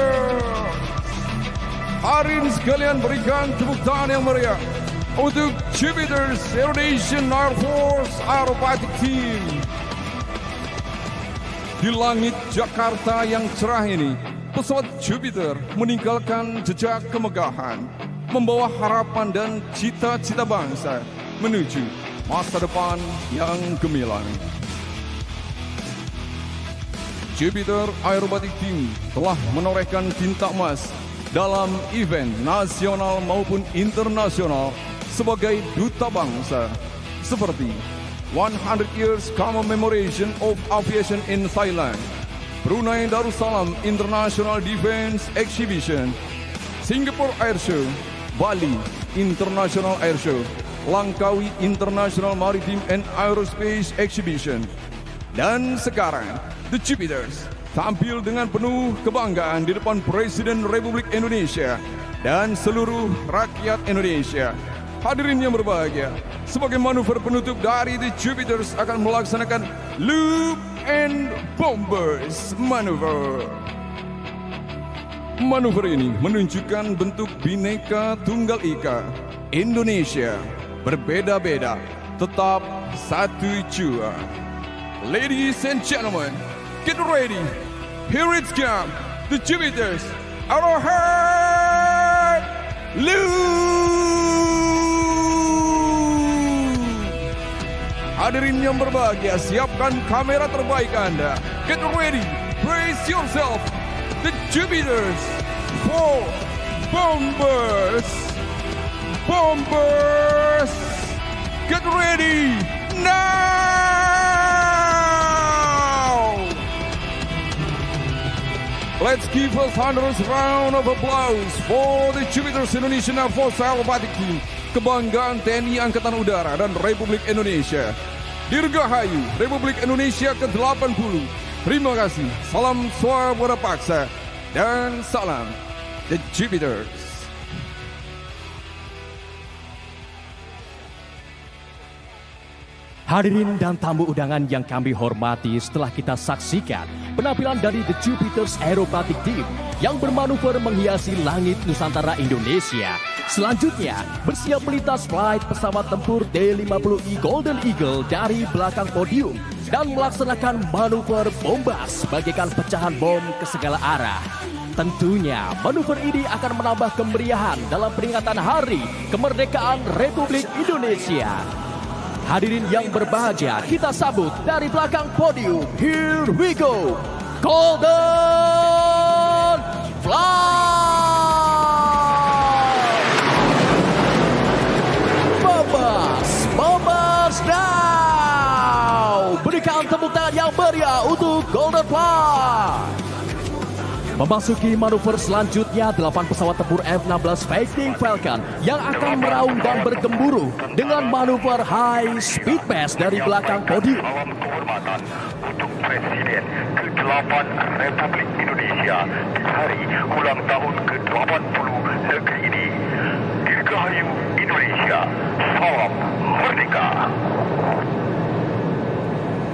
Hadirin sekalian, berikan tepuk tangan yang meriah untuk Jupiter's Indonesian Air Force Aerobatic Team. Di langit Jakarta yang cerah ini, pesawat Jupiter meninggalkan jejak kemegahan, membawa harapan dan cita-cita bangsa menuju masa depan yang gemilang. Jupiter Aerobatic Team telah menorehkan tinta emas dalam event nasional maupun internasional sebagai duta bangsa, seperti 100 Years Commemoration of Aviation in Thailand, Brunei Darussalam International Defense Exhibition, Singapore Air Show, Bali International Air Show, Langkawi International Maritime and Aerospace Exhibition. Dan sekarang, The Jupiters tampil dengan penuh kebanggaan di depan Presiden Republik Indonesia dan seluruh rakyat Indonesia. Hadirin yang berbahagia, sebagai manuver penutup dari The Jupiters akan melaksanakan Loop and Bombers Maneuver. Manuver ini menunjukkan bentuk Bhinneka Tunggal Ika Indonesia, berbeda-beda, tetap satu jua. Ladies and gentlemen, get ready. Here it comes, The Jupiters. Our Hadirin yang berbahagia, siapkan kamera terbaik Anda. Get ready, brace yourself. The Jupiters for Bombers. Bombers, get ready now! Let's give a thunderous round of applause for the Jupiters Indonesian Air Force Aerobatic Team, kebanggaan TNI Angkatan Udara dan Republik Indonesia. Dirgahayu Republik Indonesia ke-80. Terima kasih. Salam swabada paksa dan salam The Jupiters. Hadirin dan tamu undangan yang kami hormati, setelah kita saksikan penampilan dari The Jupiters Aerobatic Team yang bermanuver menghiasi langit Nusantara Indonesia. Selanjutnya, bersiap melintas flight pesawat tempur D-50I Golden Eagle dari belakang podium dan melaksanakan manuver bombas bagaikan pecahan bom ke segala arah. Tentunya, manuver ini akan menambah kemeriahan dalam peringatan Hari Kemerdekaan Republik Indonesia. Hadirin yang berbahagia, kita sambut dari belakang podium. Here we go, Golden Flight! Bombas now! Berikan tepuk tangan yang meriah untuk Golden Flight! Memasuki manuver selanjutnya, 8 pesawat tempur F-16 Fighting Falcon yang akan meraung dan bergemuruh dengan manuver High Speed Pass dari belakang podium. Salam kehormatan untuk Presiden ke-8 Republik Indonesia di hari ulang tahun ke-80 negeri ini. Dirgahayu Indonesia, salam merdeka.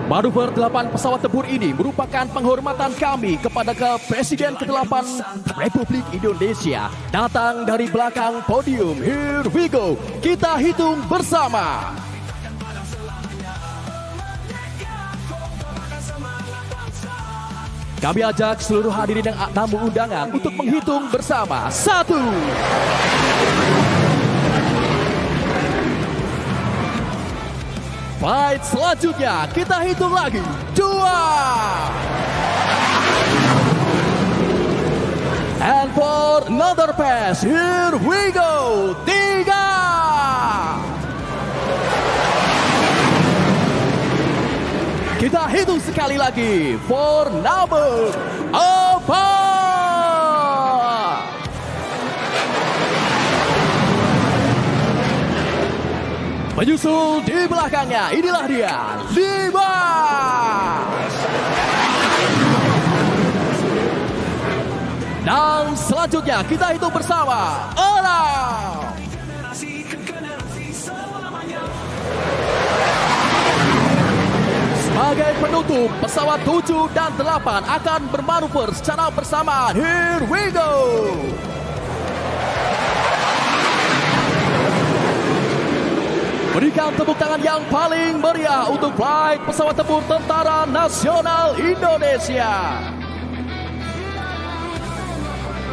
Manuver 8 pesawat tempur ini merupakan penghormatan kami kepada Presiden ke-8 Republik Indonesia datang dari belakang podium. Here we go, kita hitung bersama. Kami ajak seluruh hadirin dan tamu undangan untuk menghitung bersama. 1. Flight selanjutnya kita hitung lagi. 2. And for another pass, here we go. 3. Kita hitung sekali lagi. For number 4. Menyusul di belakangnya, inilah dia, 5. Dan selanjutnya kita hitung bersama, 6. Sebagai penutup, pesawat 7 dan 8 akan bermanuver secara bersamaan. Here we go. Berikan tepuk tangan yang paling meriah untuk flight pesawat tempur Tentara Nasional Indonesia.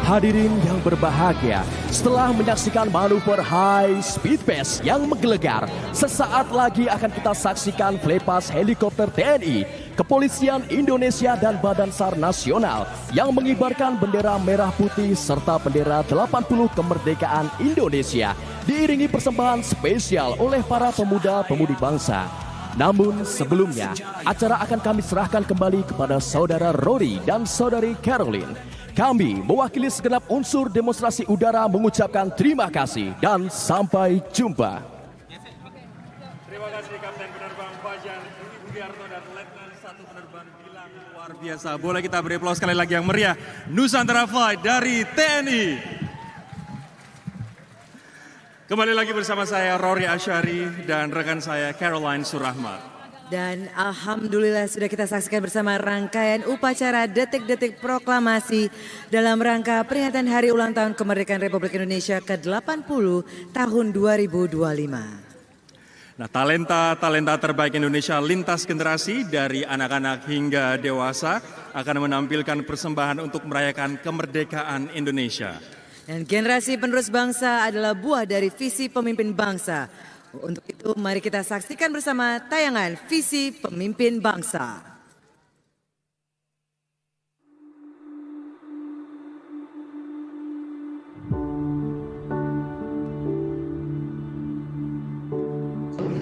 Hadirin yang berbahagia, setelah menyaksikan manuver High Speed Pass yang menggelegar, sesaat lagi akan kita saksikan flypass helikopter TNI, Kepolisian Indonesia dan Badan SAR Nasional yang mengibarkan bendera merah putih serta bendera 80 kemerdekaan Indonesia, diiringi persembahan spesial oleh para pemuda-pemudi bangsa. Namun sebelumnya, acara akan kami serahkan kembali kepada Saudara Rory dan Saudari Caroline. Kami mewakili segenap unsur demonstrasi udara mengucapkan terima kasih dan sampai jumpa. Terima kasih Kapten Penerbang Fajan Budiarto dan Letnan 1 Penerbang Gilang, luar biasa. Boleh kita beri aplaus sekali lagi yang meriah. Nusantara Flight dari TNI. Kembali lagi bersama saya Rory Asyari dan rekan saya Caroline Surahmat. Dan alhamdulillah sudah kita saksikan bersama rangkaian upacara detik-detik proklamasi dalam rangka peringatan Hari Ulang Tahun Kemerdekaan Republik Indonesia ke-80 tahun 2025. Nah, talenta terbaik Indonesia lintas generasi dari anak-anak hingga dewasa akan menampilkan persembahan untuk merayakan kemerdekaan Indonesia. Dan generasi penerus bangsa adalah buah dari visi pemimpin bangsa. Untuk itu mari kita saksikan bersama tayangan Visi Pemimpin Bangsa.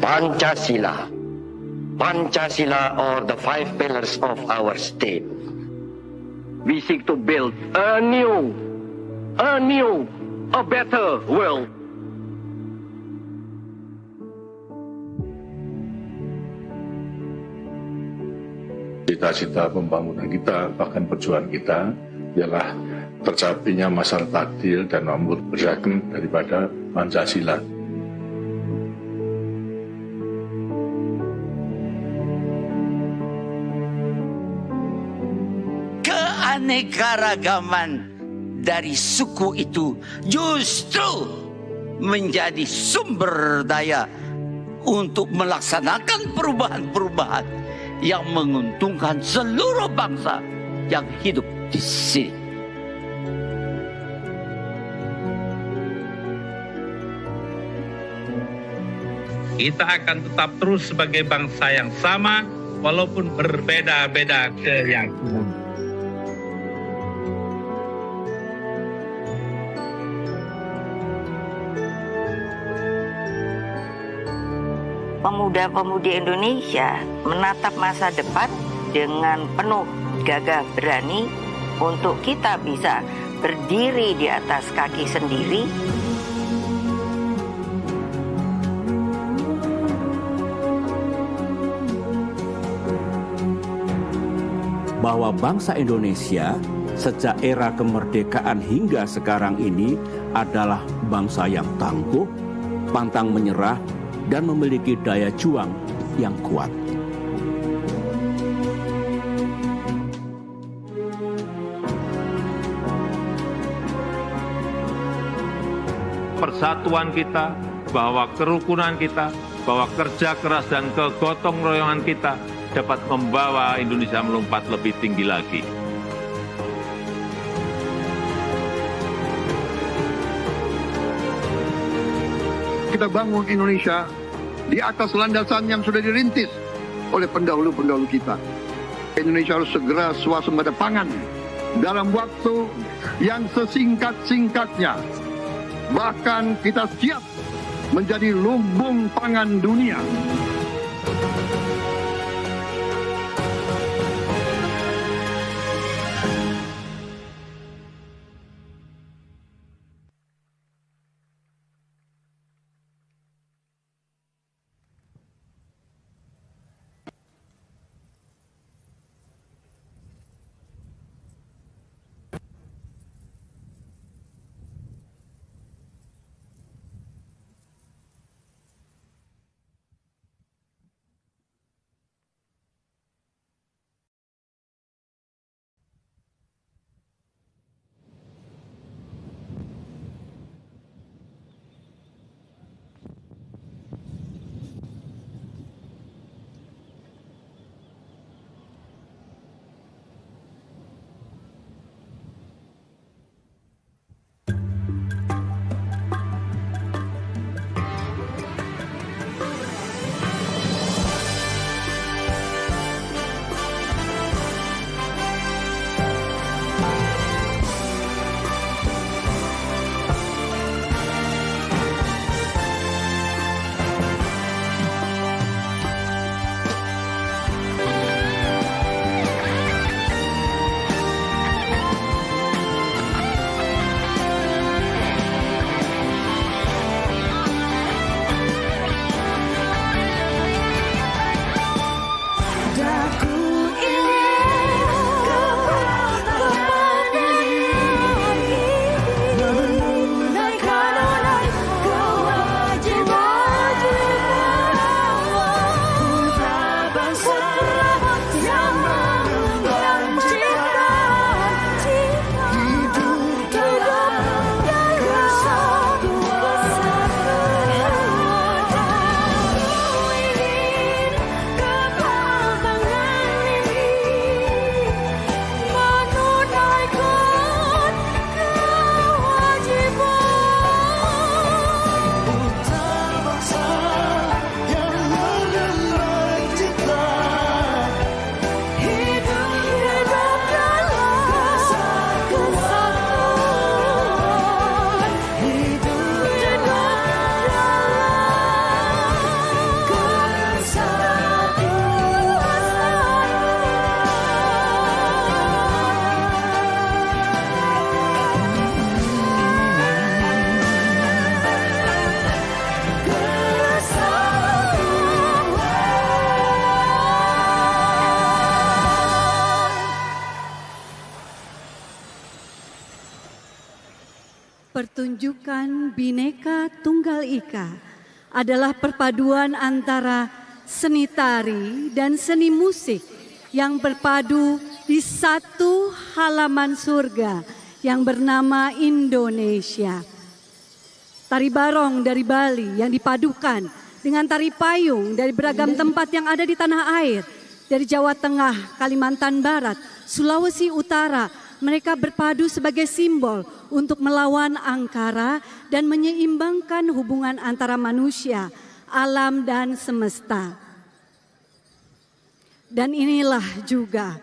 Pancasila. Pancasila are the 5 pillars of our state. We seek to build a better world. Cita-cita pembangunan kita, bahkan perjuangan kita, ialah tercapainya masyarakat adil dan makmur berdasarkan daripada Pancasila. Keanekaragaman dari suku itu justru menjadi sumber daya untuk melaksanakan perubahan-perubahan yang menguntungkan seluruh bangsa yang hidup di sini. Kita akan tetap terus sebagai bangsa yang sama walaupun berbeda-beda keyakinan. Pemuda-pemudi Indonesia menatap masa depan dengan penuh gagah berani untuk kita bisa berdiri di atas kaki sendiri. Bahwa bangsa Indonesia sejak era kemerdekaan hingga sekarang ini adalah bangsa yang tangguh, pantang menyerah, dan memiliki daya juang yang kuat. Persatuan kita, bahwa kerukunan kita, bahwa kerja keras dan kegotong royongan kita dapat membawa Indonesia melompat lebih tinggi lagi. Kita bangun Indonesia di atas landasan yang sudah dirintis oleh pendahulu-pendahulu kita. Indonesia harus segera swasembada pangan dalam waktu yang sesingkat-singkatnya. Bahkan kita siap menjadi lumbung pangan dunia. Pertunjukan Bhinneka Tunggal Ika adalah perpaduan antara seni tari dan seni musik yang berpadu di satu halaman surga yang bernama Indonesia. Tari barong dari Bali yang dipadukan dengan tari payung dari beragam tempat yang ada di tanah air, dari Jawa Tengah, Kalimantan Barat, Sulawesi Utara, mereka berpadu sebagai simbol untuk melawan angkara dan menyeimbangkan hubungan antara manusia, alam, dan semesta. Dan inilah juga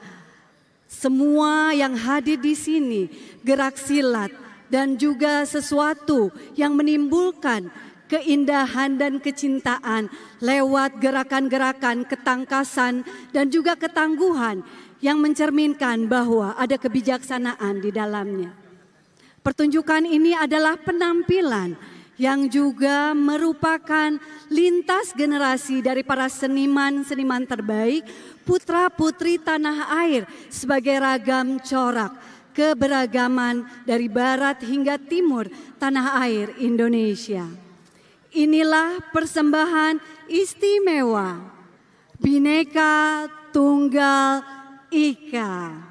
semua yang hadir di sini, gerak silat dan juga sesuatu yang menimbulkan keindahan dan kecintaan lewat gerakan-gerakan ketangkasan dan juga ketangguhan yang mencerminkan bahwa ada kebijaksanaan di dalamnya. Pertunjukan ini adalah penampilan yang juga merupakan lintas generasi dari para seniman-seniman terbaik, putra-putri tanah air sebagai ragam corak keberagaman dari barat hingga timur tanah air Indonesia. Inilah persembahan istimewa Bhinneka Tunggal Ika.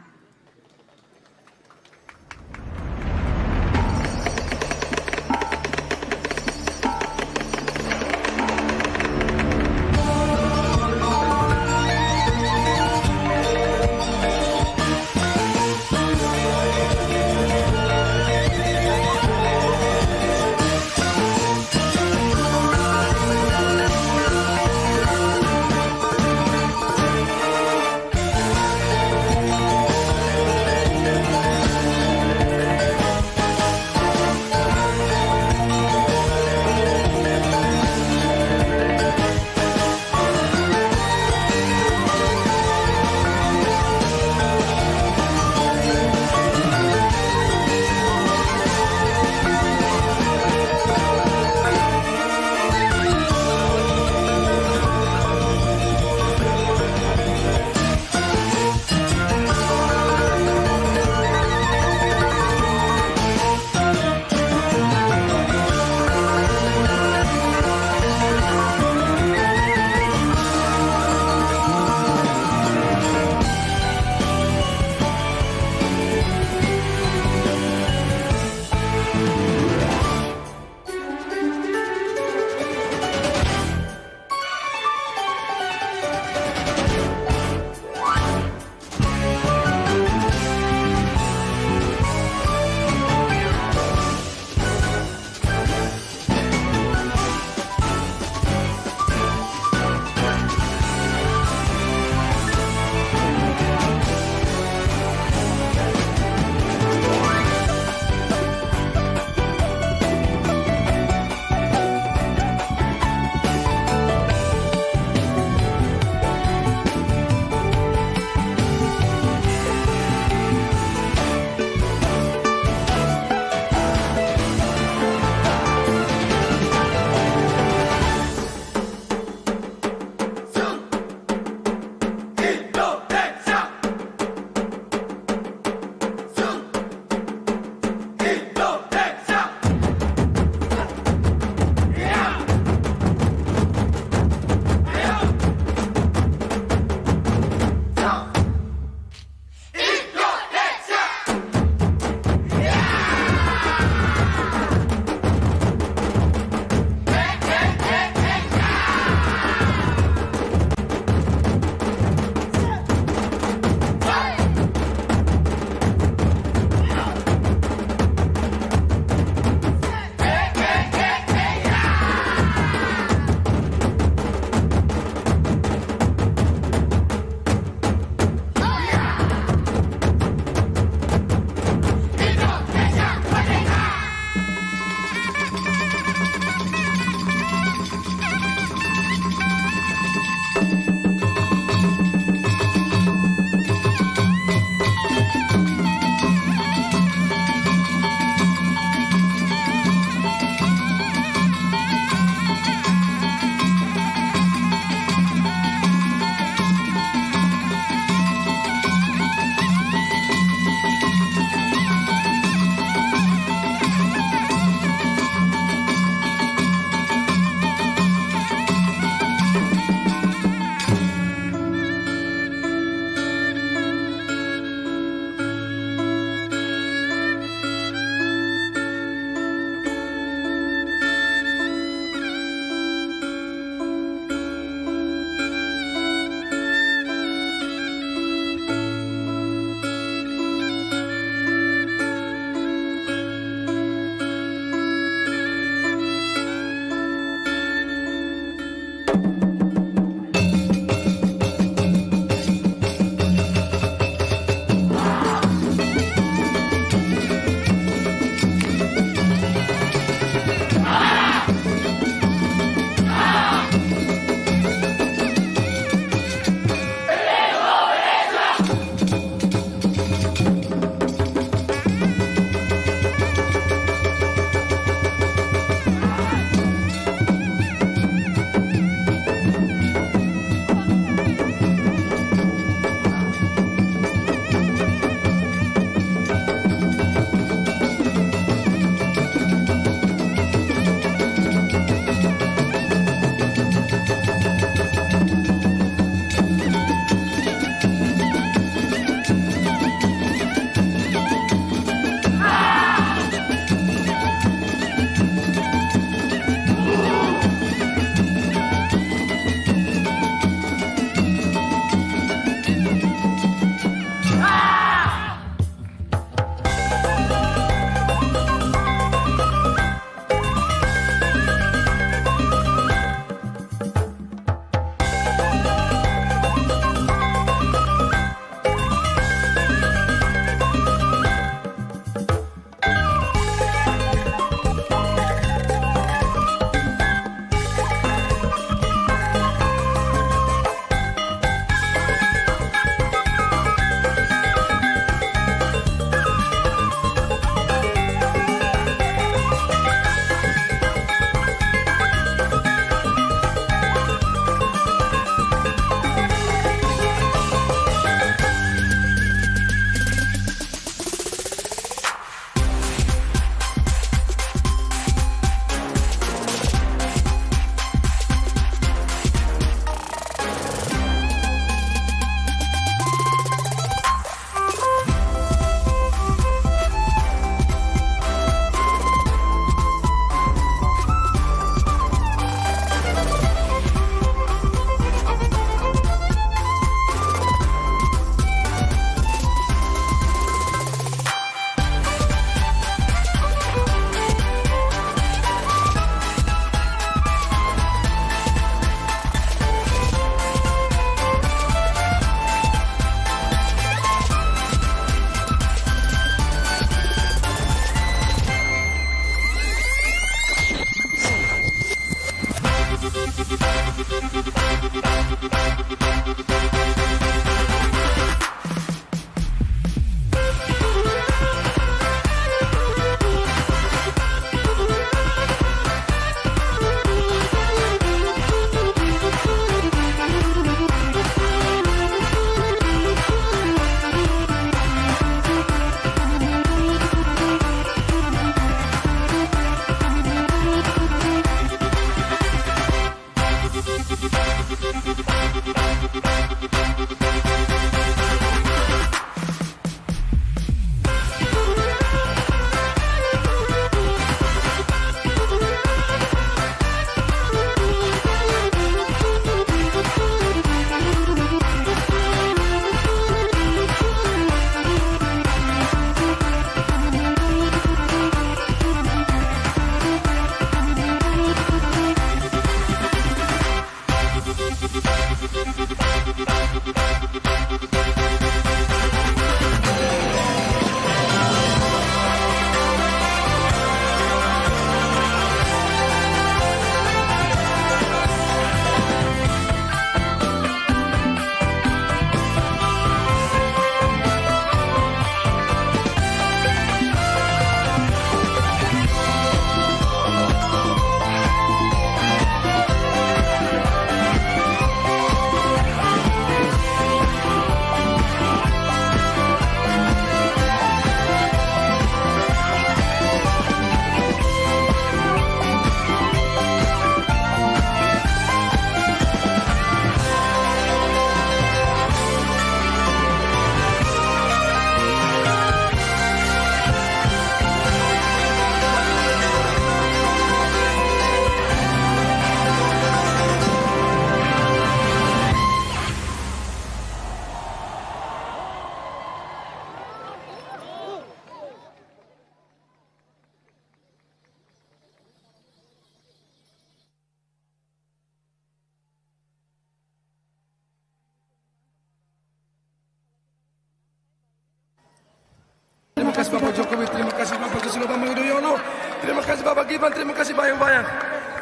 kasih Bapak Jokowi, terima kasih Bapak Susilo Bambang Yudhoyono, terima kasih Bapak Gibran, terima kasih bayang-bayang.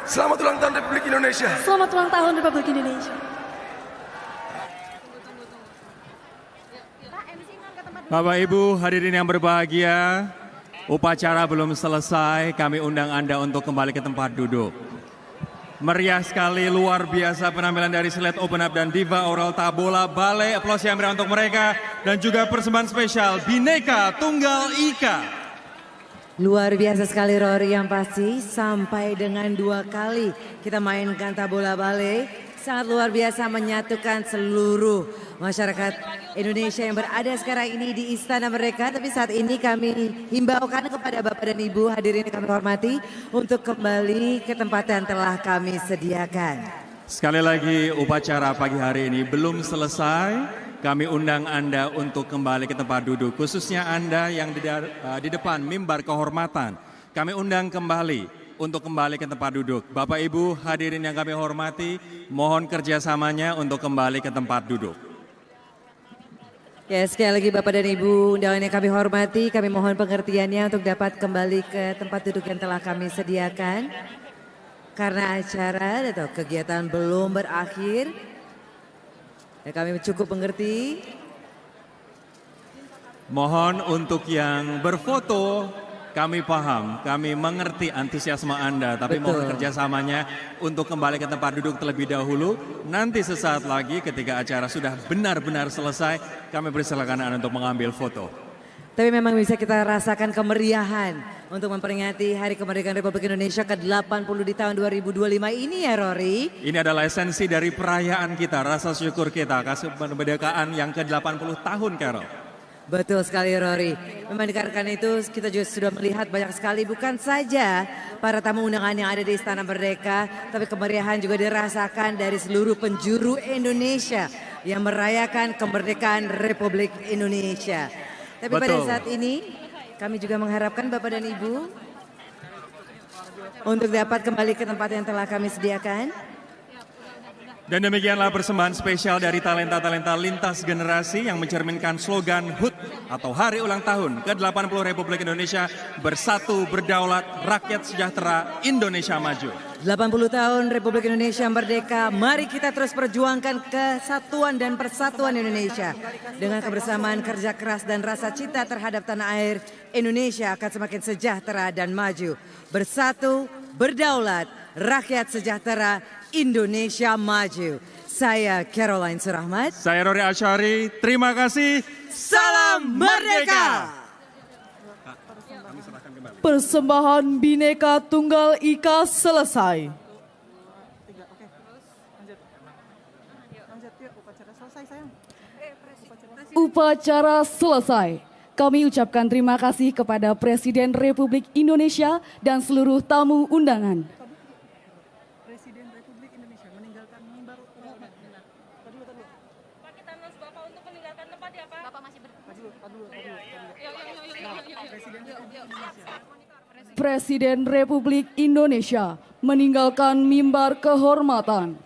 Selamat ulang tahun Republik Indonesia. Selamat ulang tahun Republik Indonesia. Bapak Ibu hadirin yang berbahagia, upacara belum selesai, kami undang Anda untuk kembali ke tempat duduk. Meriah sekali, luar biasa penampilan dari Sled Open Up dan Diva Oral Tabola Ballet. Aplaus yang meriah untuk mereka dan juga persembahan spesial Bhinneka Tunggal Ika. Luar biasa sekali Rory, yang pasti sampai dengan 2 kali kita mainkan Tabola Ballet. Sangat luar biasa menyatukan seluruh masyarakat Indonesia yang berada sekarang ini di Istana Merdeka. Tapi saat ini kami himbaukan kepada Bapak dan Ibu hadirin yang kami hormati untuk kembali ke tempat yang telah kami sediakan. Sekali lagi upacara pagi hari ini belum selesai. Kami undang Anda untuk kembali ke tempat duduk, khususnya Anda yang di depan mimbar kehormatan. Kami undang kembali untuk kembali ke tempat duduk. Bapak Ibu hadirin yang kami hormati, mohon kerjasamanya untuk kembali ke tempat duduk. Ya, sekali lagi Bapak dan Ibu undangan yang kami hormati, kami mohon pengertiannya untuk dapat kembali ke tempat duduk yang telah kami sediakan. Karena acara atau kegiatan belum berakhir, ya kami cukup mengerti. Mohon untuk yang berfoto, kami paham, kami mengerti antusiasme Anda, tapi mohon kerjasamanya untuk kembali ke tempat duduk terlebih dahulu. Nanti sesaat lagi ketika acara sudah benar-benar selesai, kami persilakan Anda untuk mengambil foto. Tapi memang bisa kita rasakan kemeriahan untuk memperingati Hari Kemerdekaan Republik Indonesia ke-80 di tahun 2025 ini ya Rory. Ini adalah esensi dari perayaan kita, rasa syukur kita, kasih kemerdekaan yang ke-80 tahun, Carol. Betul sekali Rory. Memang dikarenakan itu kita juga sudah melihat banyak sekali bukan saja para tamu undangan yang ada di Istana Merdeka, tapi kemeriahan juga dirasakan dari seluruh penjuru Indonesia yang merayakan kemerdekaan Republik Indonesia. Tapi pada saat ini kami juga mengharapkan Bapak dan Ibu untuk dapat kembali ke tempat yang telah kami sediakan. Dan demikianlah persembahan spesial dari talenta-talenta lintas generasi yang mencerminkan slogan HUT atau Hari Ulang Tahun ke-80 Republik Indonesia, Bersatu, Berdaulat, Rakyat Sejahtera, Indonesia Maju. 80 tahun Republik Indonesia merdeka, mari kita terus perjuangkan kesatuan dan persatuan Indonesia. Dengan kebersamaan, kerja keras dan rasa cinta terhadap tanah air, Indonesia akan semakin sejahtera dan maju. Bersatu, berdaulat, rakyat sejahtera, Indonesia Maju. Saya Caroline Surahmat. Saya Rory Asyari. Terima kasih. Salam Merdeka. Persembahan Bhinneka Tunggal Ika selesai. Upacara selesai. Kami ucapkan terima kasih kepada Presiden Republik Indonesia dan seluruh tamu undangan. Presiden Republik Indonesia meninggalkan mimbar kehormatan.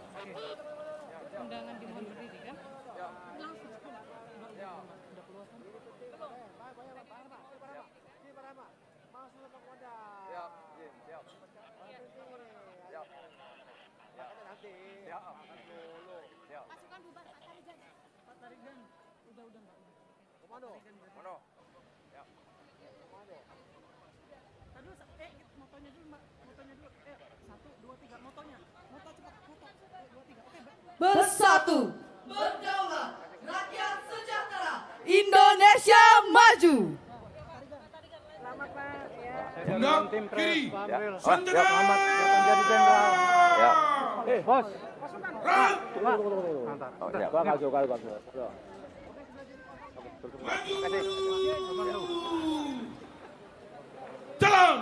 Bersatu, berdaulat, rakyat sejahtera, Indonesia Maju. Pundak kiri, Sandera. Menjadi jenderal. Ya. Bos. Jalan.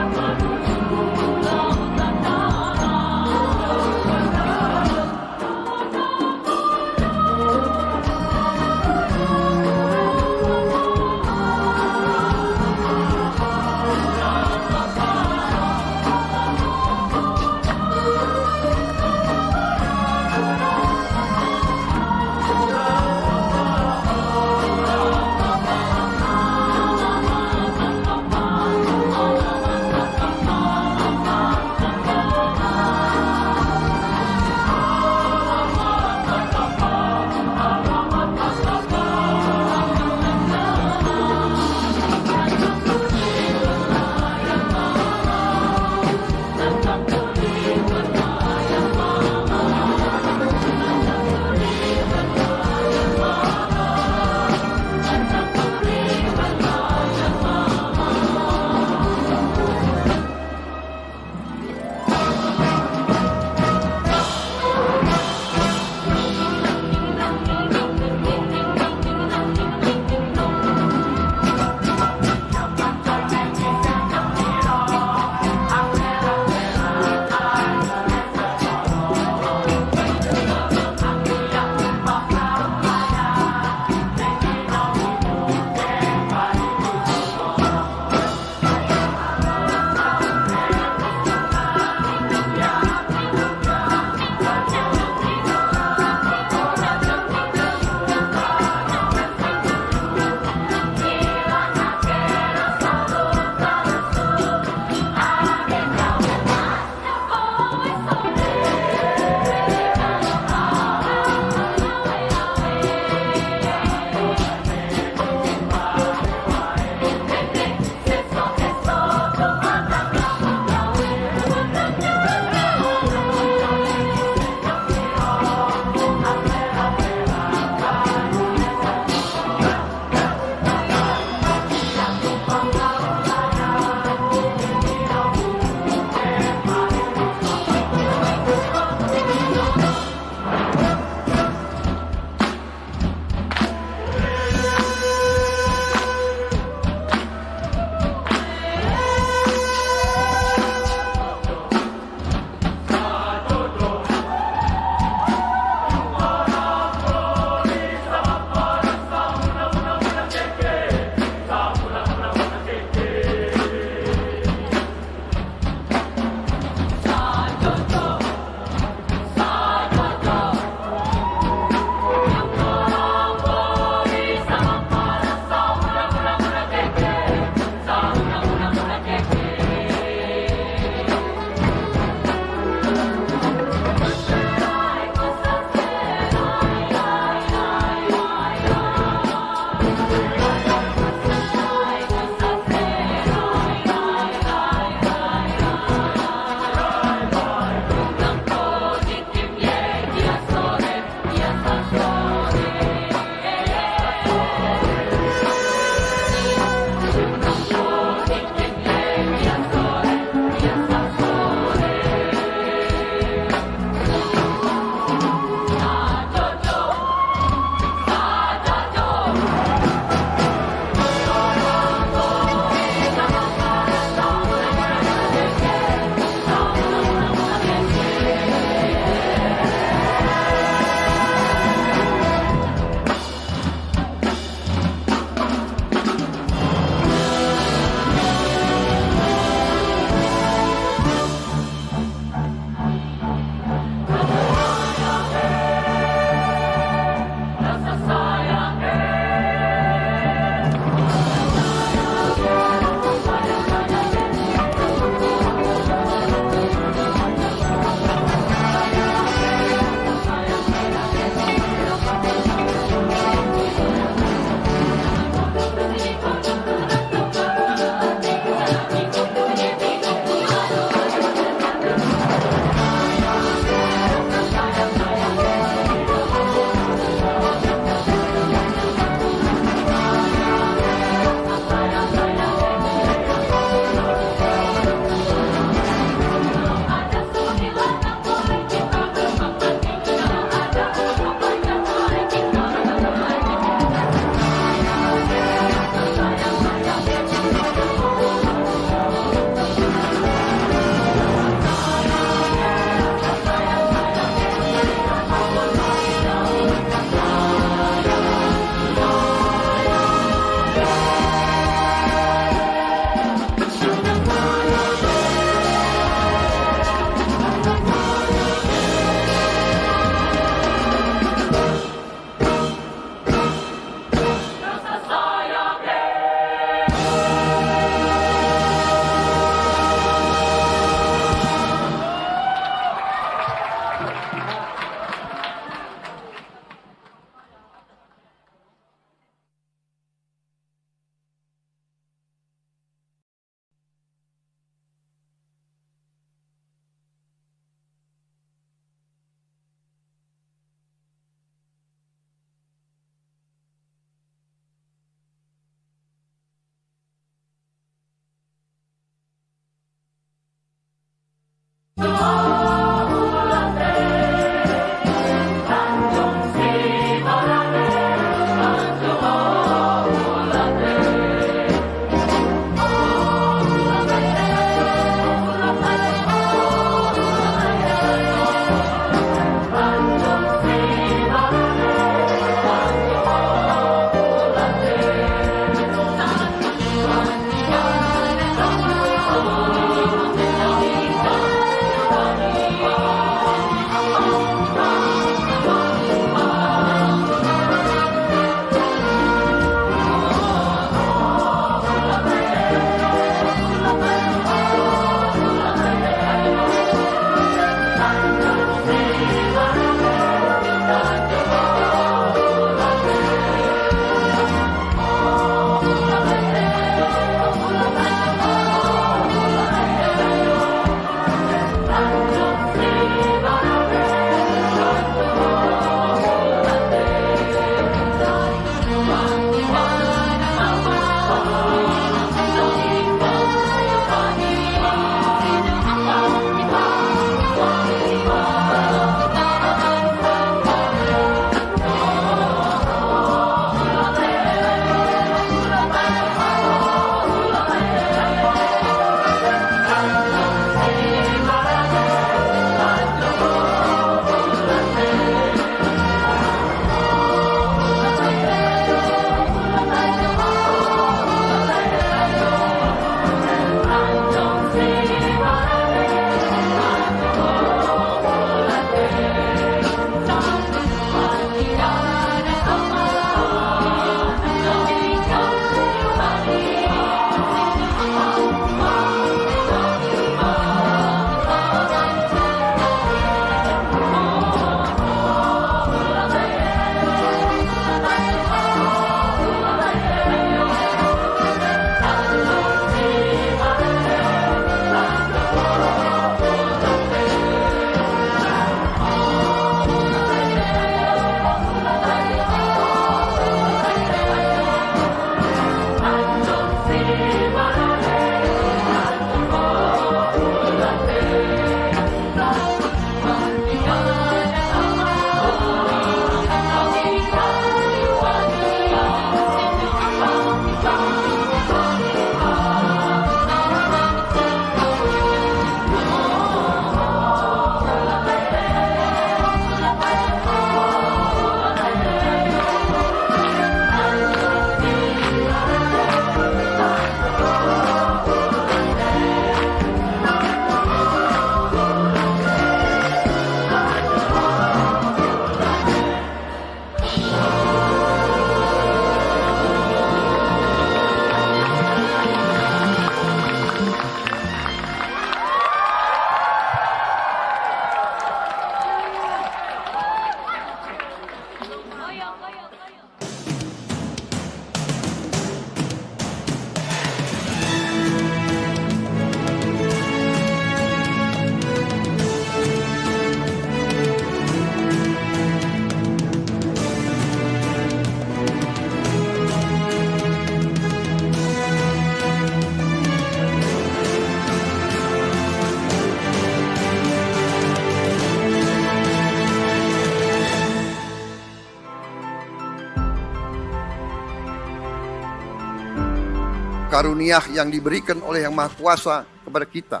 karunia yang diberikan oleh Yang Maha Kuasa kepada kita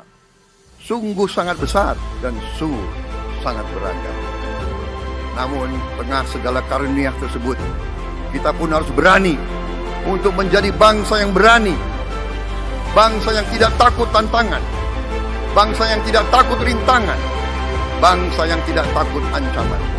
sungguh sangat besar dan sungguh sangat beragam. Namun, tengah segala karunia tersebut, kita pun harus berani untuk menjadi bangsa yang berani, bangsa yang tidak takut tantangan, bangsa yang tidak takut rintangan, bangsa yang tidak takut ancaman.